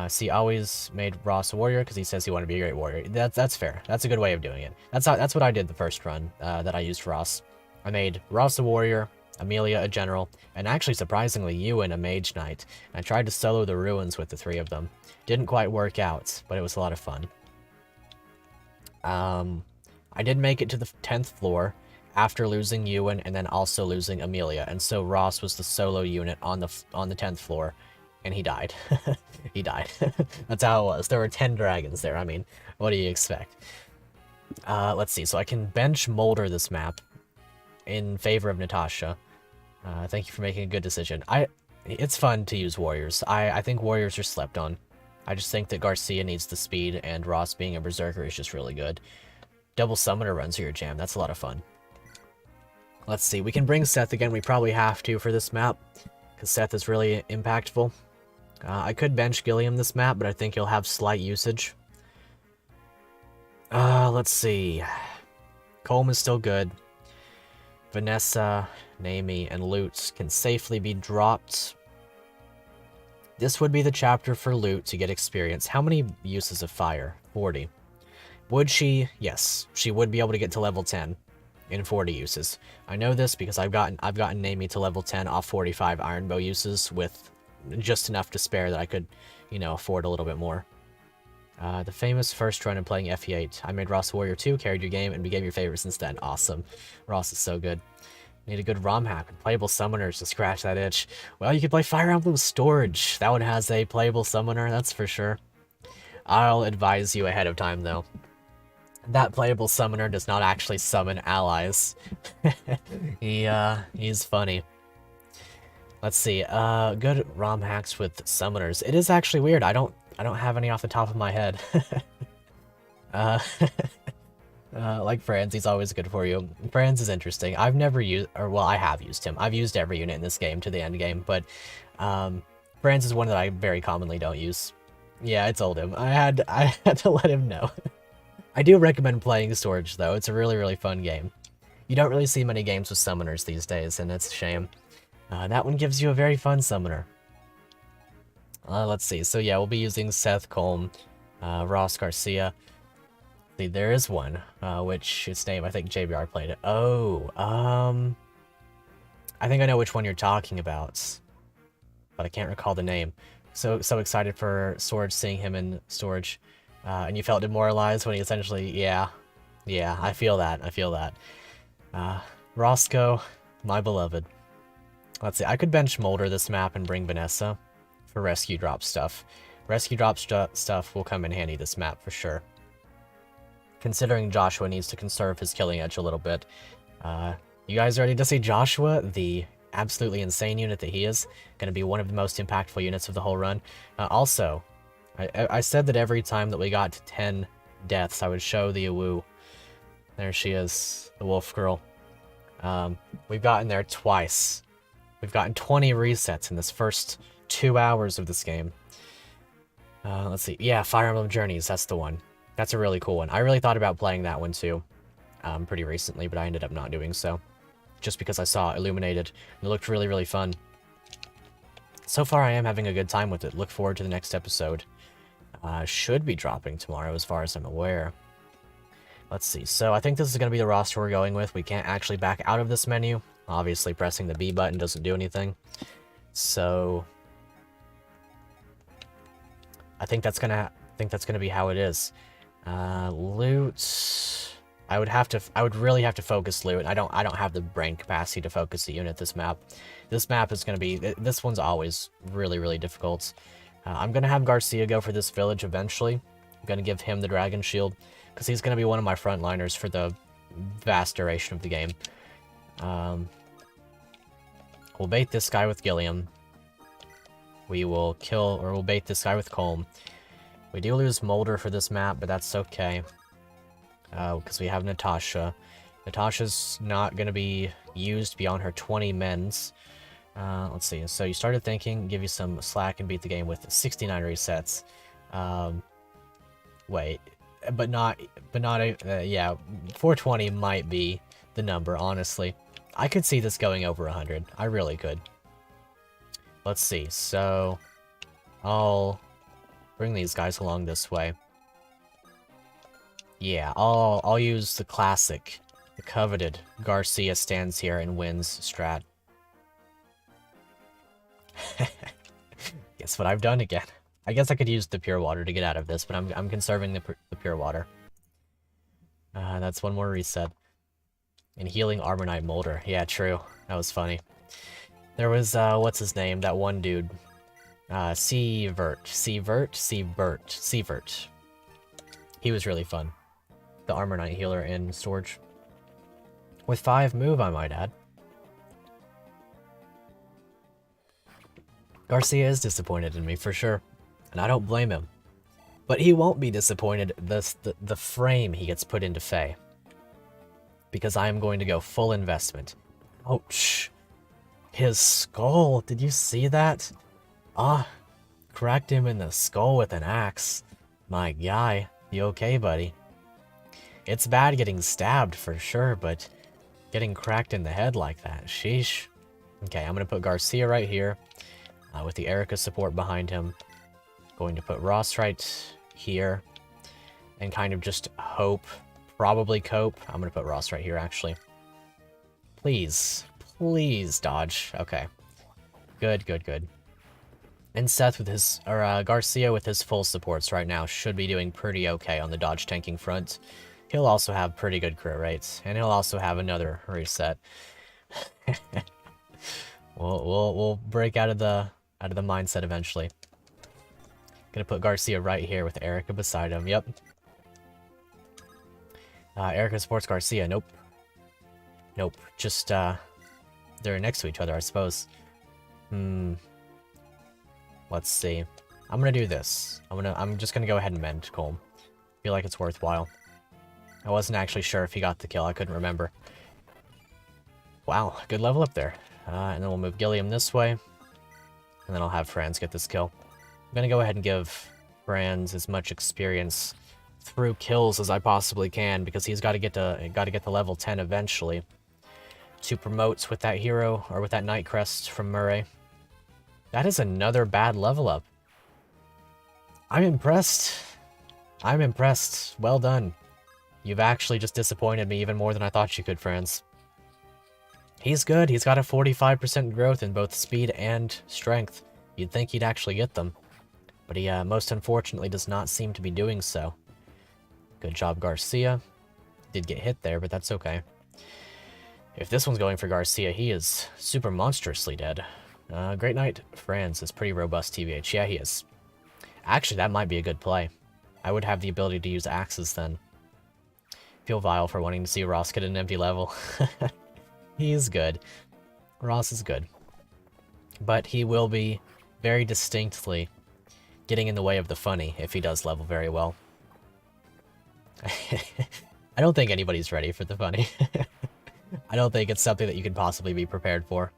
See, always made Ross a warrior because he says he wanted to be a great warrior. That's fair. That's a good way of doing it. That's what I did the first run that I used Ross. I made Ross a warrior, Amelia a general, and actually surprisingly Ewan a mage knight. I tried to solo the ruins with the 3 of them. Didn't quite work out, but it was a lot of fun. I did make it to the 10th floor after losing Ewan and then also losing Amelia, and so Ross was the solo unit on the 10th floor. And he died. He died. That's how it was. There were 10 dragons there. I mean, what do you expect? Let's see. So I can bench Molder this map in favor of Natasha. Thank you for making a good decision. It's fun to use warriors. I think warriors are slept on. I just think that Garcia needs the speed, and Ross being a berserker is just really good. Double summoner runs are your jam. That's a lot of fun. Let's see. We can bring Seth again. We probably have to for this map, because Seth is really impactful. I could bench Gilliam this map, but I think he'll have slight usage. Let's see. Colm is still good. Vanessa, Naomi, and Loot can safely be dropped. This would be the chapter for Loot to get experience. How many uses of fire? 40. Would she? Yes, she would be able to get to level 10 in 40 uses. I know this because I've gotten Naomi to level 10 off 45 iron bow uses with just enough to spare that I could, you know, afford a little bit more. The famous first run in playing FE8. I made Ross Warrior 2, carried your game, and became your favorites instead. Awesome. Ross is so good. Need a good ROM hack and playable summoners to scratch that itch. Well, you could play Fire Emblem Storage. That one has a playable summoner, that's for sure. I'll advise you ahead of time, though. That playable summoner does not actually summon allies. He's funny. Let's see. Good ROM hacks with summoners. It is actually weird. I don't have any off the top of my head. Like Franz, he's always good for you. Franz is interesting. I've never used, or well, I have used him. I've used every unit in this game to the end game, but Franz is one that I very commonly don't use. Yeah, I told him. I had to let him know. I do recommend playing Storage, though. It's a really, really fun game. You don't really see many games with summoners these days, and it's a shame. That one gives you a very fun summoner. Let's see. So yeah, we'll be using Seth, Colm, Ross, Garcia. See, there is one, which its name, I think JBR played it. Oh, I think I know which one you're talking about, but I can't recall the name. So excited for Storage, seeing him in Storage, and you felt demoralized when he essentially, yeah, I feel that, Roscoe, my beloved. Let's see, I could bench Molder this map and bring Vanessa for rescue drop stuff. Rescue drop stuff will come in handy this map for sure. Considering Joshua needs to conserve his killing edge a little bit. You guys ready to see Joshua, the absolutely insane unit that he is? Going to be one of the most impactful units of the whole run. Also, I said that every time that we got to 10 deaths, I would show the Awu. There she is, the wolf girl. We've gotten there twice. We've gotten 20 resets in this first 2 hours of this game. Let's see. Yeah, Fire Emblem Journeys, that's the one. That's a really cool one. I really thought about playing that one too, pretty recently, but I ended up not doing so. Just because I saw it illuminated. It looked really, really fun. So far, I am having a good time with it. Look forward to the next episode. Should be dropping tomorrow, as far as I'm aware. Let's see. So I think this is going to be the roster we're going with. We can't actually back out of this menu. Obviously, pressing the B button doesn't do anything. So I think that's gonna be how it is. Loot. I would really have to focus loot. I don't have the brain capacity to focus the unit this map. This map is gonna be, this one's always really, really difficult. I'm gonna have Garcia go for this village eventually. I'm gonna give him the dragon shield because he's gonna be one of my frontliners for the vast duration of the game. We'll bait this guy with Gilliam. We will we'll bait this guy with Colm. We do lose Molder for this map, but that's okay. Because we have Natasha. Natasha's not going to be used beyond her 20 mens. Let's see. So you started thinking, give you some slack and beat the game with 69 resets. Wait, yeah, 420 might be the number, honestly. I could see this going over 100. I really could. Let's see. So I'll bring these guys along this way. Yeah, I'll use the classic, the coveted Garcia stands here and wins strat. Guess what I've done again. I guess I could use the pure water to get out of this, but I'm conserving the pure water. That's one more reset. And healing Armor Knight Molder. Yeah, true. That was funny. There was what's his name? That one dude. Sievert. He was really fun. The Armor Knight healer in Storage. With 5 move, I might add. Garcia is disappointed in me, for sure. And I don't blame him. But he won't be disappointed the frame he gets put into FE8. Because I am going to go full investment. Oh, shh. His skull, did you see that? Cracked him in the skull with an axe. My guy, you okay, buddy? It's bad getting stabbed for sure, but getting cracked in the head like that, sheesh. Okay, I'm gonna put Garcia right here, with the Erica support behind him. Going to put Ross right here, and kind of just hope, probably cope. I'm gonna put Ross right here, actually. Please dodge. Okay, good. And Seth with his, Garcia with his full supports right now should be doing pretty okay on the dodge tanking front. He'll also have pretty good crit rates, and he'll also have another reset. we'll break out of the mindset eventually. Gonna put Garcia right here with Erica beside him. Yep. Erica supports Garcia. Nope. Just they're next to each other, I suppose. Let's see. I'm gonna do this. I'm just gonna go ahead and mend Colm. Feel like it's worthwhile. I wasn't actually sure if he got the kill. I couldn't remember. Wow, good level up there. And then we'll move Gilliam this way. And then I'll have Franz get this kill. I'm gonna go ahead and give Franz as much experience through kills as I possibly can, because he's got to get to level 10 eventually. to promote with that hero, or with that Knight Crest from Murray. That is another bad level up. I'm impressed. I'm impressed. Well done. You've actually just disappointed me even more than I thought you could, Franz. He's good. He's got a 45% growth in both speed and strength. You'd think he'd actually get them. But he most unfortunately does not seem to be doing so. Good job, Garcia. Did get hit there, but that's okay. If this one's going for Garcia, he is super monstrously dead. Great Knight Franz is pretty robust TVH. Yeah, he is. Actually, that might be a good play. I would have the ability to use axes then. Feel vile for wanting to see Ross get an empty level. He is good. Ross is good. But he will be very distinctly getting in the way of the funny if he does level very well. I don't think anybody's ready for the funny. I don't think it's something that you can possibly be prepared for.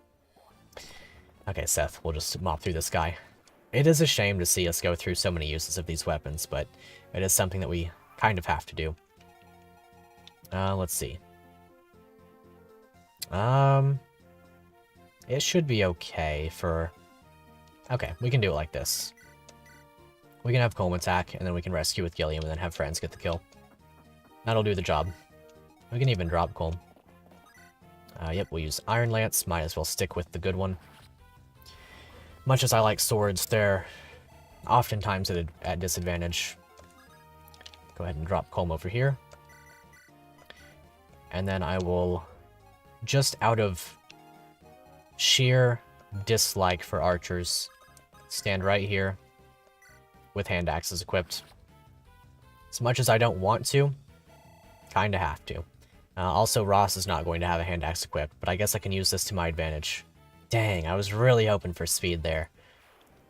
Okay, Seth, we'll just mop through this guy. It is a shame to see us go through so many uses of these weapons, but it is something that we kind of have to do. Let's see. It should be okay for... Okay, we can do it like this. We can have Colm attack, and then we can rescue with Gilliam, and then have Franz get the kill. That'll do the job. We can even drop Colm. Yep, we'll use Iron Lance. Might as well stick with the good one. Much as I like swords, they're oftentimes at disadvantage. Go ahead and drop Colm over here. And then I will, just out of sheer dislike for archers, stand right here with hand axes equipped. As much as I don't want to, kinda have to. Also, Ross is not going to have a hand axe equipped, but I guess I can use this to my advantage. Dang, I was really hoping for speed there.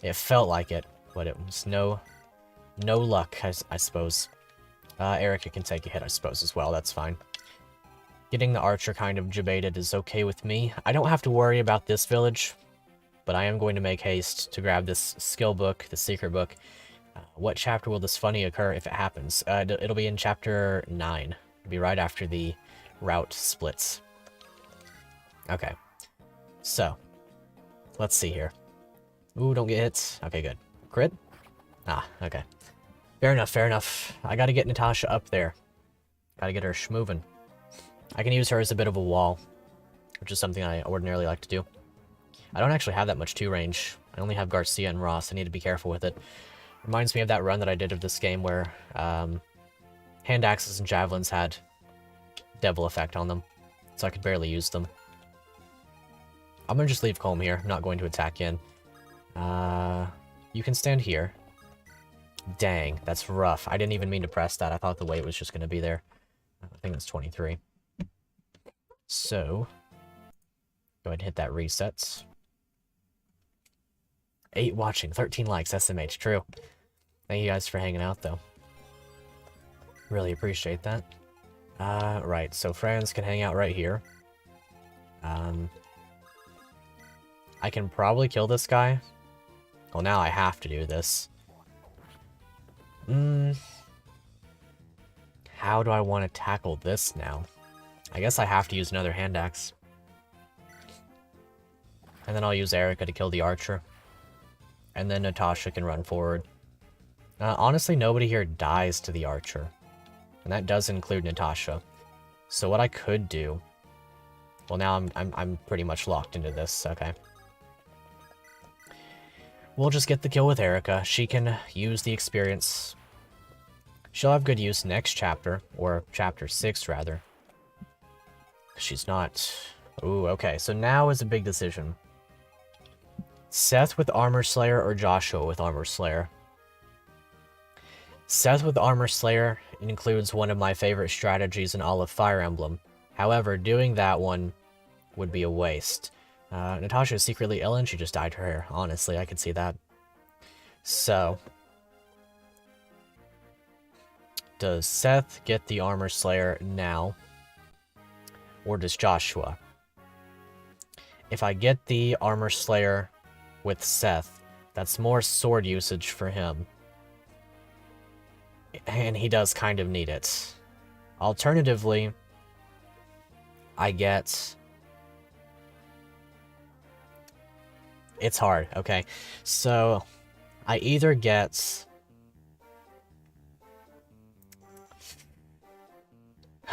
It felt like it, but it was no luck, I suppose. Erica can take a hit, I suppose, as well. That's fine. Getting the archer kind of jebaited is okay with me. I don't have to worry about this village, but I am going to make haste to grab this skill book, the secret book. What chapter will this funny occur if it happens? It'll be in chapter 9. It'll be right after the route splits. Okay. So, let's see here. Ooh, don't get hits. Okay, good. Crit? Ah, okay. Fair enough, fair enough. I gotta get Natasha up there. Gotta get her schmovin'. I can use her as a bit of a wall, which is something I ordinarily like to do. I don't actually have that much 2 range. I only have Garcia and Ross. I need to be careful with it. Reminds me of that run that I did of this game where hand axes and javelins had devil effect on them, so I could barely use them. I'm gonna just leave Colm here. I'm not going to attack in. You can stand here. Dang, that's rough. I didn't even mean to press that. I thought the weight was just gonna be there. I think that's 23. So, go ahead and hit that reset. 8 watching, 13 likes, SMH, true. Thank you guys for hanging out, though. Really appreciate that. Right, so Franz can hang out right here. I can probably kill this guy. Well, now I have to do this. How do I want to tackle this now? I guess I have to use another hand axe. And then I'll use Erica to kill the archer. And then Natasha can run forward. Honestly, nobody here dies to the archer. And that does include Natasha. So what I could do... Well, now I'm pretty much locked into this, okay. We'll just get the kill with Erica. She can use the experience. She'll have good use next chapter, or chapter 6, rather. She's not... Ooh, okay, so now is a big decision. Seth with Armor Slayer or Joshua with Armor Slayer? Seth with Armor Slayer includes one of my favorite strategies in all of Fire Emblem. However, doing that one would be a waste. Natasha is secretly ill and she just dyed her hair. Honestly, I could see that. So, does Seth get the Armor Slayer now? Or does Joshua? If I get the Armor Slayer with Seth, that's more sword usage for him. And he does kind of need it. Alternatively, I get It's hard, okay? So, I either get...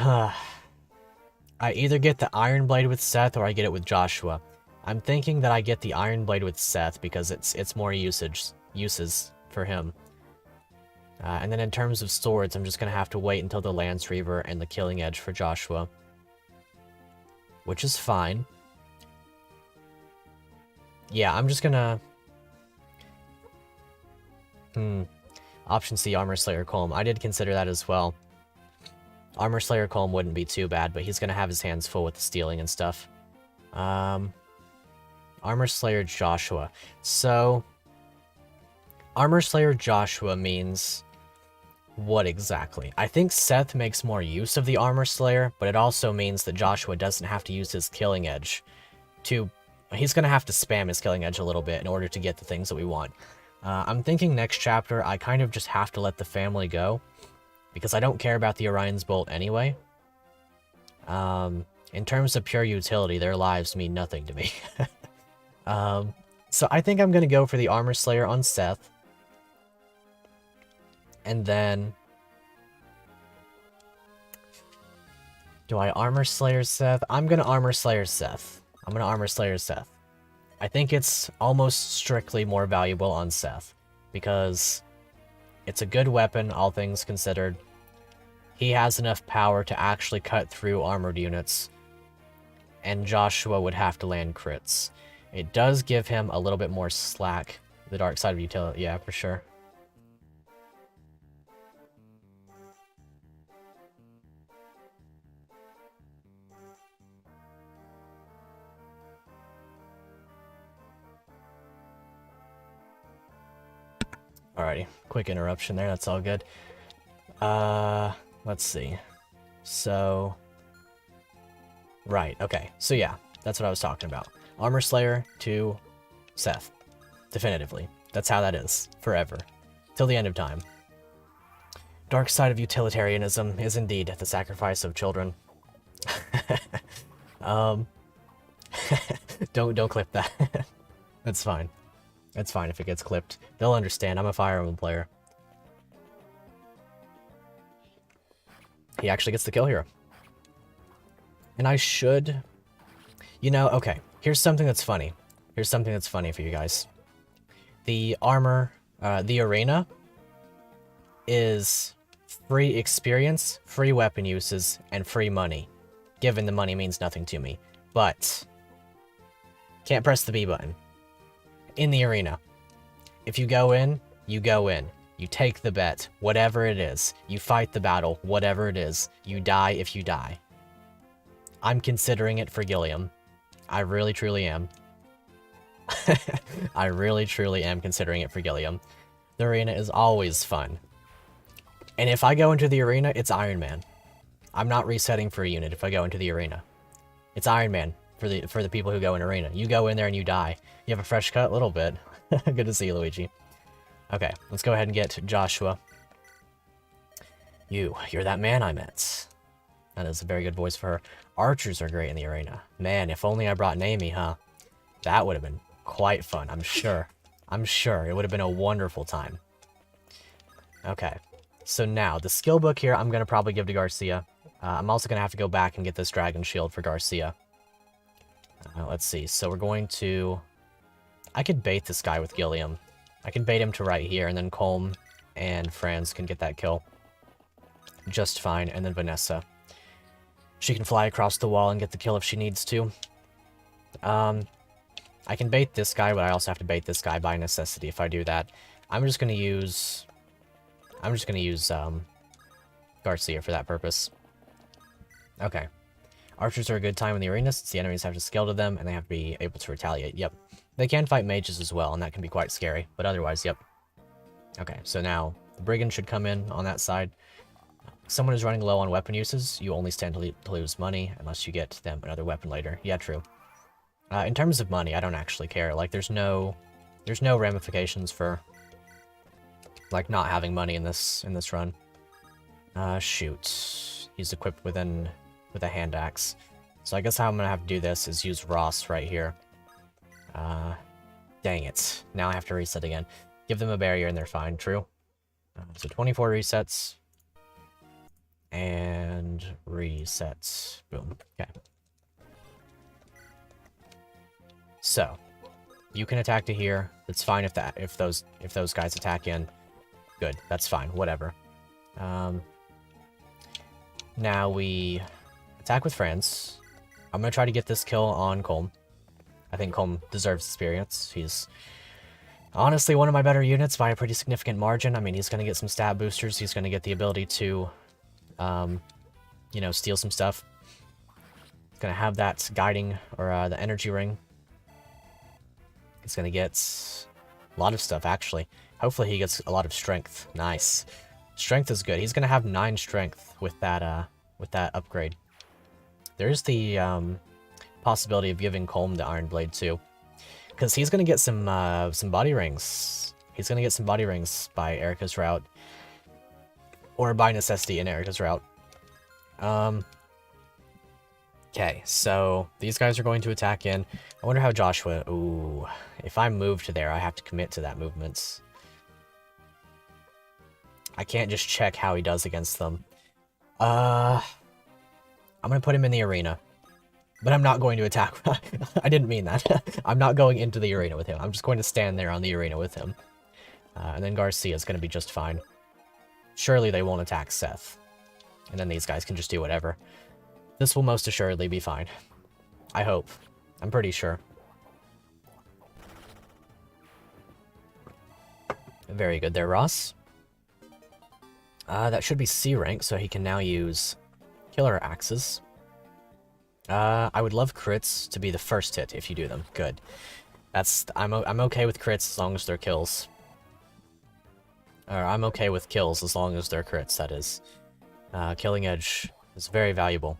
I either get the Iron Blade with Seth or I get it with Joshua. I'm thinking that I get the Iron Blade with Seth because it's more uses for him. And then in terms of swords, I'm just going to have to wait until the Lance Reaver and the Killing Edge for Joshua. Which is fine. Yeah, I'm just gonna... Option C, Armor Slayer Colm. I did consider that as well. Armor Slayer Colm wouldn't be too bad, but he's gonna have his hands full with the stealing and stuff. Armor Slayer Joshua. So... Armor Slayer Joshua means... what exactly? I think Seth makes more use of the Armor Slayer, but it also means that Joshua doesn't have to use his Killing Edge to... He's going to have to spam his Killing Edge a little bit in order to get the things that we want. I'm thinking next chapter, I kind of just have to let the family go, because I don't care about the Orion's Bolt anyway. In terms of pure utility, their lives mean nothing to me. So I think I'm going to go for the Armor Slayer on Seth. And then... do I Armor Slayer Seth? I'm going to Armor Slayer Seth. I'm going to Armor Slayer Seth. I think it's almost strictly more valuable on Seth, because it's a good weapon, all things considered. He has enough power to actually cut through armored units, and Joshua would have to land crits. It does give him a little bit more slack, the dark side of utility, yeah, for sure. Alrighty, quick interruption there, that's all good. Let's see. So... right, okay. So yeah, that's what I was talking about. Armor Slayer to Seth. Definitively. That's how that is. Forever. Till the end of time. Dark side of utilitarianism is indeed the sacrifice of children. Don't clip that. That's fine. It's fine if it gets clipped. They'll understand. I'm a Fire Emblem player. He actually gets the kill here. And I should... you know, okay. Here's something that's funny. Here's something that's funny for you guys. The armor, the arena is free experience, free weapon uses, and free money. Given the money means nothing to me. But... can't press the B button. In the arena. If you go in, you go in. You take the bet, whatever it is. You fight the battle, whatever it is. You die if you die. I'm considering it for Gilliam. I really truly am. I really truly am considering it for Gilliam. The arena is always fun. And if I go into the arena, it's Iron Man. I'm not resetting for a unit if I go into the arena. It's Iron Man. For the people who go in arena. You go in there and you die. You have a fresh cut? A little bit. Good to see you, Luigi. Okay, let's go ahead and get Joshua. You're that man I met. That is a very good voice for her. Archers are great in the arena. Man, if only I brought Naomi, huh? That would have been quite fun, I'm sure. I'm sure it would have been a wonderful time. Okay, so now, the skill book here I'm going to probably give to Garcia. I'm also going to have to go back and get this Dragon Shield for Garcia. Let's see, so we're going to... I could bait this guy with Gilliam. I can bait him to right here, and then Colm and Franz can get that kill. Just fine, and then Vanessa. She can fly across the wall and get the kill if she needs to. I can bait this guy, but I also have to bait this guy by necessity if I do that. I'm just gonna use Garcia for that purpose. Okay. Archers are a good time in the arena since the enemies have to scale to them and they have to be able to retaliate. Yep. They can fight mages as well, and that can be quite scary, but otherwise, yep. Okay, so now the brigand should come in on that side. Someone is running low on weapon uses. You only stand to lose money unless you get them another weapon later. Yeah, true. In terms of money, I don't actually care. Like, there's no ramifications for like not having money in this run. Shoot. He's equipped with a hand axe. So I guess how I'm gonna have to do this is use Ross right here. Dang it. Now I have to reset again. Give them a barrier and they're fine. True. So 24 resets. And resets. Boom. Okay. So, you can attack to here. It's fine if those guys attack in. Good. That's fine. Whatever. Now we attack with friends. I'm gonna try to get this kill on Colm. I think Colm deserves experience. He's honestly one of my better units by a pretty significant margin. I mean, he's gonna get some stat boosters. He's gonna get the ability to, you know, steal some stuff. He's gonna have that guiding, or the energy ring. He's gonna get a lot of stuff, actually. Hopefully he gets a lot of strength. Nice. Strength is good. He's gonna have 9 strength with that upgrade. There's the possibility of giving Colm the Iron Blade too, because he's gonna get some body rings. He's gonna get some body rings by Erica's route, or by necessity in Erica's route. Okay, so these guys are going to attack in. I wonder how Joshua... Ooh, if I move to there, I have to commit to that movement. I can't just check how he does against them. I'm gonna put him in the arena. But I'm not going to attack. I didn't mean that. I'm not going into the arena with him. I'm just going to stand there on the arena with him. And then Garcia's going to be just fine. Surely they won't attack Seth. And then these guys can just do whatever. This will most assuredly be fine. I hope. I'm pretty sure. Very good there, Ross. That should be C rank, so he can now use killer axes. I would love crits to be the first hit if you do them. Good. I'm okay with crits as long as they're kills. Or I'm okay with kills as long as they're crits, that is. Killing Edge is very valuable.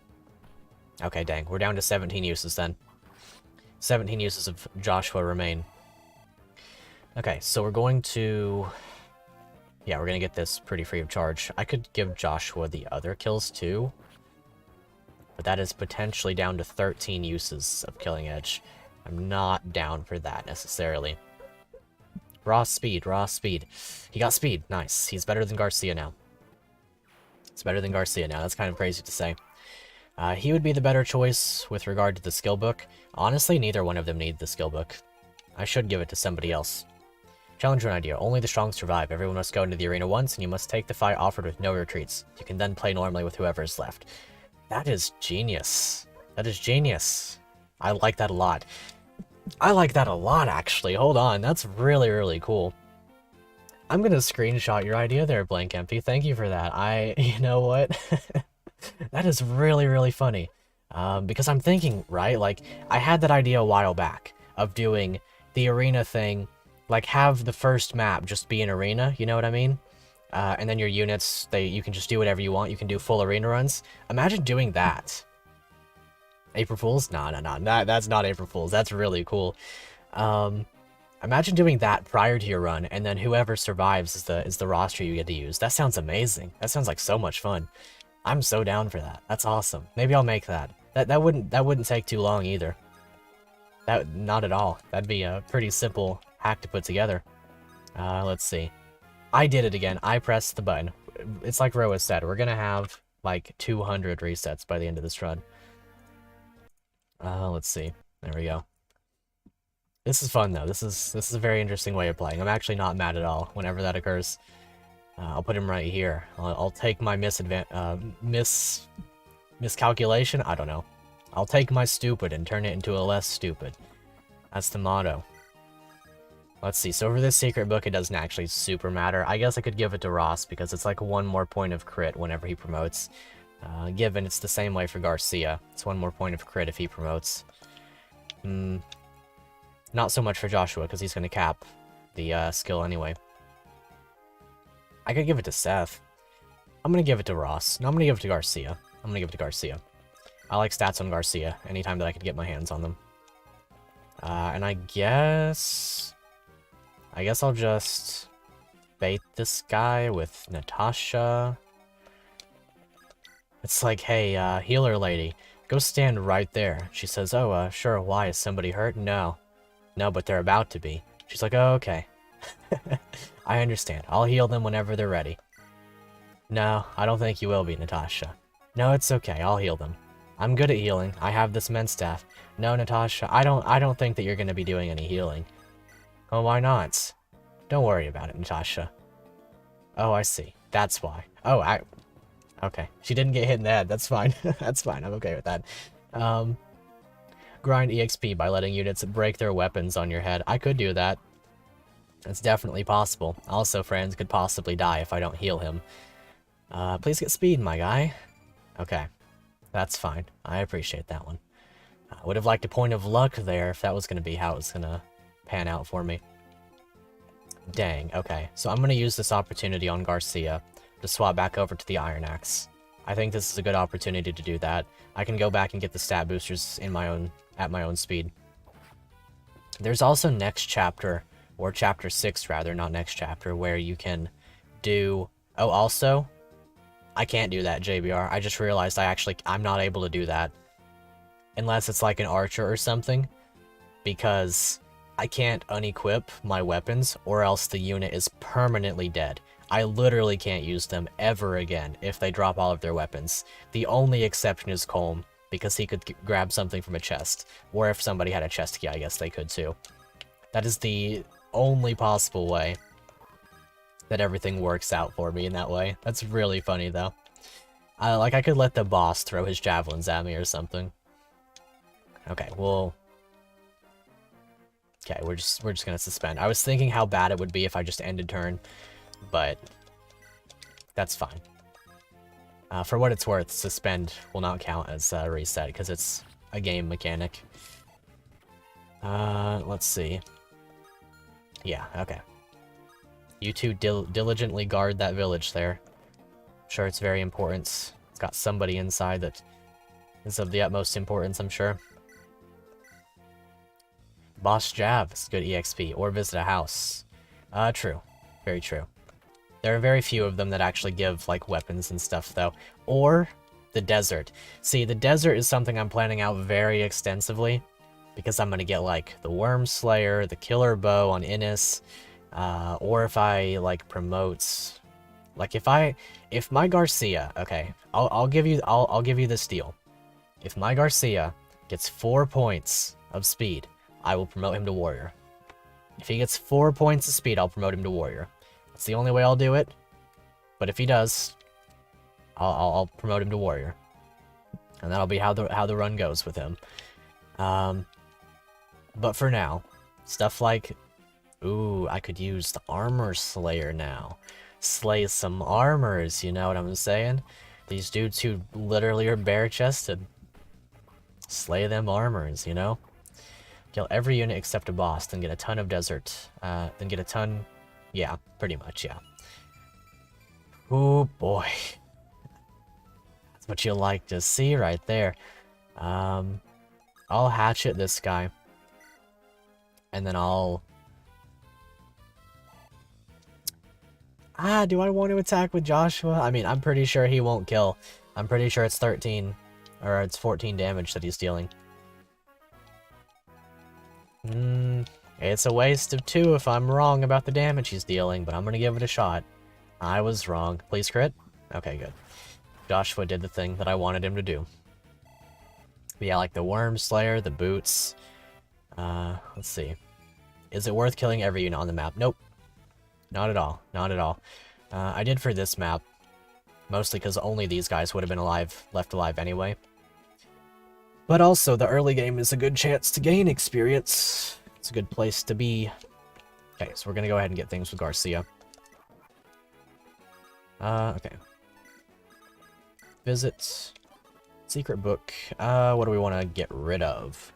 Okay, dang. We're down to 17 uses then. 17 uses of Joshua remain. Okay, so we're going to... Yeah, we're going to get this pretty free of charge. I could give Joshua the other kills too. But that is potentially down to 13 uses of Killing Edge. I'm not down for that necessarily. Raw speed, raw speed. He got speed. Nice. He's better than Garcia now. It's better than Garcia now. That's kind of crazy to say. He would be the better choice with regard to the skill book. Honestly, neither one of them need the skill book. I should give it to somebody else. Challenge an idea. Only the strong survive. Everyone must go into the arena once, and you must take the fight offered with no retreats. You can then play normally with whoever is left. That is genius. That is genius. I like that a lot. I like that a lot, actually. Hold on. That's really, really cool. I'm gonna screenshot your idea there, Blank Empty. Thank you for that. You know what? That is really, really funny. Because I'm thinking, right? Like, I had that idea a while back of doing the arena thing. Like, have the first map just be an arena, you know what I mean? And then your units, you can just do whatever you want. You can do full arena runs. Imagine doing that. April Fools? No, that's not April Fools. That's really cool. Imagine doing that prior to your run, and then whoever survives is the roster you get to use. That sounds amazing. That sounds like so much fun. I'm so down for that. That's awesome. Maybe I'll make that. That wouldn't take too long either. Not at all. That'd be a pretty simple hack to put together. Let's see. I did it again. I pressed the button. It's like Roa said. We're gonna have like 200 resets by the end of this run. Let's see. There we go. This is fun though. This is a very interesting way of playing. I'm actually not mad at all whenever that occurs. I'll put him right here. I'll take my miscalculation. I don't know. I'll take my stupid and turn it into a less stupid. That's the motto. Let's see. So for this secret book, it doesn't actually super matter. I guess I could give it to Ross because it's like 1 more point of crit whenever he promotes. Given it's the same way for Garcia. It's 1 more point of crit if he promotes. Not so much for Joshua because he's going to cap the skill anyway. I could give it to Seth. I'm going to give it to Ross. No, I'm going to give it to Garcia. I like stats on Garcia anytime that I could get my hands on them. And I guess I'll just bait this guy with Natasha. It's like, hey, healer lady, go stand right there. She says, oh, sure, why? Is somebody hurt? No, but they're about to be. She's like, oh, okay. I understand. I'll heal them whenever they're ready. No, I don't think you will be, Natasha. No, it's okay. I'll heal them. I'm good at healing. I have this men's staff. No, Natasha, I don't think that you're going to be doing any healing. Oh, why not? Don't worry about it, Natasha. Oh, I see. That's why. Oh, okay. She didn't get hit in the head. That's fine. That's fine. I'm okay with that. Grind EXP by letting units break their weapons on your head. I could do that. It's definitely possible. Also, Franz could possibly die if I don't heal him. Please get speed, my guy. Okay. That's fine. I appreciate that one. I would have liked a point of luck there if that was going to be how it was going to pan out for me. Dang, okay. So I'm going to use this opportunity on Garcia to swap back over to the Iron Axe. I think this is a good opportunity to do that. I can go back and get the stat boosters at my own speed. There's also next chapter, or chapter 6 rather, not next chapter, where you can do... Oh, also, I can't do that, JBR. I just realized I'm not able to do that. Unless it's like an archer or something. Because I can't unequip my weapons, or else the unit is permanently dead. I literally can't use them ever again if they drop all of their weapons. The only exception is Colm, because he could grab something from a chest. Or if somebody had a chest key, I guess they could too. That is the only possible way that everything works out for me in that way. That's really funny, though. I could let the boss throw his javelins at me or something. Okay, well... Okay, we're just gonna suspend. I was thinking how bad it would be if I just ended turn, but that's fine. For what it's worth, suspend will not count as reset, because it's a game mechanic. Let's see. Yeah, okay. You two diligently guard that village there. I'm sure it's very important. It's got somebody inside that is of the utmost importance, I'm sure. Boss Jab is good EXP, or visit a house. True. Very true. There are very few of them that actually give, like, weapons and stuff, though. Or the desert. See, the desert is something I'm planning out very extensively, because I'm gonna get, like, the Worm Slayer, the Killer Bow on Innis, or if I, like, promote... Like, if my Garcia... Okay, I'll give you this deal. If my Garcia gets 4 points of speed, I will promote him to Warrior. If he gets 4 points of speed, I'll promote him to Warrior. That's the only way I'll do it. But if he does, I'll promote him to Warrior. And that'll be how the run goes with him. But for now, stuff like... Ooh, I could use the Armor Slayer now. Slay some armors, you know what I'm saying? These dudes who literally are bare-chested. Slay them armors, you know? Kill every unit except a boss, then get a ton of desert. Then get a ton... Yeah, pretty much, yeah. Oh boy. That's what you like to see right there. I'll hatchet this guy. And then I'll... do I want to attack with Joshua? I mean, I'm pretty sure he won't kill. I'm pretty sure it's 13, or it's 14 damage that he's dealing. It's a waste of 2 if I'm wrong about the damage he's dealing, but I'm gonna give it a shot. I was wrong. Please crit? Okay, good. Joshua did the thing that I wanted him to do. But yeah, like the Worm Slayer, the boots. Let's see. Is it worth killing every unit on the map? Nope. Not at all. Not at all. I did for this map. Mostly because only these guys would have been left alive anyway. But also, the early game is a good chance to gain experience. It's a good place to be. Okay, so we're gonna go ahead and get things with Garcia. Okay. Visit. Secret book. What do we want to get rid of?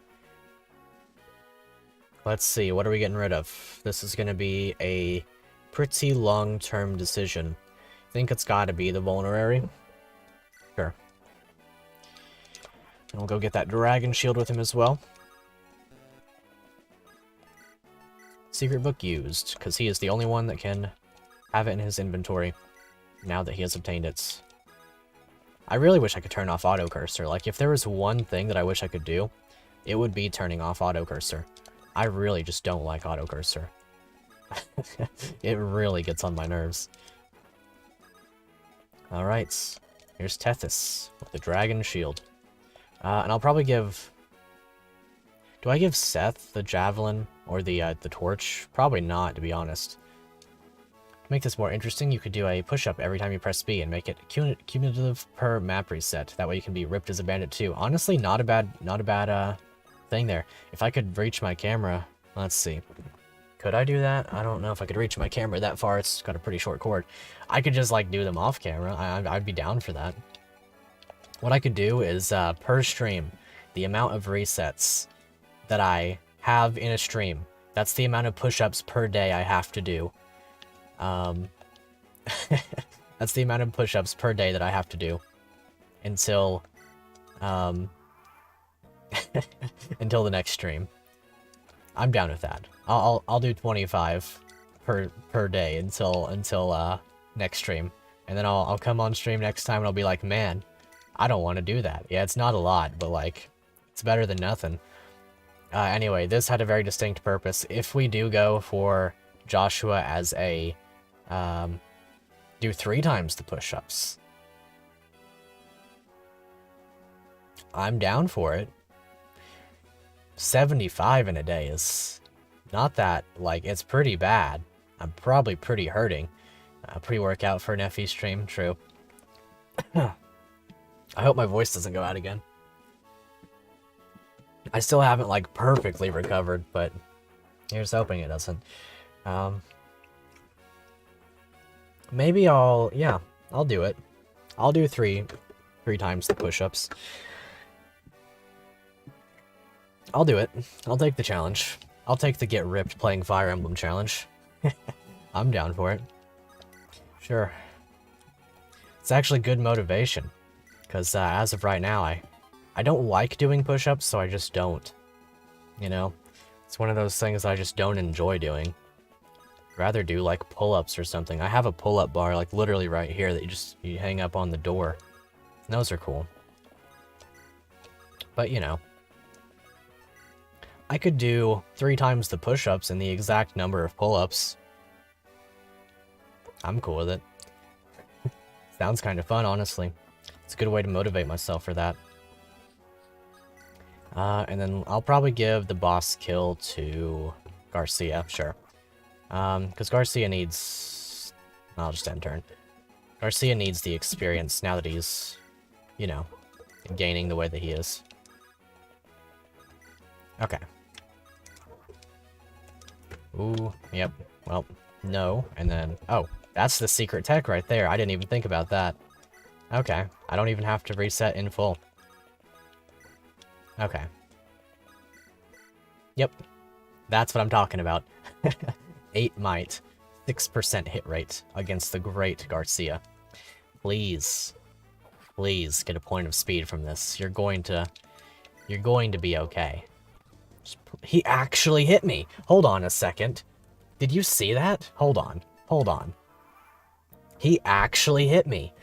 Let's see, what are we getting rid of? This is gonna be a pretty long-term decision. I think it's gotta be the Vulnerary. Sure. And we'll go get that Dragon Shield with him as well. Secret book used, because he is the only one that can have it in his inventory, now that he has obtained it. I really wish I could turn off auto cursor. Like, if there was one thing that I wish I could do, it would be turning off auto cursor. I really just don't like auto cursor. It really gets on my nerves. Alright, here's Tethys with the dragon shield. And I'll probably give... Do I give Seth the javelin or the torch? Probably not, to be honest. To make this more interesting, you could do a push-up every time you press B and make it cumulative per map reset. That way you can be ripped as a bandit too. Honestly, not a bad thing there. If I could reach my camera, let's see. Could I do that? I don't know if I could reach my camera that far. It's got a pretty short cord. I could just like do them off camera. I'd be down for that. What I could do is per stream, the amount of resets that I have in a stream. That's the amount of push-ups per day I have to do. That's the amount of push-ups per day that I have to do until until the next stream. I'm down with that. I'll do 25 per day until next stream, and then I'll come on stream next time and I'll be like, man, I don't want to do that. Yeah, it's not a lot, but like, it's better than nothing. Anyway, this had a very distinct purpose. If we do go for Joshua as a do 3 times the push-ups, I'm down for it. 75 in a day is not that, like, it's pretty bad. I'm probably pretty hurting. Pre-workout for an FE stream, true. I hope my voice doesn't go out again. I still haven't, like, perfectly recovered, but here's hoping it doesn't. Maybe I'll do it. I'll do three times the push-ups. I'll do it. I'll take the challenge. I'll take the get ripped playing Fire Emblem challenge. I'm down for it. Sure. It's actually good motivation, because as of right now, I don't like doing push-ups, so I just don't. You know? It's one of those things I just don't enjoy doing. I'd rather do, like, pull-ups or something. I have a pull-up bar, like, literally right here that you hang up on the door. And those are cool. But, you know. I could do 3 times the push-ups and the exact number of pull-ups. I'm cool with it. Sounds kind of fun, honestly. It's a good way to motivate myself for that. And then I'll probably give the boss kill to Garcia, sure. Because Garcia needs... I'll just end turn. Garcia needs the experience now that he's, you know, gaining the way that he is. Okay. Ooh, yep. Well, no. And then... Oh, that's the secret tech right there. I didn't even think about that. Okay. I don't even have to reset in full. Okay. Yep. That's what I'm talking about. 8 might. 6% hit rate against the great Garcia. Please. Please get a point of speed from this. You're going to be okay. He actually hit me. Hold on a second. Did you see that? Hold on. Hold on. He actually hit me.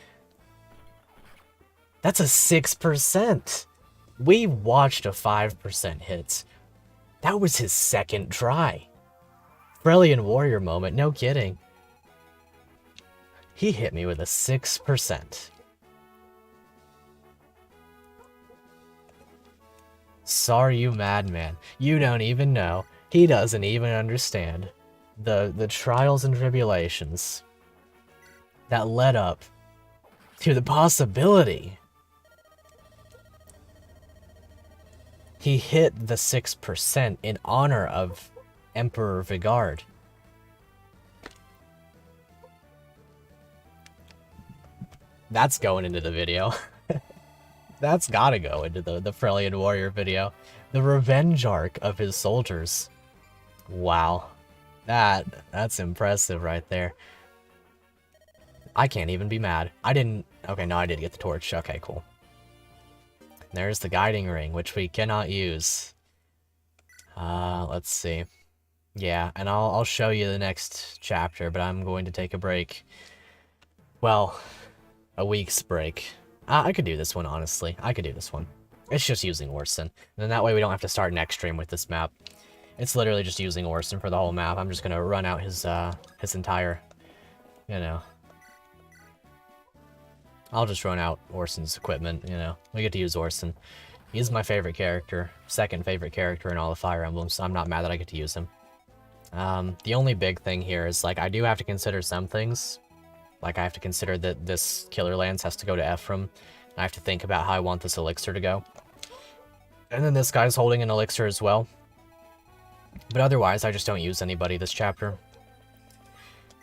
That's a 6%. We watched a 5% hit. That was his second try. Freljand Warrior moment, no kidding. He hit me with a 6%. Sorry, you madman. You don't even know. He doesn't even understand the trials and tribulations that led up to the possibility. He hit the 6% in honor of Emperor Vigard. That's going into the video. That's gotta go into the Freljand Warrior video. The revenge arc of his soldiers. Wow. That's impressive right there. I can't even be mad. I didn't... Okay, no, I did get the torch. Okay, cool. There's the guiding ring, which we cannot use. Let's see. Yeah, and I'll show you the next chapter, but I'm going to take a break. Well, a week's break. I could do this one, honestly. I could do this one. It's just using Orson. And then that way we don't have to start next stream with this map. It's literally just using Orson for the whole map. I'm just gonna run out his entire, you know. I'll just run out Orson's equipment, you know. We get to use Orson. He's my favorite character, second favorite character in all the Fire Emblems, so I'm not mad that I get to use him. The only big thing here is, like, I do have to consider some things. Like, I have to consider that this Killer Lance has to go to Ephraim. I have to think about how I want this elixir to go. And then this guy's holding an elixir as well. But otherwise, I just don't use anybody this chapter.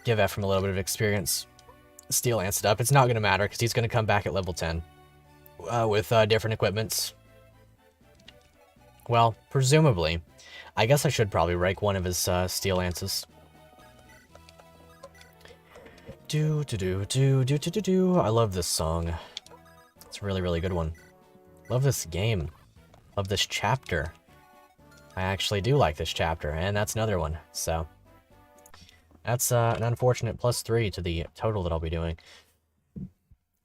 Give Ephraim a little bit of experience. Steel Lance it up. It's not going to matter, because he's going to come back at level 10. With different equipments. Well, presumably. I guess I should probably rake one of his Steel Lances. I love this song. It's a really, really good one. Love this game. Love this chapter. I actually do like this chapter, and that's another one, so. That's an unfortunate +3 to the total that I'll be doing.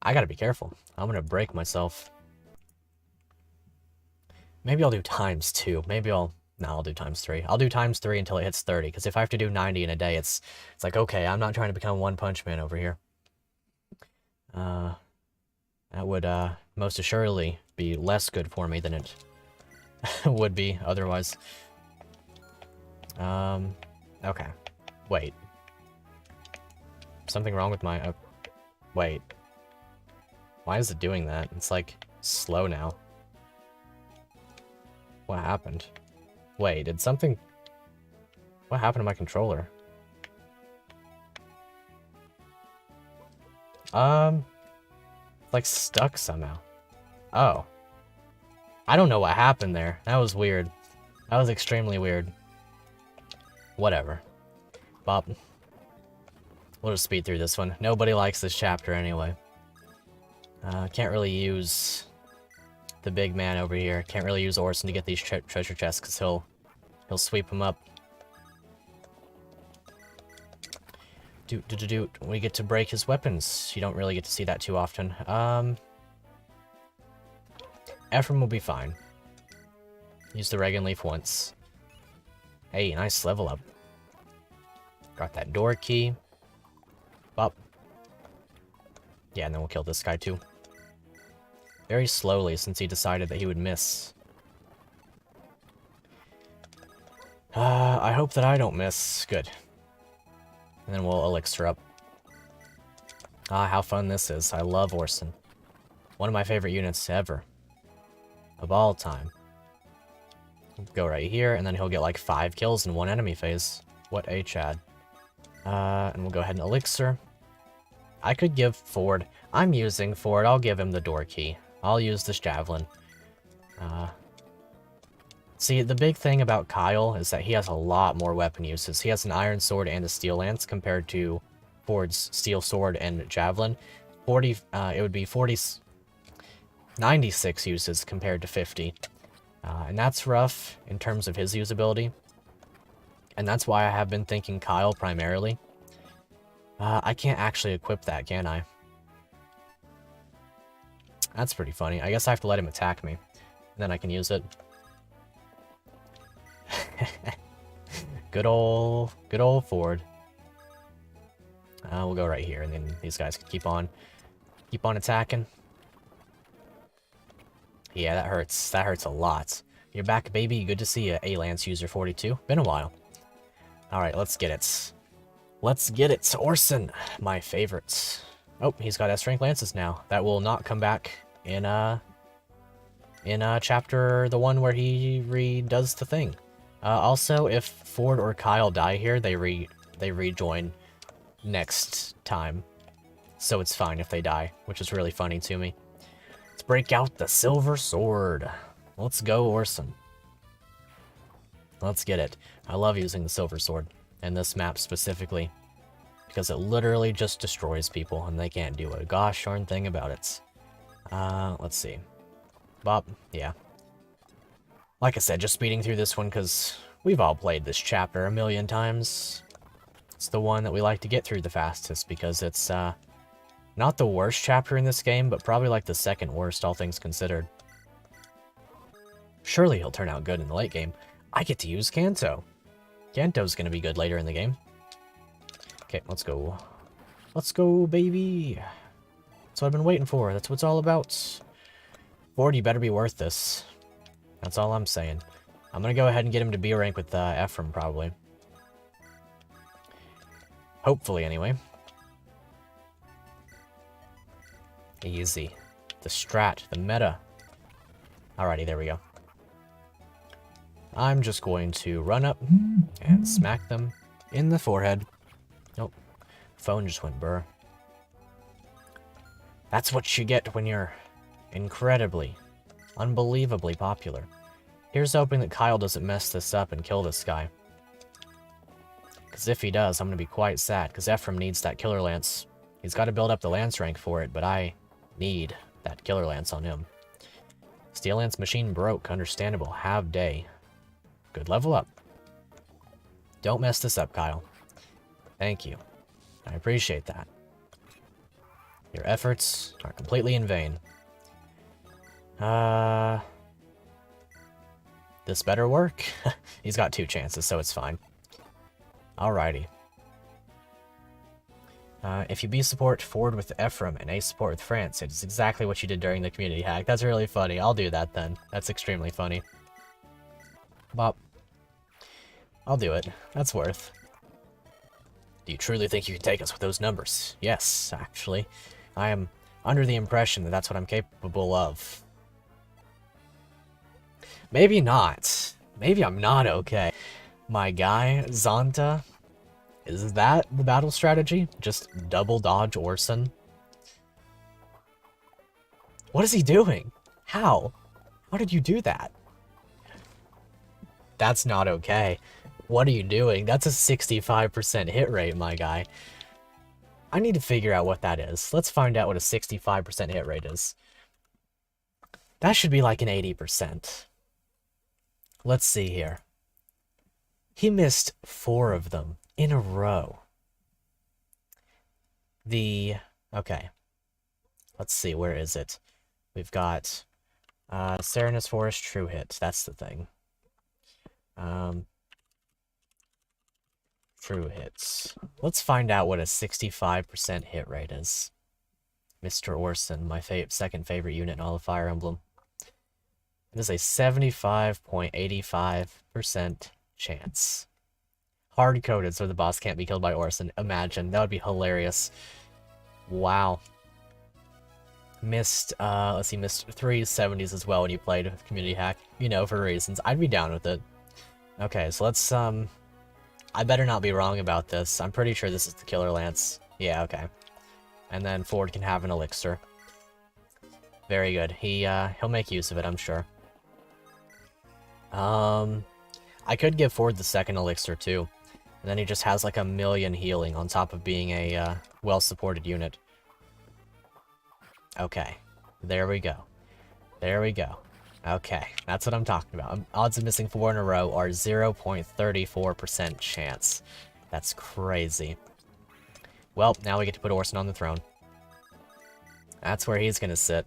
I gotta be careful. I'm gonna break myself. Maybe I'll do ×2. Maybe I'll do ×3. I'll do ×3 until it hits 30, because if I have to do 90 in a day, it's like, okay, I'm not trying to become One Punch Man over here. That would most assuredly be less good for me than it would be otherwise. Okay. Wait. Something wrong with my... wait. Why is it doing that? It's like slow now. What happened? Wait, did something... What happened to my controller? Like stuck somehow. Oh. I don't know what happened there. That was weird. That was extremely weird. Whatever. Bop. We'll just speed through this one. Nobody likes this chapter anyway. Can't really use the big man over here. Can't really use Orson to get these treasure chests, because he'll sweep them up. We get to break his weapons. You don't really get to see that too often. Ephraim will be fine. Use the Regan Leaf once. Hey, nice level up. Got that door key. Bop. Yeah, and then we'll kill this guy too. Very slowly, since he decided that he would miss. I hope that I don't miss. Good. And then we'll elixir up. Ah, how fun this is. I love Orson. One of my favorite units ever. Of all time. Go right here, and then he'll get like 5 kills in one enemy phase. What a Chad. And we'll go ahead and elixir. I could give Ford... I'm using Ford. I'll give him the door key. I'll use this javelin. See, the big thing about Kyle is that he has a lot more weapon uses. He has an iron sword and a steel lance compared to Ford's steel sword and javelin. It would be 96 uses compared to 50. And that's rough in terms of his usability. And that's why I have been thinking Kyle primarily. I can't actually equip that, can I? That's pretty funny. I guess I have to let him attack me. Then I can use it. Good old Ford. We'll go right here, and then these guys can keep on attacking. Yeah, that hurts. That hurts a lot. You're back, baby. Good to see you, A-Lance user 42. Been a while. Alright, let's get it. Let's get it. Orson, my favorites. Oh, he's got S-rank lances now. That will not come back in chapter the one where he redoes the thing. Also, if Ford or Kyle die here, they rejoin next time. So it's fine if they die, which is really funny to me. Let's break out the silver sword. Let's go, Orson. Let's get it. I love using the silver sword, and this map specifically, because it literally just destroys people, and they can't do a gosh darn thing about it. Let's see. Bop, yeah. Like I said, just speeding through this one, because we've all played this chapter a million times. It's the one that we like to get through the fastest, because it's, not the worst chapter in this game, but probably like the second worst, all things considered. Surely he'll turn out good in the late game. I get to use Kanto. Kanto's gonna be good later in the game. Okay, let's go. Let's go, baby. That's what I've been waiting for. That's what it's all about. Ford, you better be worth this. That's all I'm saying. I'm gonna go ahead and get him to B rank with Ephraim, probably. Hopefully, anyway. Easy. The strat, the meta. Alrighty, there we go. I'm just going to run up and smack them in the forehead. Nope. Phone just went burr. That's what you get when you're incredibly, unbelievably popular. Here's hoping that Kyle doesn't mess this up and kill this guy. Because if he does, I'm going to be quite sad, because Ephraim needs that Killer Lance. He's got to build up the Lance rank for it, but I need that Killer Lance on him. Steel Lance machine broke, understandable. Have day. Good level up. Don't mess this up, Kyle. Thank you. I appreciate that. Your efforts are completely in vain. This better work. He's got 2 chances, so it's fine. Alrighty. If you B support forward with Ephraim and A support with France, it is exactly what you did during the community hack. That's really funny. I'll do that then. That's extremely funny. Bop. I'll do it. That's worth. Do you truly think you can take us with those numbers? Yes, actually. I am under the impression that that's what I'm capable of. Maybe not. Maybe I'm not okay. My guy, Zonta, is that the battle strategy? Just double dodge Orson? What is he doing? How? How did you do that? That's not okay. What are you doing? That's a 65% hit rate, my guy. I need to figure out what that is. Let's find out what a 65% hit rate is. That should be like an 80%. Let's see here. He missed 4 of them in a row. Okay. Let's see, where is it? We've got Serenus Forest True Hit. That's the thing. True hits. Let's find out what a 65% hit rate is. Mr. Orson, my second favorite unit in all of Fire Emblem. It is a 75.85% chance. Hard-coded so the boss can't be killed by Orson. Imagine. That would be hilarious. Wow. Missed 3 70s as well when you played Community Hack. You know, for reasons. I'd be down with it. Okay, so let's, I better not be wrong about this. I'm pretty sure this is the Killer Lance. Yeah, okay. And then Ford can have an elixir. Very good. He'll make use of it, I'm sure. I could give Ford the second elixir, too. And then he just has like 1,000,000 healing on top of being a, well-supported unit. Okay. There we go. There we go. Okay, that's what I'm talking about. Odds of missing 4 in a row are 0.34% chance. That's crazy. Well, now we get to put Orson on the throne. That's where he's gonna sit.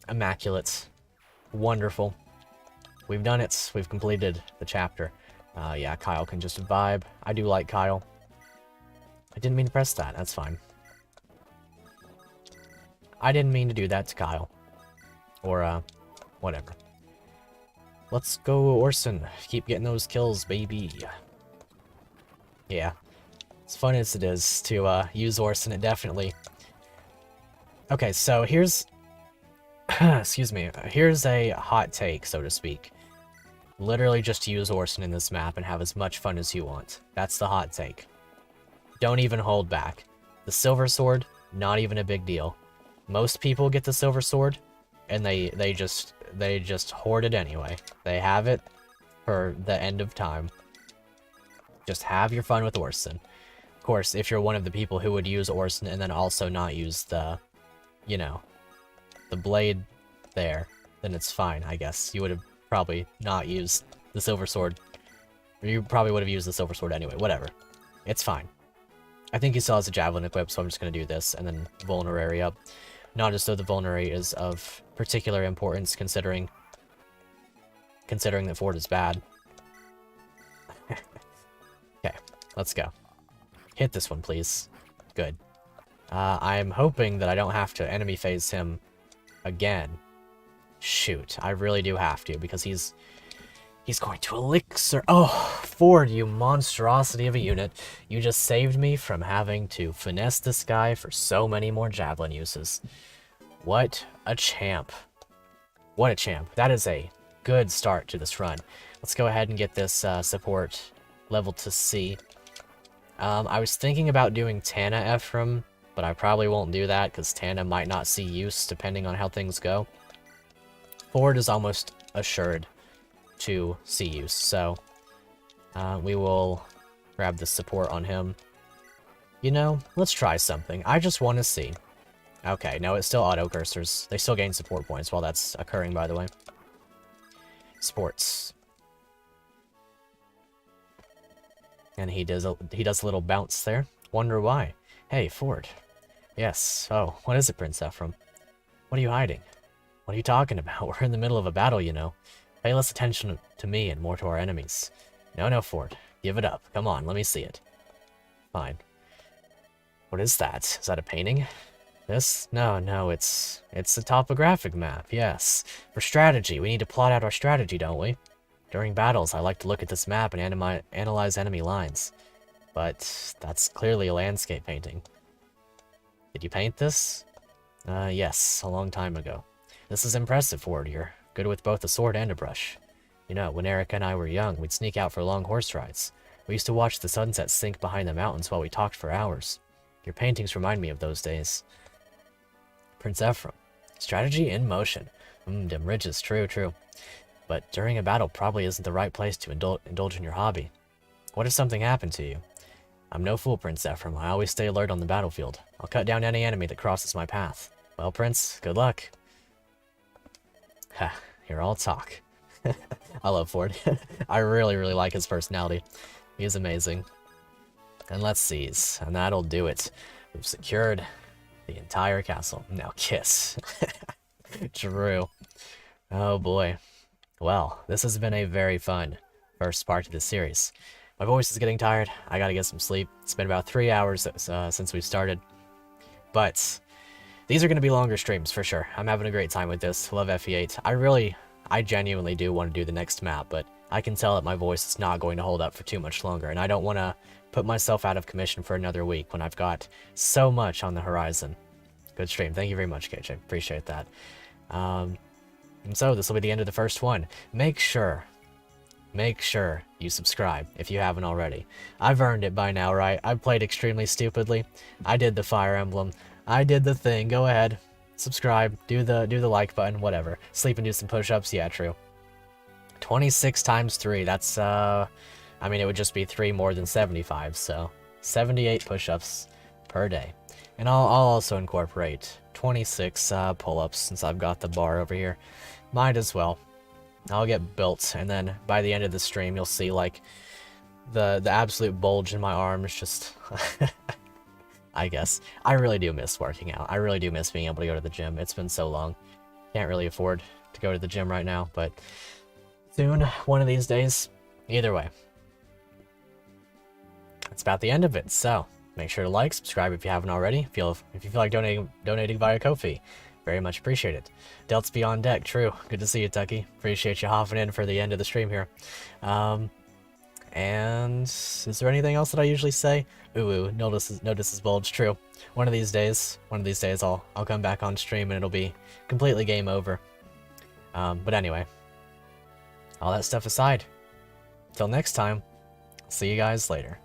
Immaculate. Wonderful. We've done it. We've completed the chapter. Yeah, Kyle can just vibe. I do like Kyle. I didn't mean to press that. That's fine. I didn't mean to do that to Kyle. Or, whatever. Let's go, Orson. Keep getting those kills, baby. Yeah. As fun as it is to, use Orson, it definitely... Okay, so here's... Excuse me. Here's a hot take, so to speak. Literally just use Orson in this map and have as much fun as you want. That's the hot take. Don't even hold back. The Silver Sword, not even a big deal. Most people get the Silver Sword, and they just hoard it anyway. They have it for the end of time. Just have your fun with Orson. Of course, if you're one of the people who would use Orson and then also not use the, you know, the blade there, then it's fine, I guess. You would have probably not used the Silver Sword. Or you probably would have used the Silver Sword anyway. Whatever. It's fine. I think he still has a Javelin equipped, so I'm just going to do this, and then Vulnerary up. Not as though the Vulnerary is of particular importance, considering considering that Ford is bad. Okay, let's go. Hit this one, please. Good. I'm hoping that I don't have to enemy phase him again. Shoot, I really do have to, because he's going to elixir. Oh, Ford, you monstrosity of a unit. You just saved me from having to finesse this guy for so many more javelin uses. What a champ. What a champ. That is a good start to this run. Let's go ahead and get this support level to C. I was thinking about doing Tana Ephraim, but I probably won't do that because Tana might not see use depending on how things go. Ford is almost assured to see use, so we will grab the support on him. You know, let's try something. I just want to see. Okay, no, it's still auto cursors. They still gain support points while that's occurring, by the way. Sports. And he does a little bounce there. Wonder why. Hey, Ford. Yes. Oh, what is it, Prince Ephraim? What are you hiding? What are you talking about? We're in the middle of a battle, you know. Pay less attention to me and more to our enemies. No, Ford. Give it up. Come on, let me see it. Fine. What is that? Is that a painting? This? No, it's a topographic map, yes. For strategy, we need to plot out our strategy, don't we? During battles, I like to look at this map and analyze enemy lines. But that's clearly a landscape painting. Did you paint this? Yes, a long time ago. This is impressive, Ford. You're good with both a sword and a brush. You know, when Erica and I were young, we'd sneak out for long horse rides. We used to watch the sunset sink behind the mountains while we talked for hours. Your paintings remind me of those days. Prince Ephraim. Strategy in motion. Dim ridges, true. But during a battle probably isn't the right place to indulge in your hobby. What if something happened to you? I'm no fool, Prince Ephraim. I always stay alert on the battlefield. I'll cut down any enemy that crosses my path. Well, Prince, good luck. Ha, here I'll talk. I love Ford. I really like his personality. He's amazing. And let's seize, and that'll do it. We've secured the entire castle. Now kiss. True. Oh boy. Well, this has been a very fun first part of this series. My voice is getting tired. I gotta get some sleep. It's been about 3 hours since we started. But these are going to be longer streams for sure. I'm having a great time with this. Love FE8. I genuinely do want to do the next map, but I can tell that my voice is not going to hold up for too much longer, and I don't want to put myself out of commission for another week when I've got so much on the horizon. Good stream. Thank you very much, KJ. Appreciate that. And so this will be the end of the first one. Make sure you subscribe if you haven't already. I've earned it by now, right? I've played extremely stupidly. I did the Fire Emblem. I did the thing. Go ahead. Subscribe. Do the like button. Whatever. Sleep and do some push-ups. Yeah, true. 26 times 3. That's, I mean, it would just be 3 more than 75, so 78 push-ups per day. And I'll also incorporate 26 pull-ups since I've got the bar over here. Might as well. I'll get built, and then by the end of the stream, you'll see, like, the absolute bulge in my arms just... I guess. I really do miss working out. I really do miss being able to go to the gym. It's been so long. Can't really afford to go to the gym right now, but soon, one of these days. Either way. That's about the end of it, so make sure to like, subscribe if you haven't already. If you feel like donating via Ko-fi, very much appreciate it. Delt's Beyond Deck, true. Good to see you, Tucky. Appreciate you hopping in for the end of the stream here. And is there anything else that I usually say? Ooh, notice his bulge. True. One of these days, I'll come back on stream and it'll be completely game over. But anyway, all that stuff aside, till next time, see you guys later.